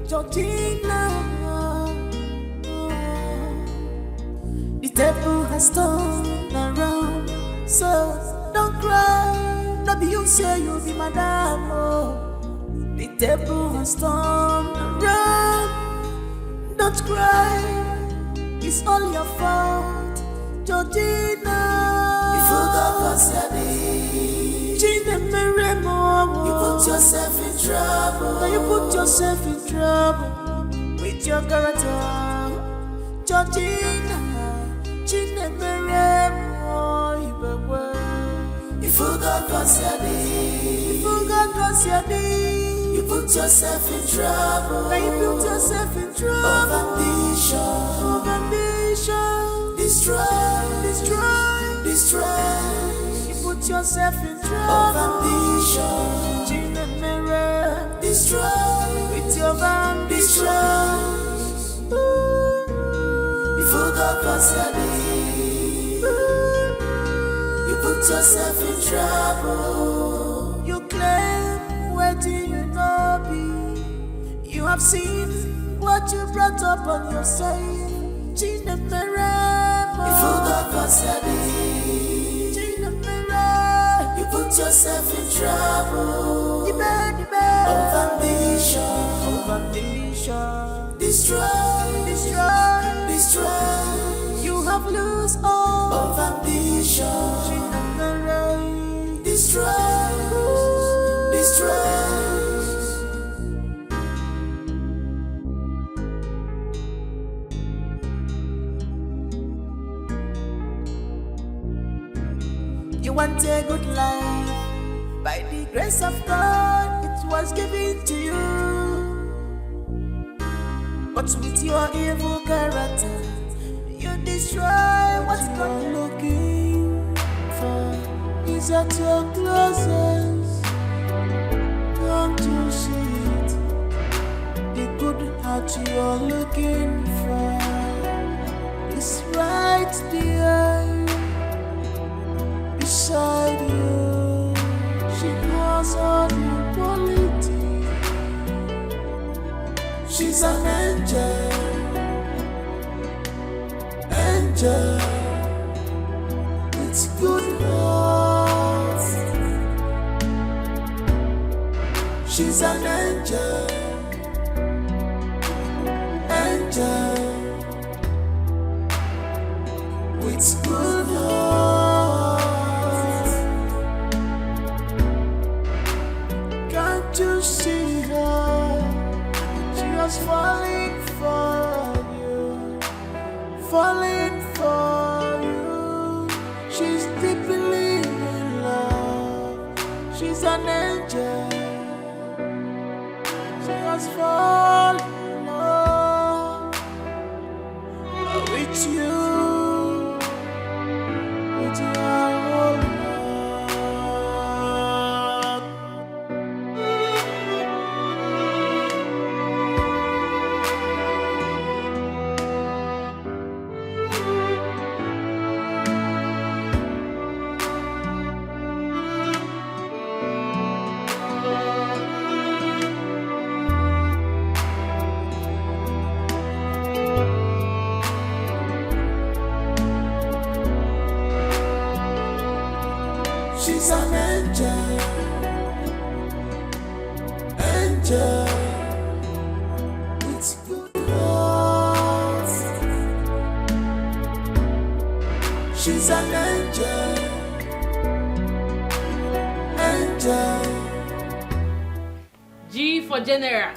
Georgina. The table has turned around, so don't cry. Don't be you say you'll be madam. Oh. The table has turned around. Don't cry. It's all your fault, Georgina. You forgot what's your name. Gina Meremo. You put yourself in trouble. Now you put yourself in trouble with your character, Georgina. Gina Meremo. You forgot what's your name. You forgot what's your name. You put yourself in trouble. Now you put yourself in trouble. Of ambition. Destroy. You put yourself in trouble. Of ambition. Gina Mirror. Destroy. With your ambition. You forgot what's your name. You put yourself in trouble. You claim where do you know be? You have seen what you brought up on yourself. Gina Meremo. You forgot what's your name. Gina Meremo. You put yourself in trouble. The bed. Of ambition. Destroy. You have lost all. Of ambition. Gina Meremo. Destroy. You want a good life, by the grace of God, it was given to you. But with your evil character, you destroy what God looking for. Is at your closest. Don't you see it? The good heart you're looking for is right there. Beside you, she has all the quality. She's an angel with good heart. She's an angel with good heart. Can't you see her? She was falling for you. She's deeply in love. She's an angel. She was falling in love with you. With your whole heart. She's an angel with good heart. She's an angel. G for general.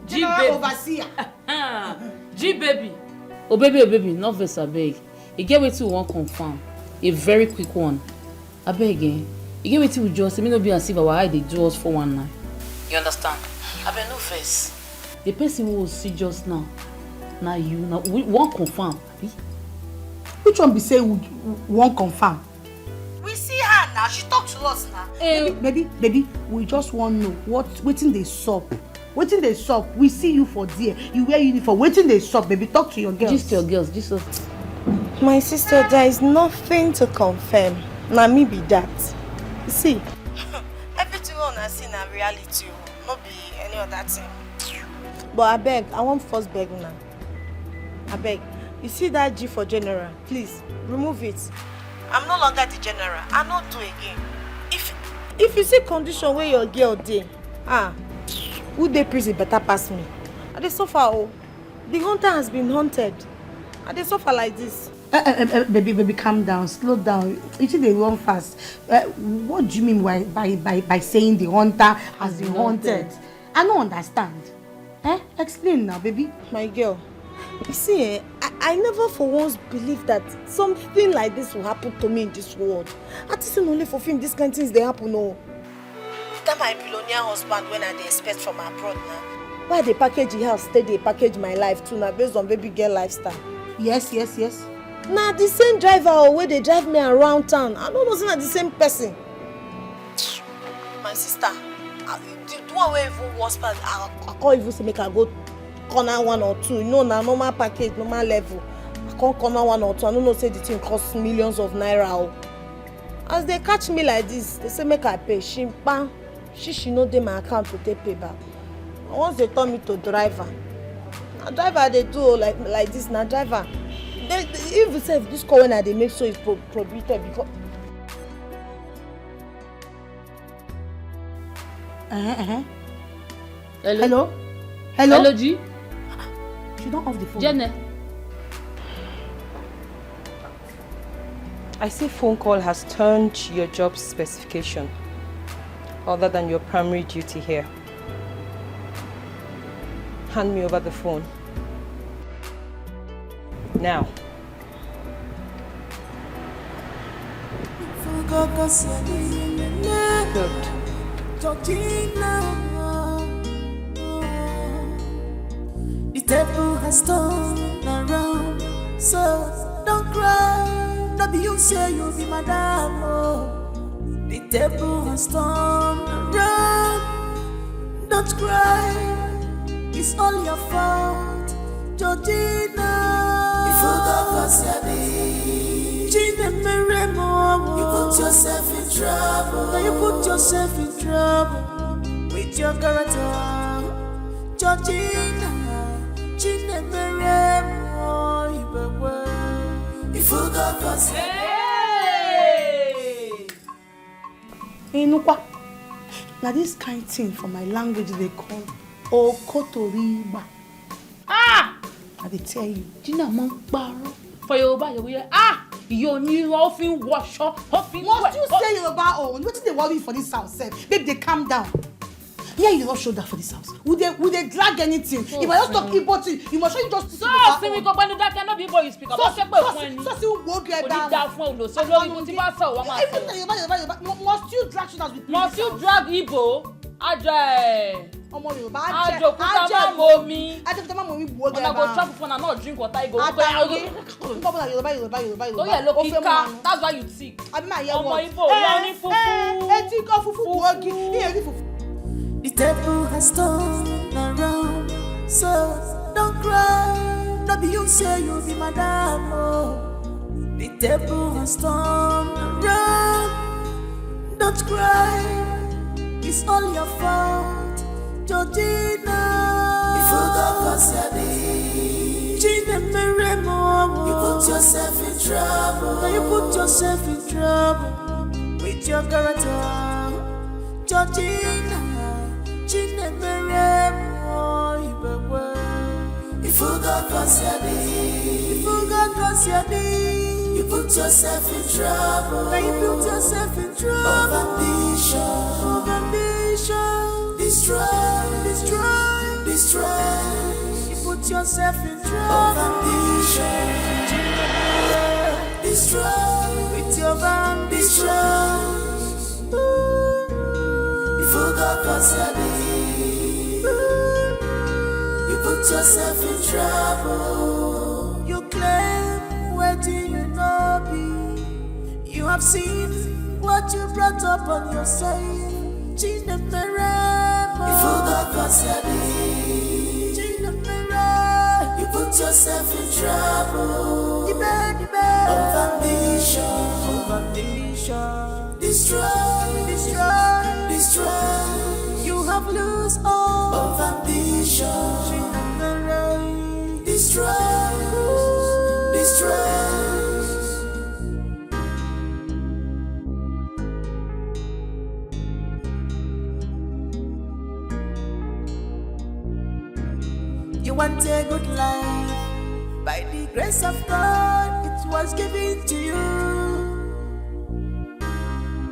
G General baby. overseer. G baby. Oh baby, not verse abeg. You get wetin we wan confirm. A very quick one. Abeg again. You get wetin we just me no be as if our eye dey do us 419. You understand? Abeg no vex. The person we will see just now. Now you now we wan confirm. Which one be say we won't confirm? We see her now. She talk to us now. Baby, we just want to know wetin dey sup. Wetin dey sup? We see you for there. You wear uniform. Wetin dey sup, baby? Talk to your girls. Just your girls. Just. My sister, there is nothing to confirm. Na me be that. See, Everything one I see na reality, not be any other thing. But I beg, I want first beg now. I beg. You see that G for general? Please remove it. I'm no longer the general. I not do again. If you see condition where your girl dey, who dey prison better pass me. I dey suffer. Oh, the hunter has been hunted. I dey suffer like this. Baby, calm down, slow down. You see they run fast. What do you mean by saying the hunter has been haunted? I don't understand. Explain now, baby. My girl, you see, I never for once believed that something like this will happen to me in this world. I think only for film this kind of things they happen. No. That my billionaire husband when I dey expect from abroad now. Why they package the house, they package my life too now based on baby girl lifestyle. Yes. Now the same driver where they drive me around town. I don't know say na the same person. My sister, the one where even worse part, I can't even say make I go corner 1 or 2. You know, na normal package, normal level. I can't corner 1 or 2. I don't know say the thing costs millions of naira. As they catch me like this, they say make I pay. She know dey my account to take pay back. And once they turn me to driver, na driver they do like this. Na driver. They even say if this call when they make sure it's prohibited because. Hello, G. She don't off the phone. Jenny. I see phone call has turned your job specification other than your primary duty here. Hand me over the phone. Now. Good. The table has turned around, so don't cry. No be you say you'll be madam. Oh. The table has turned around, don't cry. It's all your fault, Georgina. You forgot you put yourself in trouble. Now you put yourself in trouble with your character, Georgina. You forgot Now this kind thing for my language they call Okotoriba. I dey tell you. Gina Monkbaro. For Yoruba, you will you need often wash up, often. Must you say Yoruba own? What did they worry for this house? Babe, they calm down. Yeah, you don't show that for this house. Would they drag anything? If I just talk Igbo thing, you must show you just. So, see me go when that cannot be boy you speak about. So, see who walk like that. So, must you drag shoulders with me? Must you drag Igbo? Ajay. Ọmọ Yorùbá Ajokuta momi. Ajokuta momi wo ga. Una go chop phone and not drink water. Go. Yorùbá. Oh yeah, look Kika. That's why you sick. Abi ma hear Ọmọ what? Igbo, you fufu. Eti ko fufu wogi. Here fufu. The table has turned around, so don't cry. No be you say you'll be madam. Oh. The table has turned around, don't cry. It's all your fault, Georgina. You forgot Gina Meremo. You put yourself in trouble. Now you put yourself in trouble with your character, Georgina. Gina Meremo. You forgot You put yourself in trouble. Now you put yourself in trouble. Of ambition. Destroy. You put yourself in trouble. Of ambition. Destroy. With your ambition. You forgot You put yourself in trouble. You claim where do you know be? You have seen what you brought up on yourself. Gina Meremo. You forgot Gina Meremo. You put yourself in trouble. You bad. Of ambition. Destroy. destroy. You have lost all of ambition. Destroy, destroy. You want a good life, by the grace of God, it was given to you.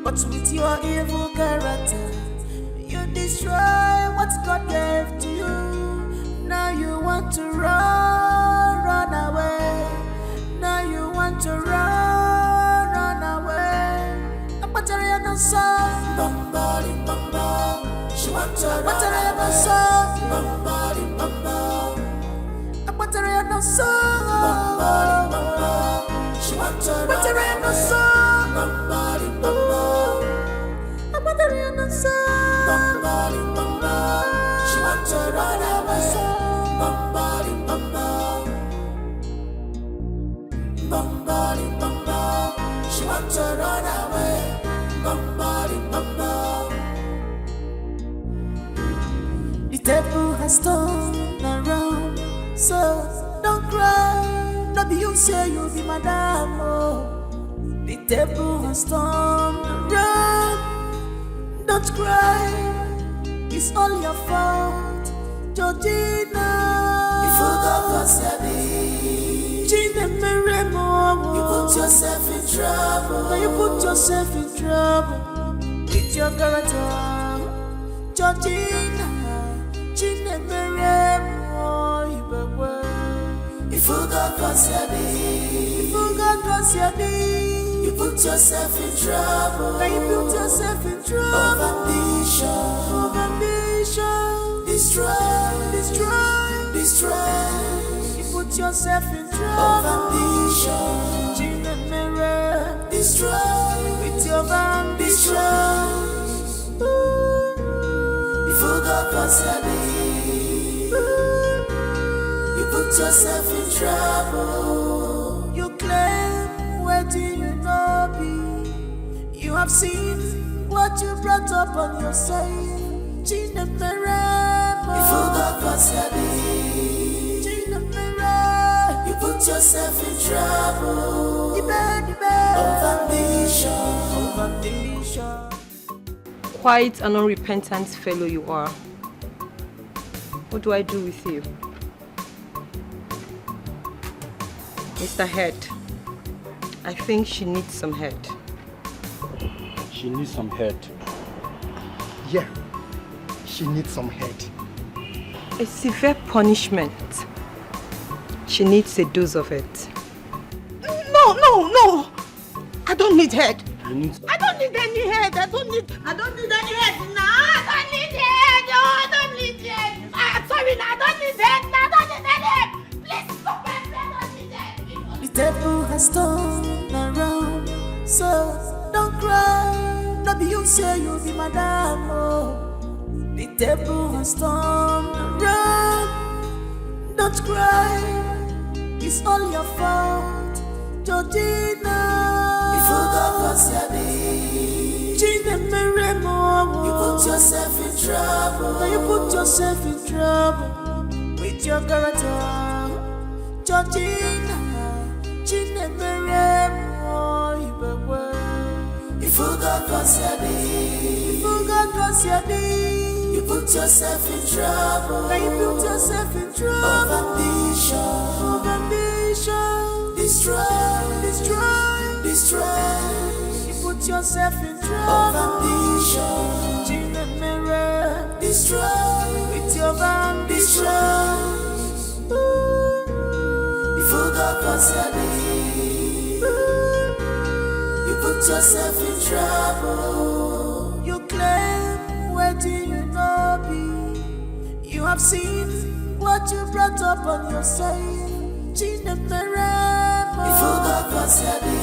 But with your evil character, you destroy what God gave to you. Now you want to run away. Now you want to run away. A battery no song, bombarding, bombard. She want to run away. No song, bombarding, bombard. A battery no song, bombarding, bombard. She want to run away. No song, bombarding, bombard. A battery no song, bombarding, bombard. She want to run away. Bombarding, bombard. Bombarding, bombard. She want to run away. Bombarding, bombard. The table has turned around, so don't cry. No be you say you be madam. Oh. The table has turned around. Don't cry. It's all your fault, Georgina. You forgot Vasabi. Gina Meremo. You put yourself in trouble. Now you put yourself in trouble with your character, Georgina. Gina Meremo. You forgot Vasabi. You forgot Vasabi. You put yourself in trouble. Now you put yourself in trouble. Of ambition. Of ambition. Destroy, destroy, destroy. You put yourself in trouble. Of ambition. Gina Mirror. Destroy with your ambition. You forgot Vasabi. You put yourself in trouble. You claim where do you know be? You have seen what you brought up on your side. Gina Meremo. You forgot Vasabi. Gina Meremo. You put yourself in trouble. Of ambition. Of ambition. Quite an unrepentant fellow you are. What do I do with you? Mr. Head, I think she needs some head. She needs some head. Yeah, she needs some head. A severe punishment. She needs a dose of it. No. I don't need head. You need... I don't need any head. I don't need any head. No, I don't need head. No, I don't need head. I'm sorry, no, I don't need head. No, I don't need any head. Please stop it. I don't need head. The table has turned around, so don't cry. No be you say you be madam. Oh. The table has turned around. Don't cry. It's all your fault, Georgina. You forgot Vasabi. Gina Meremo. You put yourself in trouble. Now you put yourself in trouble with your character, Georgina. Gina Meremo. You forgot Vasabi. You forgot Vasabi. You put yourself in trouble. Now you put yourself in trouble. Of ambition. Of ambition. Destroy, destroy, destroy. You put yourself in trouble. Of ambition. Gina Mirror. Destroy with your ambition. You forgot Vasabi. You put yourself in trouble. You claim where do you know be? You have seen what you brought up on your side. Gina Meremo. You forgot Vasabi.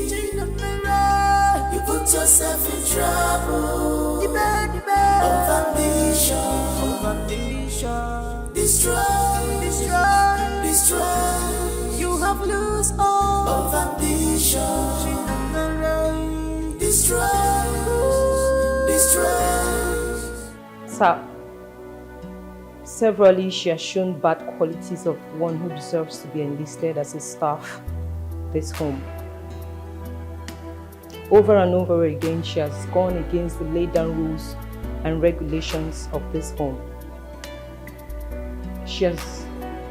Gina Meremo. You put yourself in trouble. Of ambition. Of ambition. Destroy, destroy, destroy. You have lost all of ambition. Gina Meremo. Destroy, destroy. Sir, severally she has shown bad qualities of one who deserves to be enlisted as a staff this home. Over and over again, she has gone against the laid down rules and regulations of this home. She has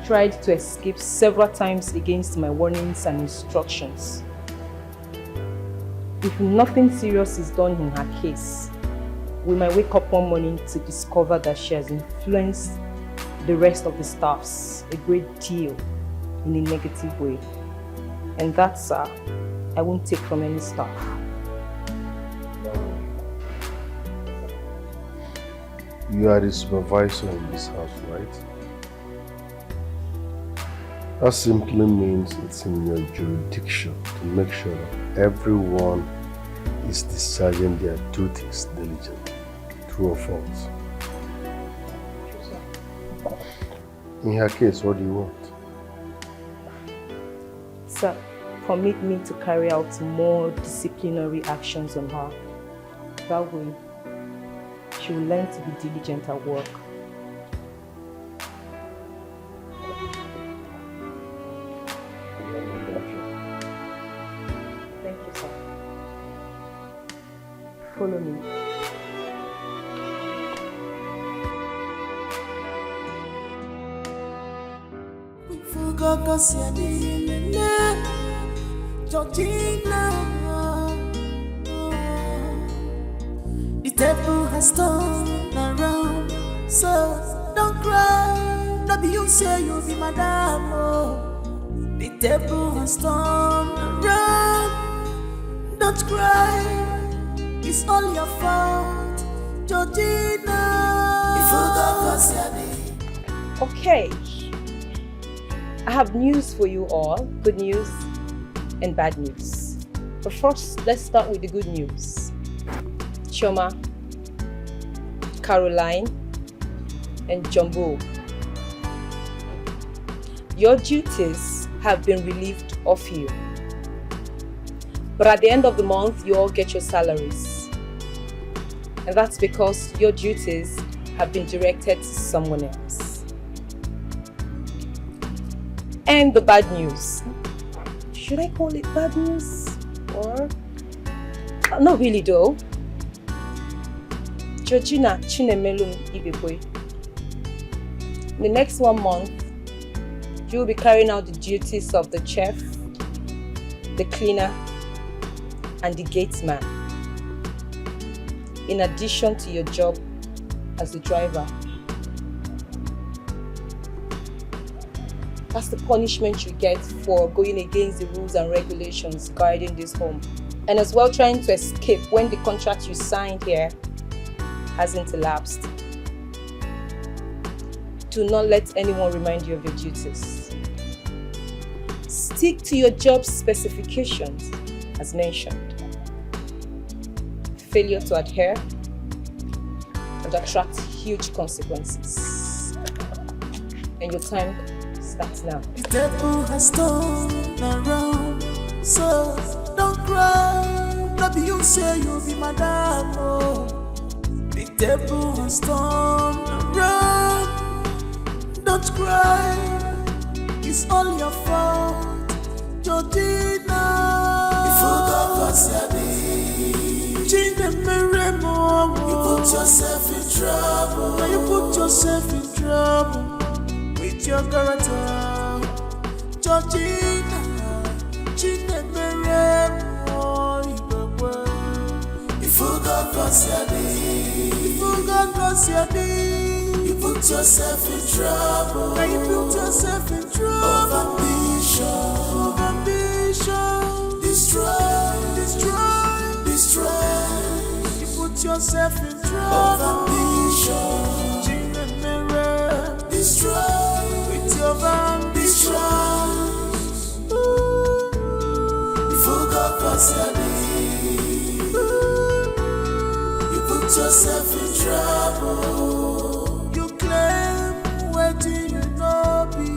tried to escape several times against my warnings and instructions. If nothing serious is done in her case, we might wake up one morning to discover that she has influenced the rest of the staffs a great deal in a negative way. And that, sir, I won't take from any staff. You are the supervisor in this house, right? That simply means it's in your jurisdiction to make sure that everyone is discharging their duties diligently. True or false? In her case, what do you want? Sir, permit me to carry out more disciplinary actions on her. That way, she will learn to be diligent at work. Thank you, sir. Follow me. Georgina, the table has turned around, so don't cry. No be you say you be madam. Oh, the table has turned around. Don't cry, it's all your fault, Georgina. Okay, I have news for you all. Good news and bad news. But first, let's start with the good news. Chioma, Caroline, and Jumbo, your duties have been relieved of you. But at the end of the month, you all get your salaries. And that's because your duties have been directed to someone else. And the bad news. Should I call it bad news? Or not really though. Georgina Chinemelum Ibekwe. In the next 1 month, you will be carrying out the duties of the chef, the cleaner, and the gatesman. In addition to your job as the driver. That's the punishment you get for going against the rules and regulations guarding this home. And as well trying to escape when the contract you signed here hasn't elapsed. Do not let anyone remind you of your duties. Stick to your job specifications as mentioned. Failure to adhere would attract huge consequences. And your time starts now. The table has turned around, so don't cry. No be you say you be madam. Oh, the table has turned around. Don't cry, it's all your fault, Georgina. You put yourself in trouble. Now you put yourself in trouble with your character, Georgina. You forgot you put yourself in trouble. Now you put yourself in trouble. Of ambition, destroy. You put yourself in trouble. Of ambition, destroy with your ambition. You forgot you put yourself in trouble. You claim waiting you know be.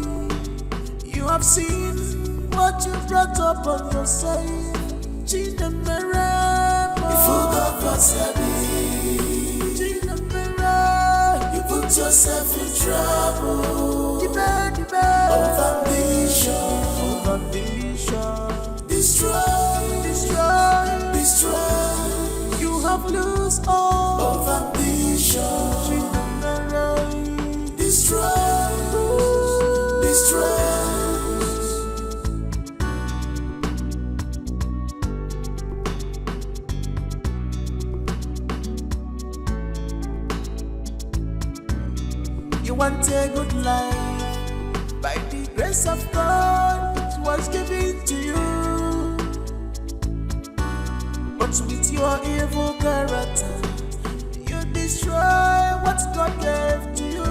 You have seen what you brought up on yourself. You forgot yourself in trouble. Of ambition. Destroy. You have lost all of ambition. Destroy. You want a good life, by the grace of God, it was given to you. But with your evil character, you destroy what God gave to you.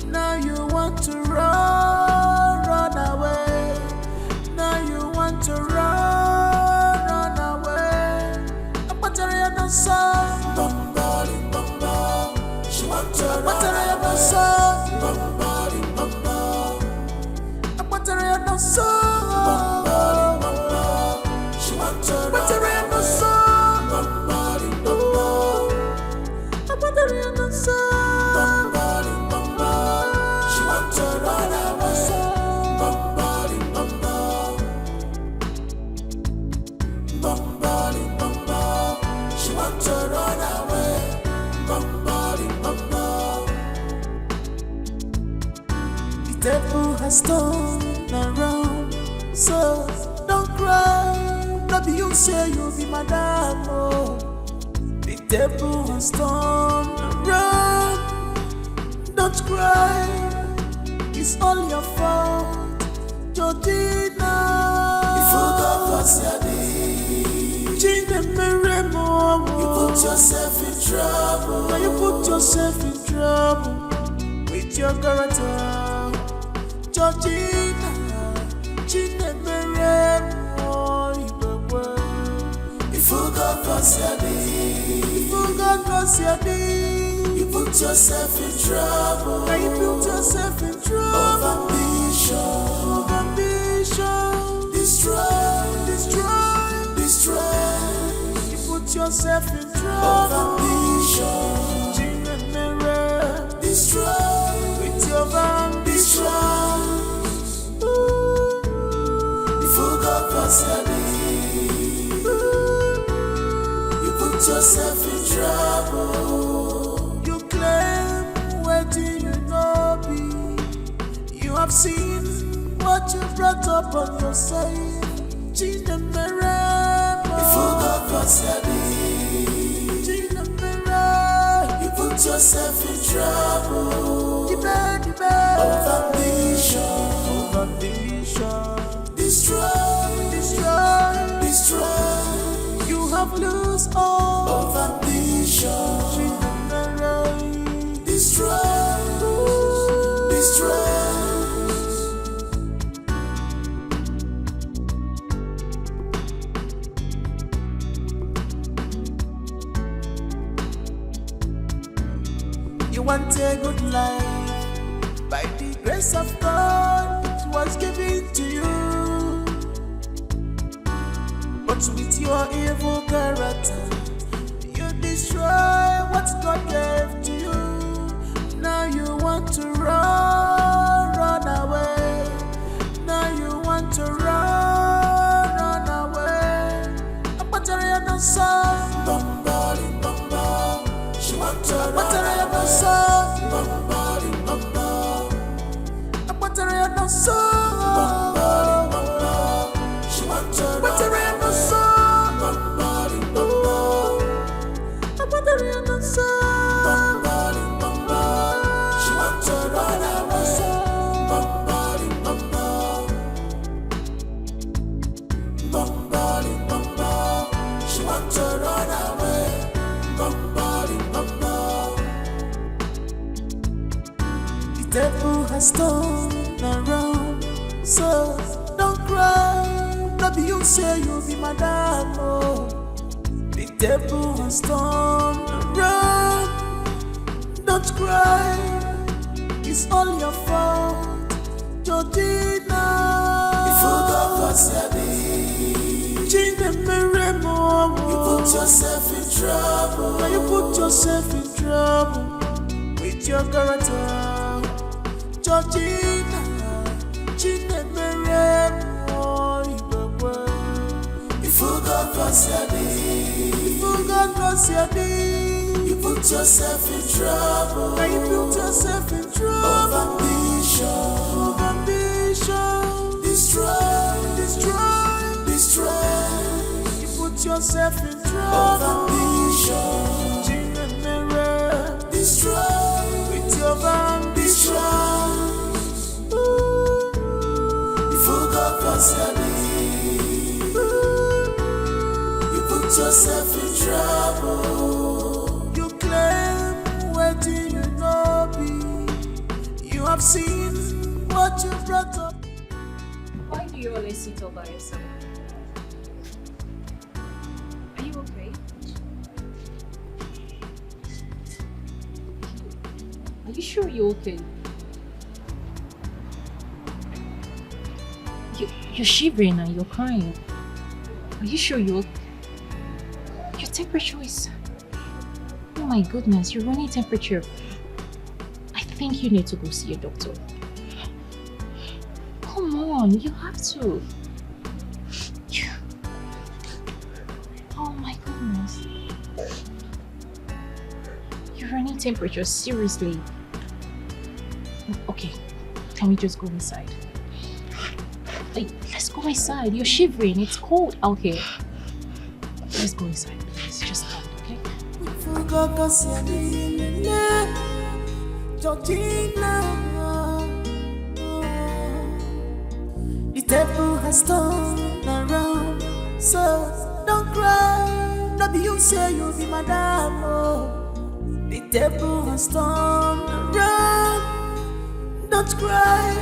Now you want to run away. Now you want to run away. Apatariana song, bombarding. She want to Apatariana song, bombarding. Apatariana song, bombarding. She want to Apatariana song, bombarding. Apatariana song, bombarding. She want to run away, bombarding. She want to run away, bombarding. The devil has turned around, so don't cry. Not be you say you'll be madam. Oh, the devil has turned around. Don't cry, it's all your fault, Georgina. If you got what's your name, Gina Meremo, you put yourself in trouble. Now you put yourself in trouble with your character, Georgina. Gina Meremo, if you got what's your name, you put yourself in trouble. Now you put yourself in trouble. Of ambition. Destroy. You put yourself in trouble. Of ambition. Destroy. With your ambition. You forgot what's your name. You put yourself in trouble. You claim what you know be. You have seen what you brought up on your side. Gina Meremo, you forgot what's your name. Gina Meremo, you put yourself in trouble. Of ambition. Destroy. You have lost all of ambition. Gina Meremo, destroy. You want a good life, by the grace of God, it was given to you. But with your evil character, you destroy what God gave to you. Now you want to run away. Now you want to run away. Apatariana song, bombarding. She want to Apatariana song, bombarding. Apatariana song, bombarding. She want to Apatariana song, bombarding. Apatariana song, bombarding. She want to run away, bombarding. She want to run away, bombarding. The devil has turned around, so don't cry. Not be you say you'll be madam. Oh, the devil has turned around. Don't cry, it's all your fault, Georgina. You forgot what's your name. Gina Meremo, you put yourself in trouble. Now you put yourself in trouble with with your character. Georgina, Chinemere, you forgot what's your name. You forgot what's your name. You put yourself in trouble. Now you put yourself in trouble. Of ambition, destroy, destroy, destroy. You put yourself in trouble. Of ambition, destroy with your ambition. You forgot what's your name. You put yourself in trouble. You claim where do you know be? You have seen what you brought up. Why do you always sit all by yourself? Are you okay? Are you sure you're okay? You're shivering and you're crying. Are you sure your temperature is... Oh my goodness, your running temperature. I think you need to go see a doctor. Come on, you have to. Oh my goodness. Your running temperature, seriously. Okay, can we just go inside? Let's go inside. You're shivering. It's cold out here. Let's go inside, please. Just come, okay? Georgina, the table has turned around, so don't cry. Not be you say you'll be madam. Oh. The table has turned around. Don't cry.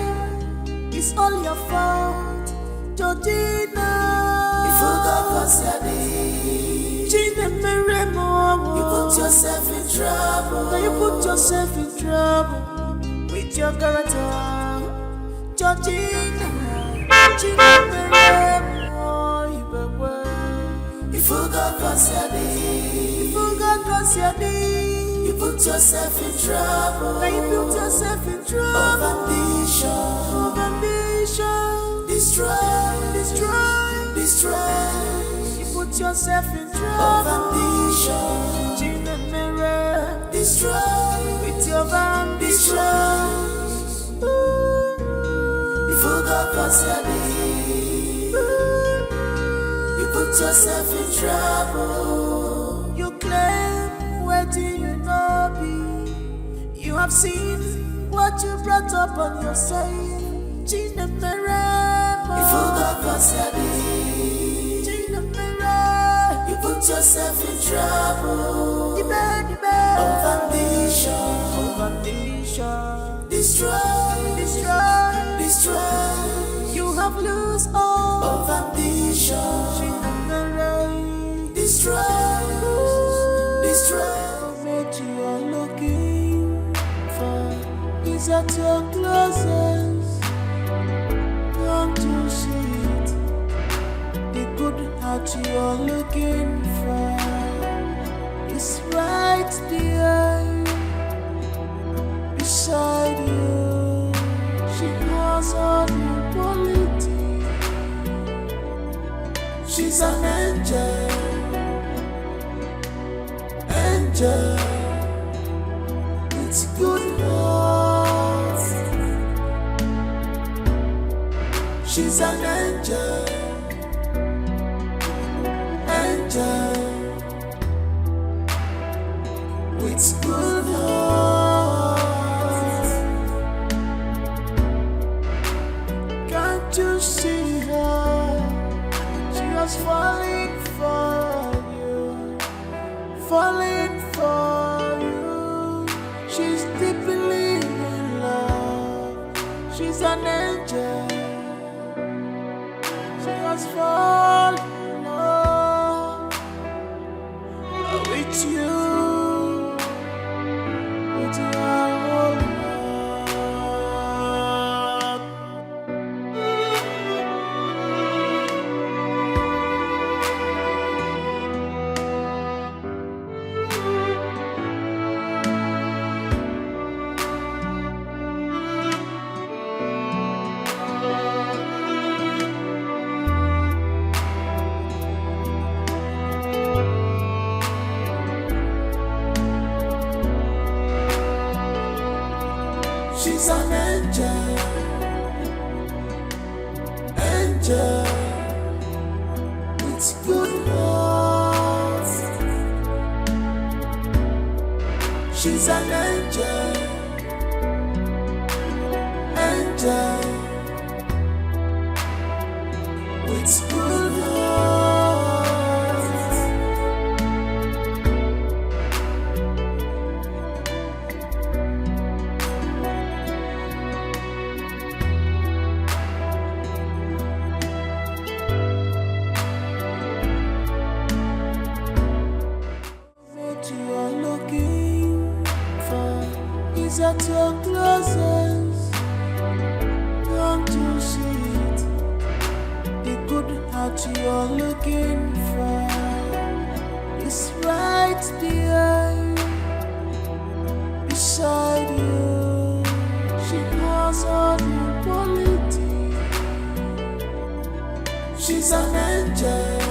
It's all your fault, Georgina. You forgot what's your name. Gina Meremo. You put yourself in trouble. Now you put yourself in trouble with your character, Georgina. Gina Meremo. You forgot what's your name. You forgot what's your name. You put yourself in trouble. Now you put yourself in trouble. Of ambition, destroy, destroy, destroy. You put yourself in trouble. Of ambition, destroy with your ambition. You forgot what's your name. You put yourself in trouble. You claim where do you know be? You have seen what you brought up on your side. Gina Meremo. You forgot what's your name. Gina Meremo. You put yourself in trouble. Of ambition, destroy, destroy, destroy. You have lost all of ambition. Gina Meremo. Destroy, destroy. What you are looking for is at your closest. Don't you see it? The good heart you are looking for is right there beside you. She has all the quality. She's an angel, angel with good heart. She's an angel, angel with good heart. Can't you see her? She was falling for you, falling for you. She's deeply in love. She's an angel. She was falling in love with you. With your whole heart. She's an angel, angel with good heart. What you are looking for is at your closest. Don't you see it? The good heart you're looking for is right there beside you. She has all the quality. She's an angel.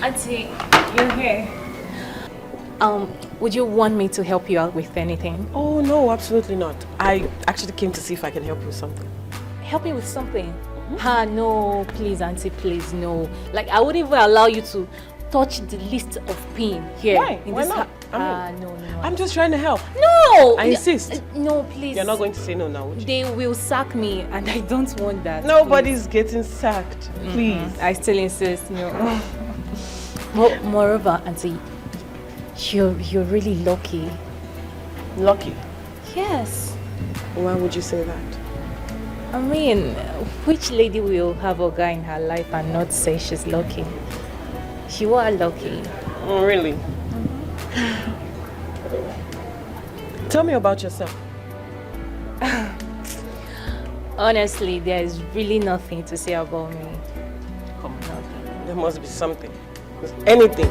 Auntie, you're here. Would you want me to help you out with anything? Oh, no, absolutely not. I actually came to see if I can help you with something. Help me with something? No, please, Auntie, please, no. Like, I wouldn't even allow you to touch the least of pin here. Why? In Why this not? No. I'm just trying to help. No! I insist. No, please. You're not going to say no now, would you? They will sack me, and I don't want that. Nobody's getting sacked. Please. I still insist, no. Well, moreover, Auntie, you're really lucky. Lucky? Yes. Why would you say that? I mean, which lady will have a guy in her life and not say she's lucky? You are lucky. Oh, really? Tell me about yourself. Honestly, there is really nothing to say about me. Come on. There must be something. Anything.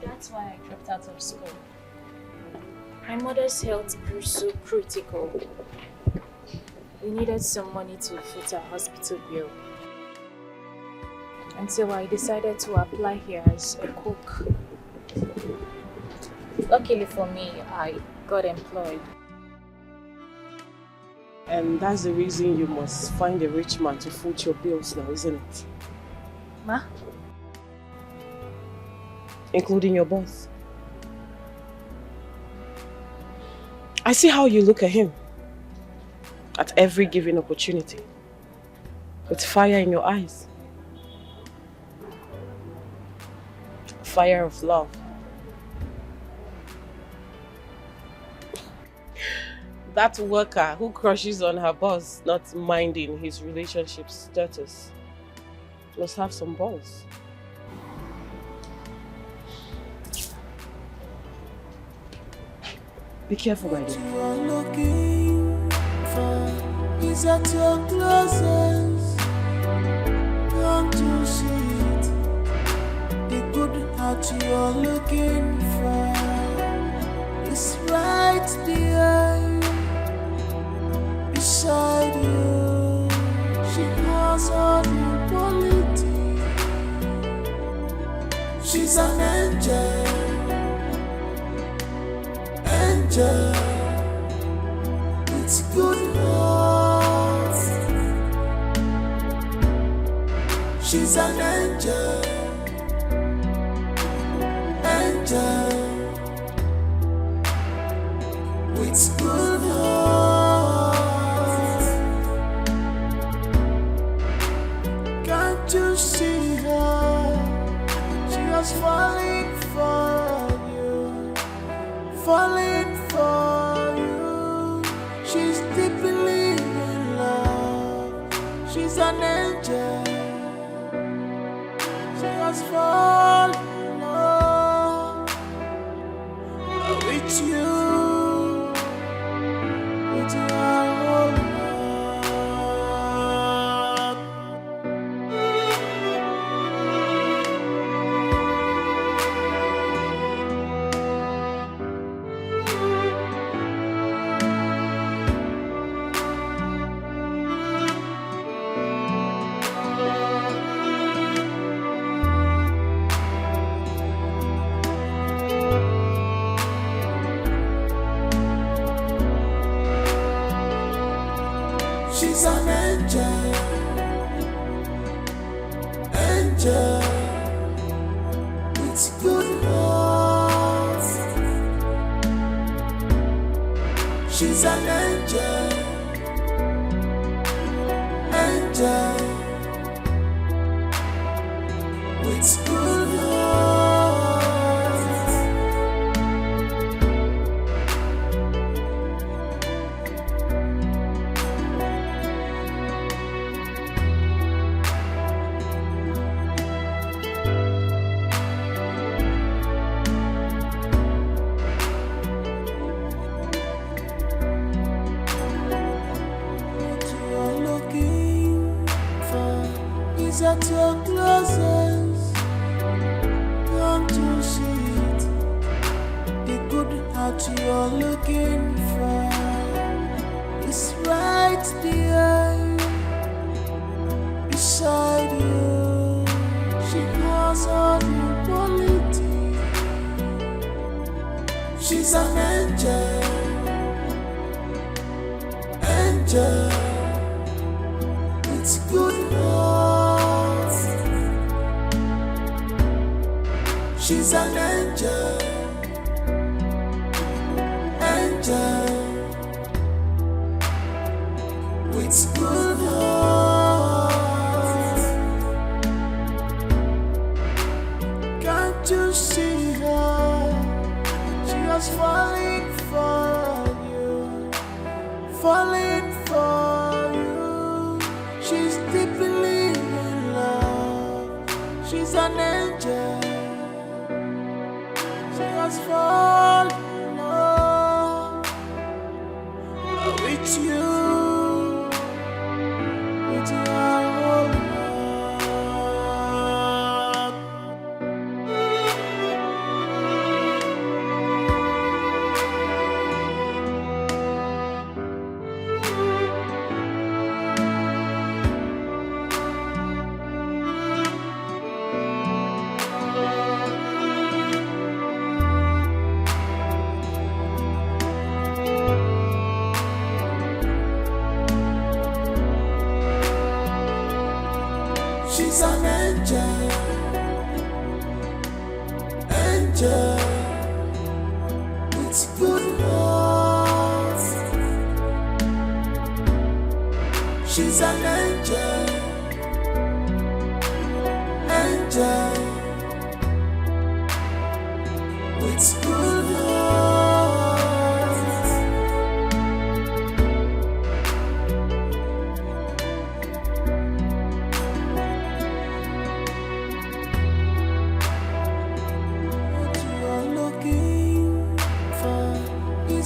That's why I dropped out of school. My mother's health grew so critical. We needed some money to foot her hospital bill. And so I decided to apply here as a cook. Luckily for me, I got employed. And that's the reason you must find a rich man to foot your bills now, isn't it? Ma? Including your boss. I see how you look at him. At every given opportunity. With fire in your eyes. Fire of love. That worker who crushes on her boss, not minding his relationship status, must have some balls. Be careful, my dear. You are looking for is at your closest. Don't you see it? The good heart you're looking for is right there beside you. She has all the quality. She's an angel. Angel, it's good heart. She's an angel, angel, with good heart. Can't you see her? She was falling for you, falling for you. She's deeply in love. She's an angel. She has fallen in love with you, with your whole heart. She's an angel, angel with good heart. She's an angel, angel with good heart. At your closest, come to see it. The good heart you're looking for is right there beside you. She has all the quality. She's an angel, angel with good heart. She's an angel, angel with good heart. Can't you see her? She was falling for you, falling for you. She's deeply in love. She's an angel. Fall in love with you, with your whole heart. She's an angel, angel with good heart. She's an angel, angel with good heart.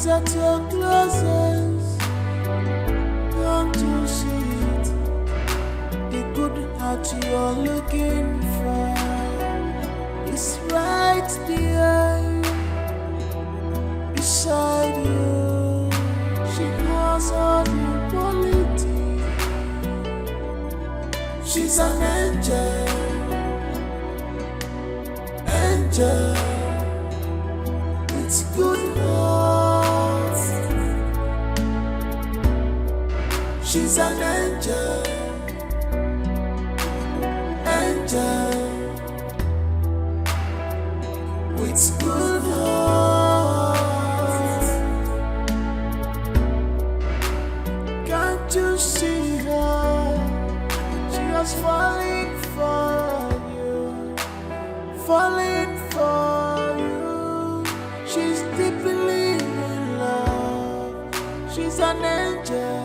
At your closest, come to see it. The good heart you're looking for is right there beside you. She has all the quality. She's an angel, angel with good heart. She's an angel, angel with good heart. Can't you see her? She was falling for you, falling for you. She's deeply in love. She's an angel.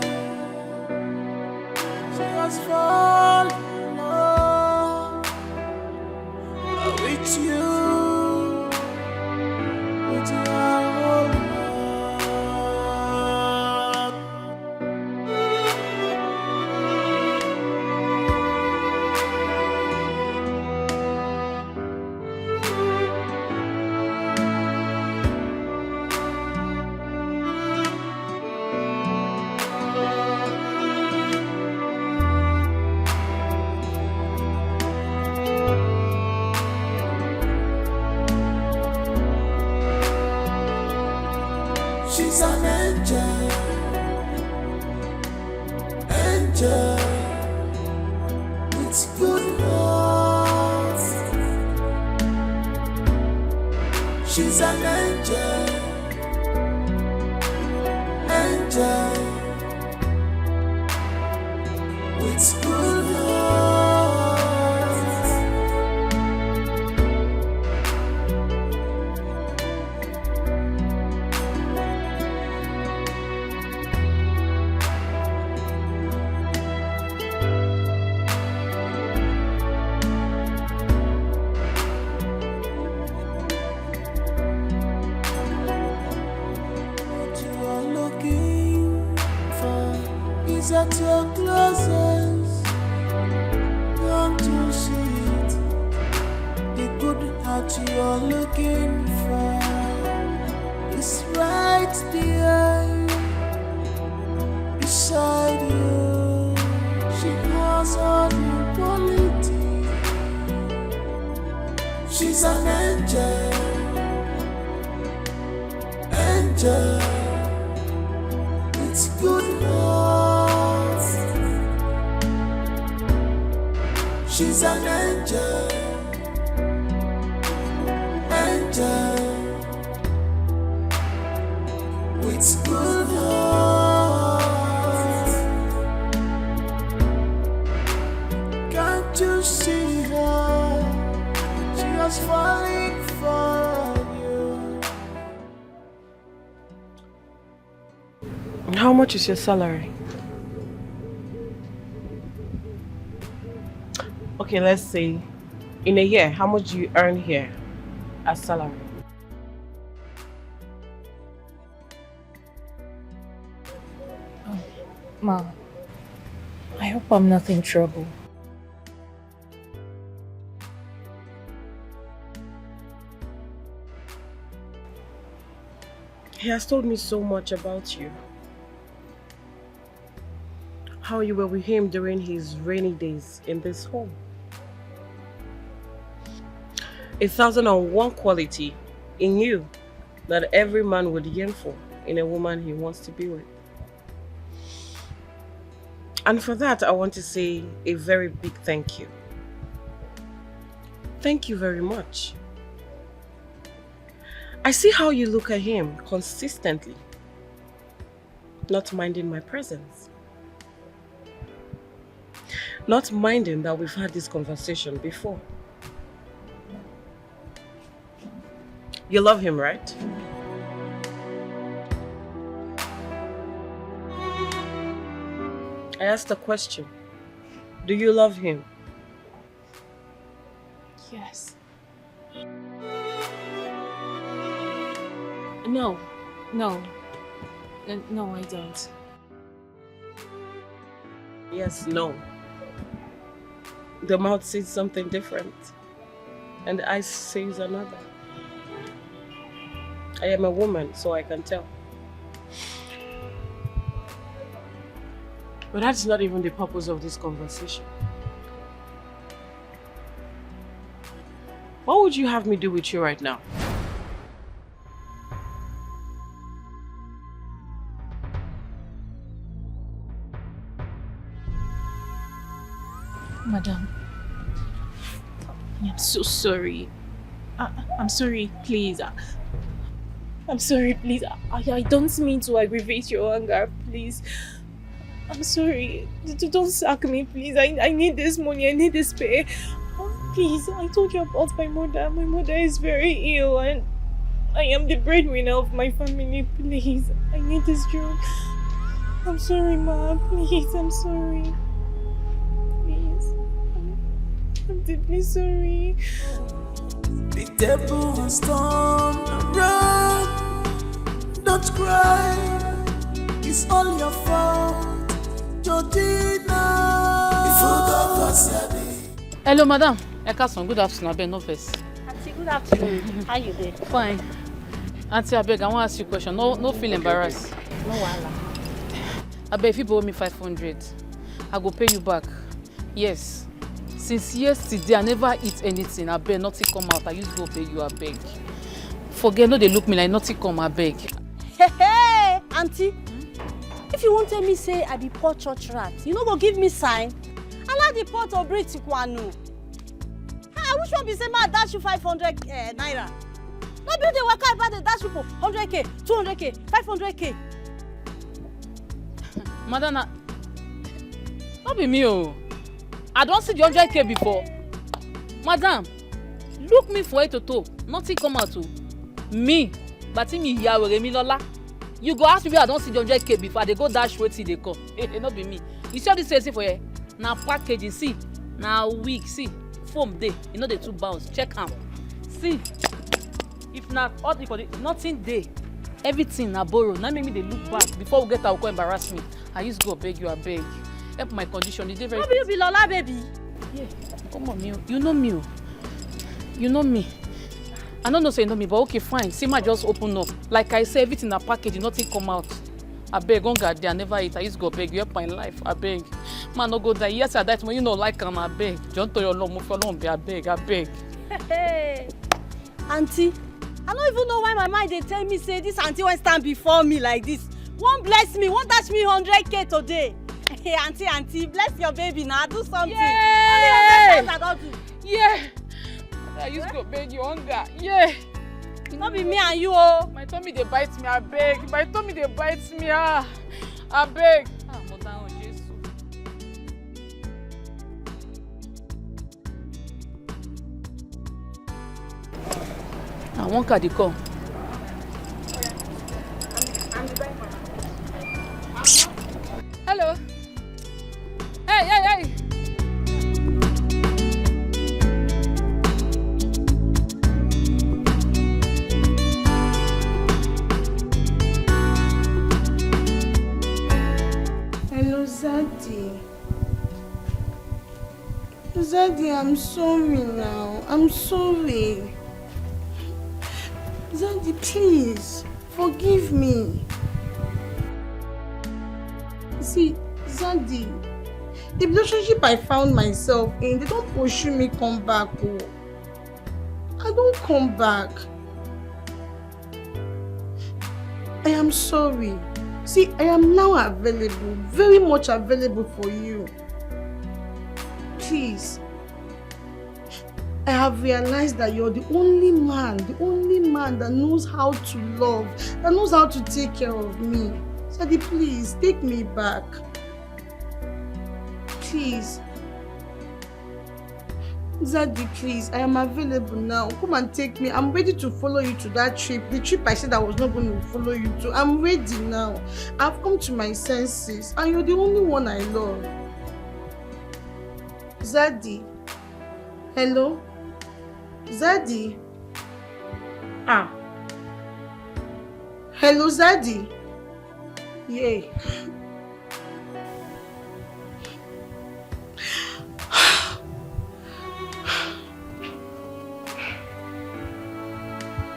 Fall in love with you, with your whole heart. She's an angel, angel with good heart. What you are looking for is at your closest. Don't you see it? The good heart you're looking for is right there beside you. She has all the quality. She's an angel, angel with good heart. She's an angel, angel with good heart. Can't you see her? She was falling for you. How much is your salary? Okay, let's say in a year, how much do you earn here as salary? Ma, I hope I'm not in trouble. He has told me so much about you. How you were with him during his rainy days in this home. 1,001 quality in you that every man would yearn for in a woman he wants to be with. And for that, I want to say a very big thank you. Thank you very much. I see how you look at him consistently, not minding my presence. Not minding that we've had this conversation before. You love him, right? I asked a question. Do you love him? Yes. No, I don't. Yes, no. The mouth says something different, and the eyes says another. I am a woman, so I can tell. But that's not even the purpose of this conversation. What would you have me do with you right now? Madam, I'm so sorry. I'm sorry, please. I'm sorry, please. I don't mean to aggravate your anger, please. I'm sorry. Don't sack me, please. I need this money. I need this pay. Please, I told you about my mother. My mother is very ill and I am the breadwinner of my family. Please, I need this job. I'm sorry, Ma. Please, I'm sorry. Please. I'm deeply sorry. The table has turned around. Don't cry. It's all your fault. Hello, madam. Ekason, good afternoon. Abeg, no vex. Auntie, good afternoon. How you doing? Fine. Auntie, abeg, I want to ask you a question. No feel embarrassed. No wahala. Abeg, if you borrow me 500, I go pay you back. Yes. Since yesterday, I never eat anything. Abeg, nothing come out. I used to go pay you. Abeg. Forget, no, they look me like nothing come. Abeg. Hey, auntie. If you wan tell me say I be poor church rat, you no go give me sign. Allow the poor to breathe Tikwanu. Ah, which one be say ma dash you 500 naira? No be dey waka about the dash people 100k, 200k, 500k. Madam, no be me oh. I don see the 100k before. Madam, look me for head to toe. Nothing come out oh. Me, but me Yawere mi Lola. You go ask me where I don see the 100k before. They go dash wetin dey come. No be me. You see all this thing for here? Na packaging, see. Na wig, see. Foam dey. You know the two bounce. Check am. See. If na all the nothing dey. Everything na borrow. Now make me dey look back before we get out go embarrass me. I used to go beg you, I beg. Help my condition. It's very. No be you be Lola, baby. Yeah. Come on, me. You know me. You know me. I don't know say you know me, but okay, fine. See my just open up. Like I say, everything in a package, nothing come out. I beg, on God, I never eat. I used to go beg. You help my life. I beg. Man, no go die. Yes, I died when you know like I beg. Don't tell your Lord, move along. I beg. I beg. Hey, auntie, I don't even know why my mind they tell me say this auntie won't stand before me like this. Won't bless me. Won't dash me 100k today. Hey, auntie, bless your baby now. Do something. Yeah. Only 100 I don't do. Yeah. I used to go beg you hunger. Yeah. Not be me and you oh. My tummy they bite me, I beg. My tummy they bite me, I beg. Mother oh Jesus. I want card come. Hello. Hey. Hello, Zaddy. Zaddy, I'm sorry now. I'm sorry. Zaddy, please, forgive me. See, Zaddy, the relationship I found myself in, they don't pursue me come back. Oh. I don't come back. I am sorry. See, I am now available, very much available for you. Please. I have realized that you're the only man that knows how to love, that knows how to take care of me. Zaddy, please, take me back. Please. Zaddy, please, I am available now. Come and take me. I'm ready to follow you to that trip. The trip I said I was not going to follow you to. I'm ready now. I've come to my senses and you're the only one I love. Zaddy. Hello? Zaddy? Hello, Zaddy? Yay.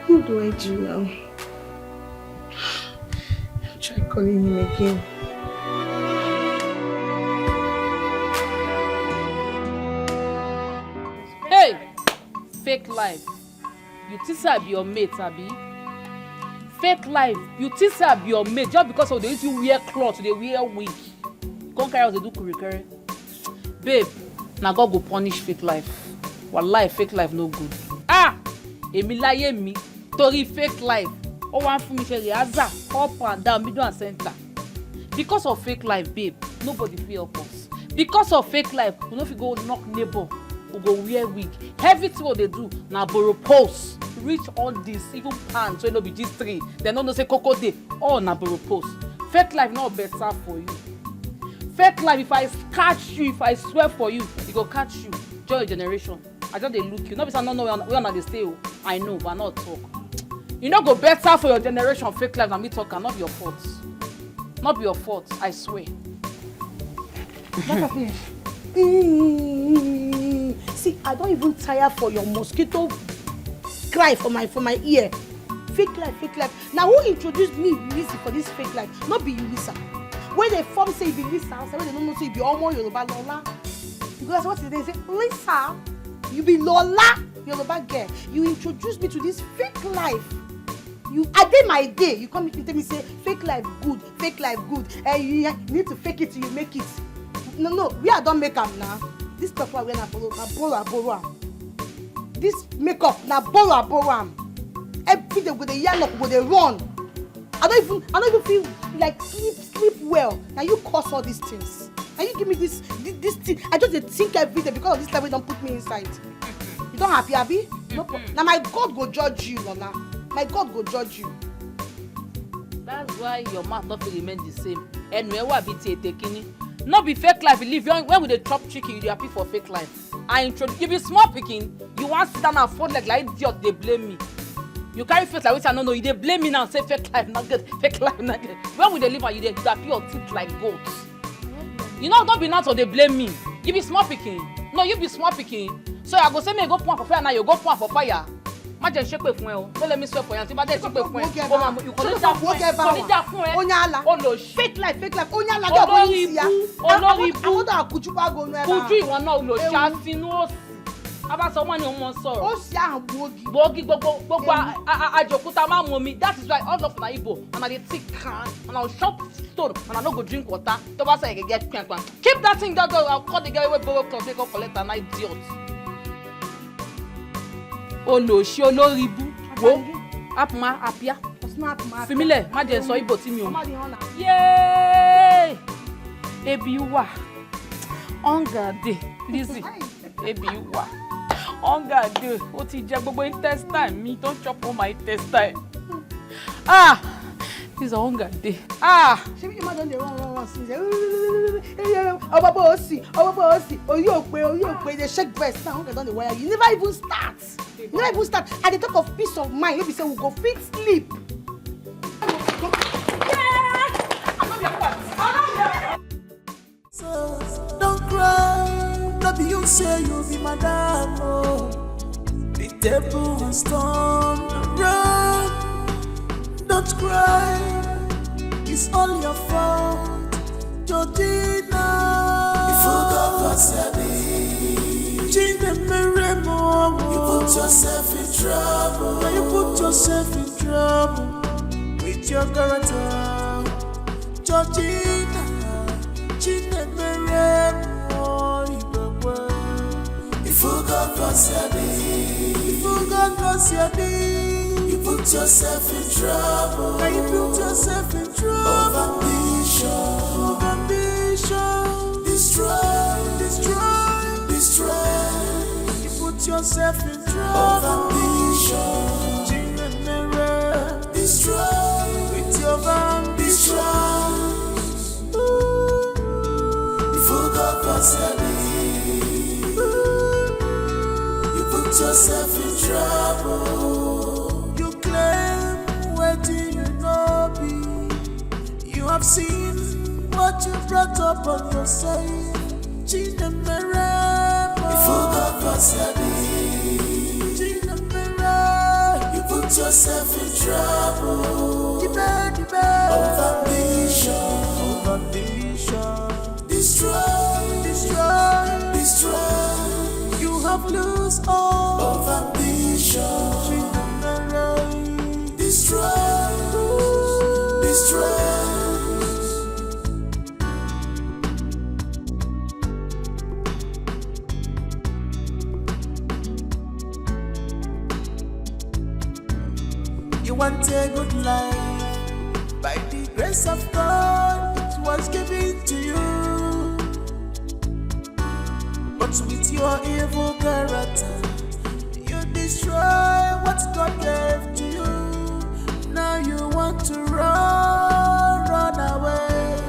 What do I do now? Try calling him again. Hey! Fake life. You think I be your mate, Abi? Fake life. You think I be your mate just because of the way you wear clothes, they wear wig. Come carry us, they do curry. Babe, now God go punish fake life. Wallahi, fake life no good. Èmi láyé mi. Torí fake life. Oh, one for me share Aza, up and down, middle and center. Because of fake life, babe, nobody feel help us. Because of fake life, we no fit go knock neighbor, we go wear wig. Everything what they do, na borrow post. Reach all this, even pants, so no be G3. They no say Coco Day, all na borrow post. Fake life not better for you. Fake life, if I catch you, if I swear for you, it go catch you. Join your generation. I just they look you. No be say I don't know where na dey stay. I know, but I not talk. You no go better for your generation. Fake life than me talk, not be your fault. Not be your fault, I swear. See, I don't even tire for your mosquito cry for my ear. Fake life. Now who introduced me, Ulysses, for this fake life? Not be Ulysses. When they form say you be Lisa, when they don't know say you be Omo Yoruba Lola. Because what they say, Lisa, you be Lola Yoruba girl. You introduced me to this fake life. I did my day. You come and tell me say fake life good. And you need to fake it till you make it. No, we are don't make am now. This stuff when I borrow am. This makeup na borrow am. every day with a yarn up, with a run. I don't even feel like sleep well. Now you cause all these things. Now you give me this thing. I just think every day because of this level don't put me inside. You don't happy, Abby? No. Now my God go judge you, Lola. My God go judge you. That's why your mouth not remain the same. And where be taking not be fake life. You live when we dey chop chicken, you dey happy for fake life. I introduce you be small picking. You want sit down and fold like idiot. They blame me. You carry face like which I don't know. You dey blame me now. Say fake life not good. Fake life not good. When we dey live and you dey happy your teeth like goats. You know don't be now so they blame me. You be small picking. No, you be small picking. So I go say me go point for fire now. You go point for fire. Má jẹ́ ṣépè fún ẹ o. Don't let me swear for you. Tí bá dé ṣépè fún ẹ. O ma you kò dá fún ẹ. Kò dá fún ẹ. Onyala. O lo fake life. Onyala get boy isi ya. Olórí bú. Àwọn da kuju pa go no e ba. Kuju ìwọ náà lo sha sínú òsì. Aba sọ mo ni o mo sọ̀rọ̀. Ó ṣe an gbogi. Gbogi gbogbo ajokuta ma mu mi. That is why all of na Igbo and I dey take can and I will chop stone and I no go drink water. To ba say get kwan. Keep that thing that go. I'll call the guy wey borrow cloth make go collect an idiot. Olóṣì olórí bú wo apma apia fimile má jẹ́ sọ Igbo tí mi ò yéé ebi wà hunger dey Lizzy ebi wà hunger dey ó ti jẹ gbogbo intestine mi don chop all my intestine this hunger dey ṣé bí má don dey run since ọbọbọ òsì orí òpè dey shake breast now hunger don dey wire you never even start and dey talk of peace of mind wey be say we go fit sleep. So don't cry, no be you say you be madam, oh. The table has turned around. Don't cry, it's all your fault, Georgina. You forgot what's happening. Gina Meremo, you put yourself in trouble. Now you put yourself in trouble with your character, Georgina. Gina Meremo, you forgot what's happening. You forgot what's happening. You put yourself in trouble. Now you put yourself in trouble. Of ambition, destroy. You put yourself in trouble. Of ambition, Gina Meremo, destroy with your ambition. You forgot what's happening. You put yourself in trouble. You claim what you know be. You have seen what you brought up on yourself. Gina Meremo. You forgot what's happening. Gina Meremo. You put yourself in trouble. Of ambition. Destroy. You have lost all of ambition. Destroy. You want a good life, by the grace of God, it was given to you. But with your evil character, you destroy what God gave to you. Now you want to run away.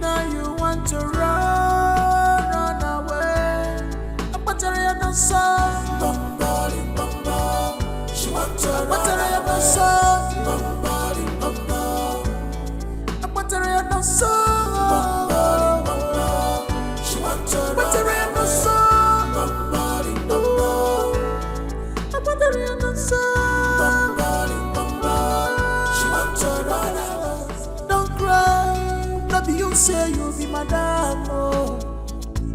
Now you want to run away. Apatariana son, she want to run away. Apatariana son, she want to run away. Don't cry, no be you say you be madam, oh.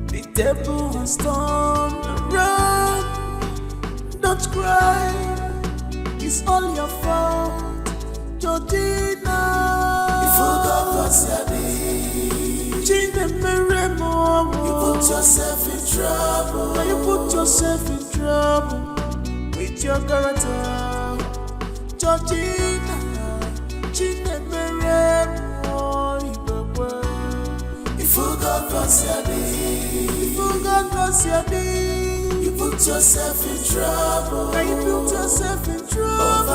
The table has turned around. Don't cry, it's all your fault, Georgina. You forgot what's happening. Gina Meremo, you put yourself in trouble. Now you put yourself in trouble with your character, Georgina, Gina Mere, if you got lost your day, you put yourself in trouble. Now you put yourself in trouble. Of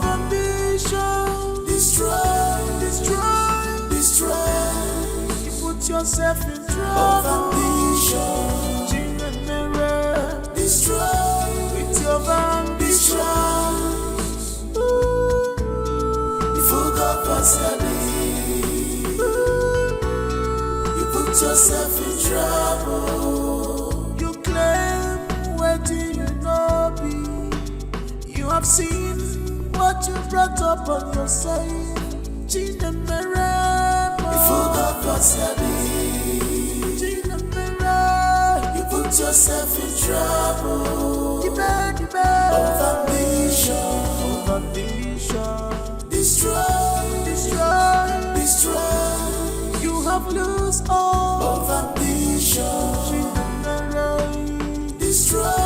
ambition, destroy. You put yourself in trouble. Of ambition, destroy with your ambition. You forgot what's happening. You put yourself in trouble. You claim what you know be. You have seen what you brought up on your side. You forgot what's happening. You put yourself in trouble. Of ambition. Destroy. You have lost all of ambition. Destroy.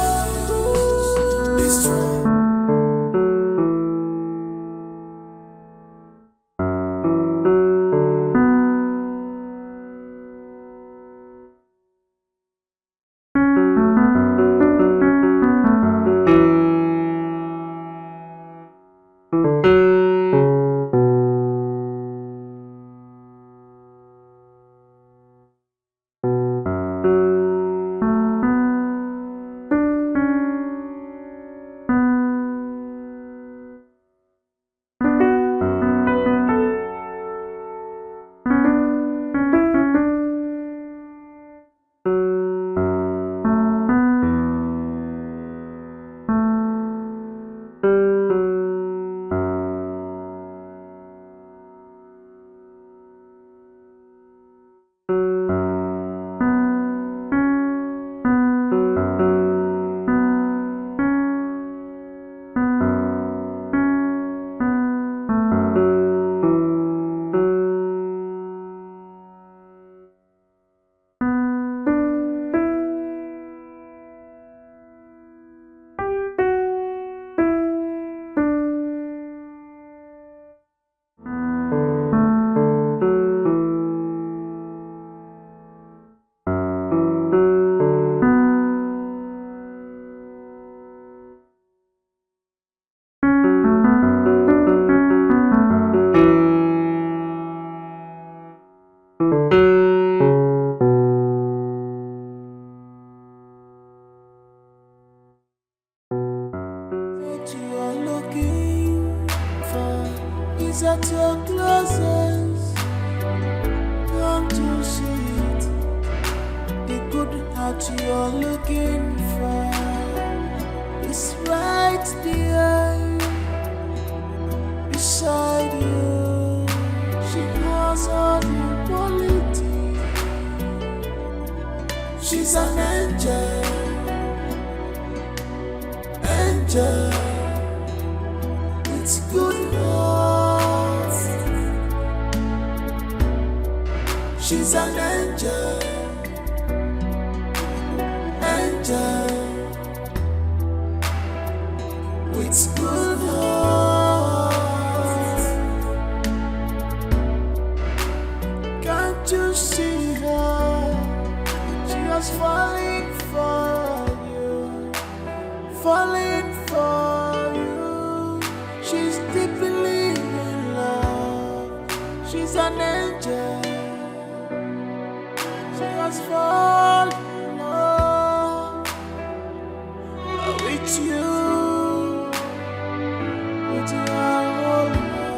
At your closest, come to see it. The good heart you're looking for is right there beside you. She has all the quality. She's an angel with good heart. She's an angel with good heart. Can't you see her? She was falling for you. She's deeply in love. She's an angel. She was falling in love with you, with your whole heart.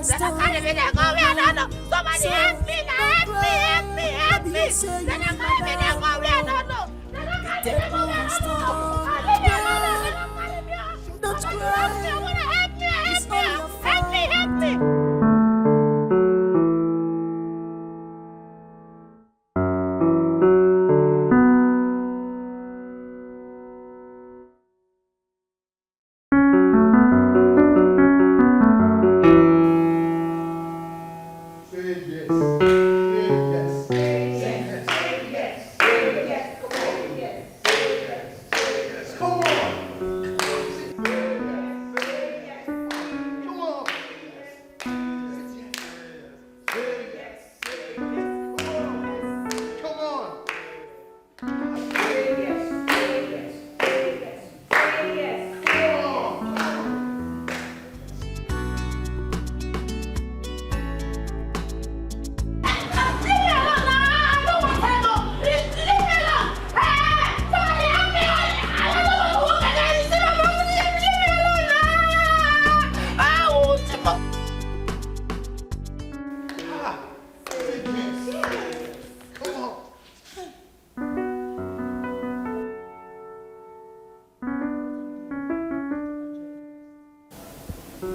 Then I carry me, they go where I don't know. Somebody help me, help me. Then I carry me, they go where I don't know. Then I carry me, they go where I don't know. Don't cry. Help me.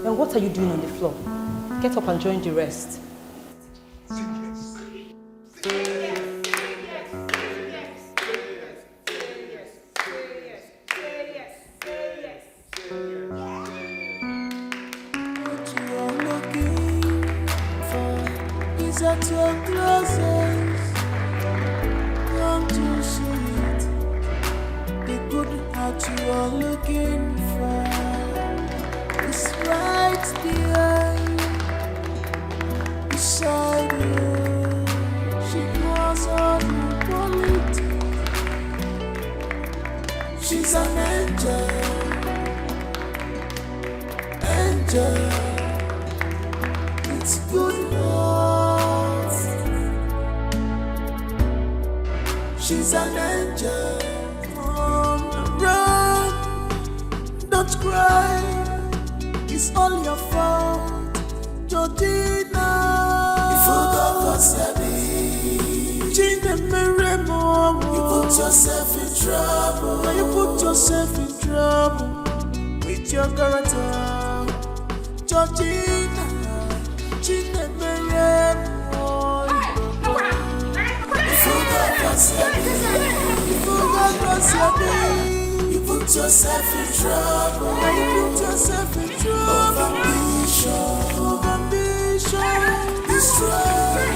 Then what are you doing on the floor? Get up and join the rest. At your closest, come to see it. The good heart you are looking for is right there beside you. She knows all your quality. She's an angel. It's good love. She's an angel. Run, don't cry. It's all your fault, Georgina. You forgot what's happening. You put yourself in trouble. You put yourself in trouble with your character, Georgina. You put yourself in trouble. You put yourself in trouble. Ambition. Destroy.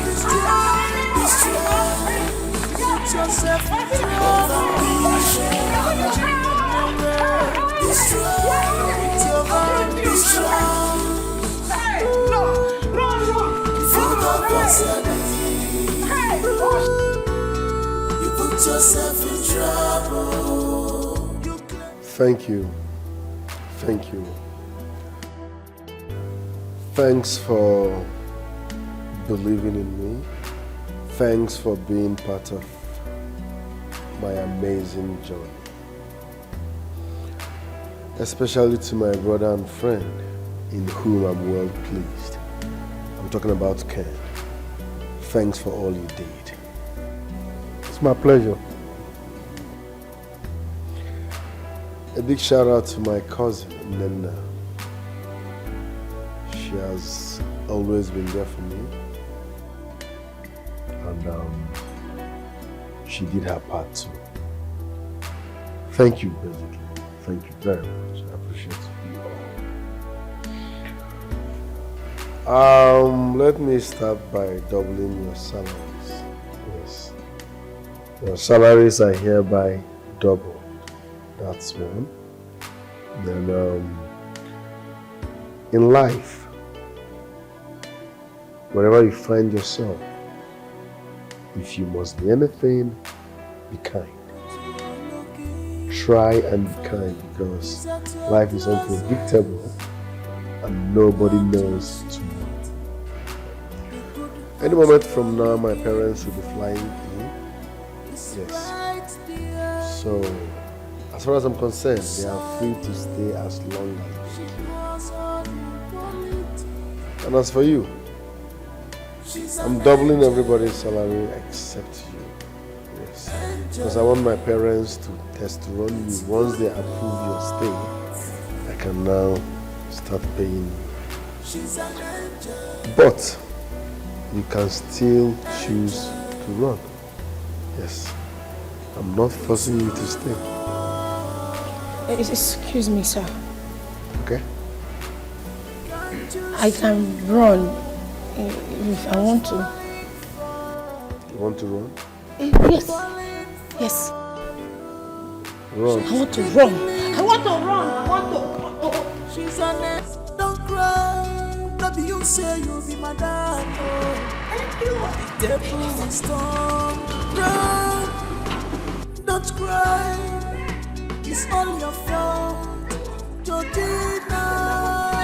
Put yourself in trouble. Ambition. Destroy. You put yourself in trouble. Thank you. Thanks for believing in me. Thanks for being part of my amazing journey. Especially to my brother and friend, in whom I'm well pleased. I'm talking about Ken. Thanks for all you did. It's my pleasure. A big shout out to my cousin, Nena. She has always been there for me. And she did her part too. Thank you, basically. Thank you very much. I appreciate you all. Let me start by doubling your salaries. Yes. Your salaries are hereby doubled. That's one. Then, in life, wherever you find yourself, if you must be anything, be kind. Try and be kind, because life is unpredictable and nobody knows tomorrow. Any moment from now, my parents will be flying in. Yes. So, as far as I'm concerned, they are free to stay as long as they And as for you, I'm doubling everybody's salary except you. Yes. Because I want my parents to test run you. Once they approve your stay, I can now start paying you. But you can still choose to run. Yes. I'm not forcing you to stay. Excuse me, sir. Okay? I can run if I want to. You want to run? Yes. Yes. Run. I want to run. I want to run. I want to. She's honest, don't cry. No be you say you'll be my dad. Thank you. The devil is strong. Run. Don't cry. It's all your fault. Georgina.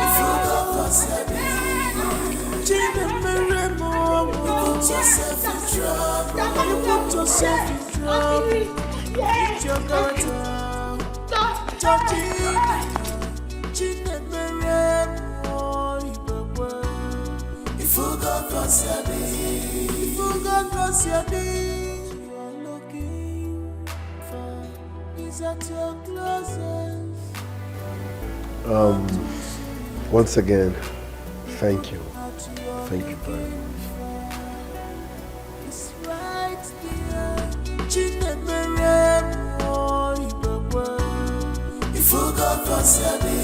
If you love us, Gina Meremo. You put yourself in trouble. You put yourself in trouble. It's your daughter. Georgina. Gina Meremo. If you got Gosiadi, if you got Gosiadi, you are looking for is at your closet. Once again, thank you. Thank you very much. It's right there. Gina Meremo. If you got Gosiadi,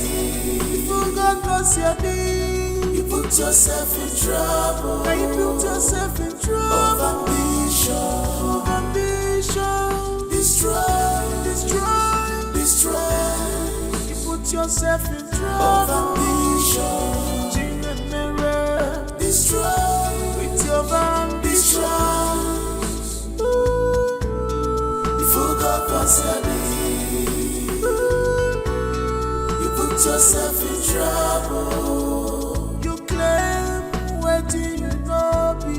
if you got Gosiadi, you put yourself in trouble. Now you put yourself in trouble. Of ambition. Destroy. You put yourself in trouble. Of ambition. Destroy. With your ambitions. If you got Gosiadi, you put yourself in trouble. You claim where do you know be?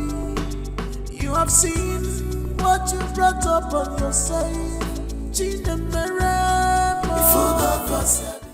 You have seen what you brought up on yourself. Gina Meremo. If you got Gosiadi.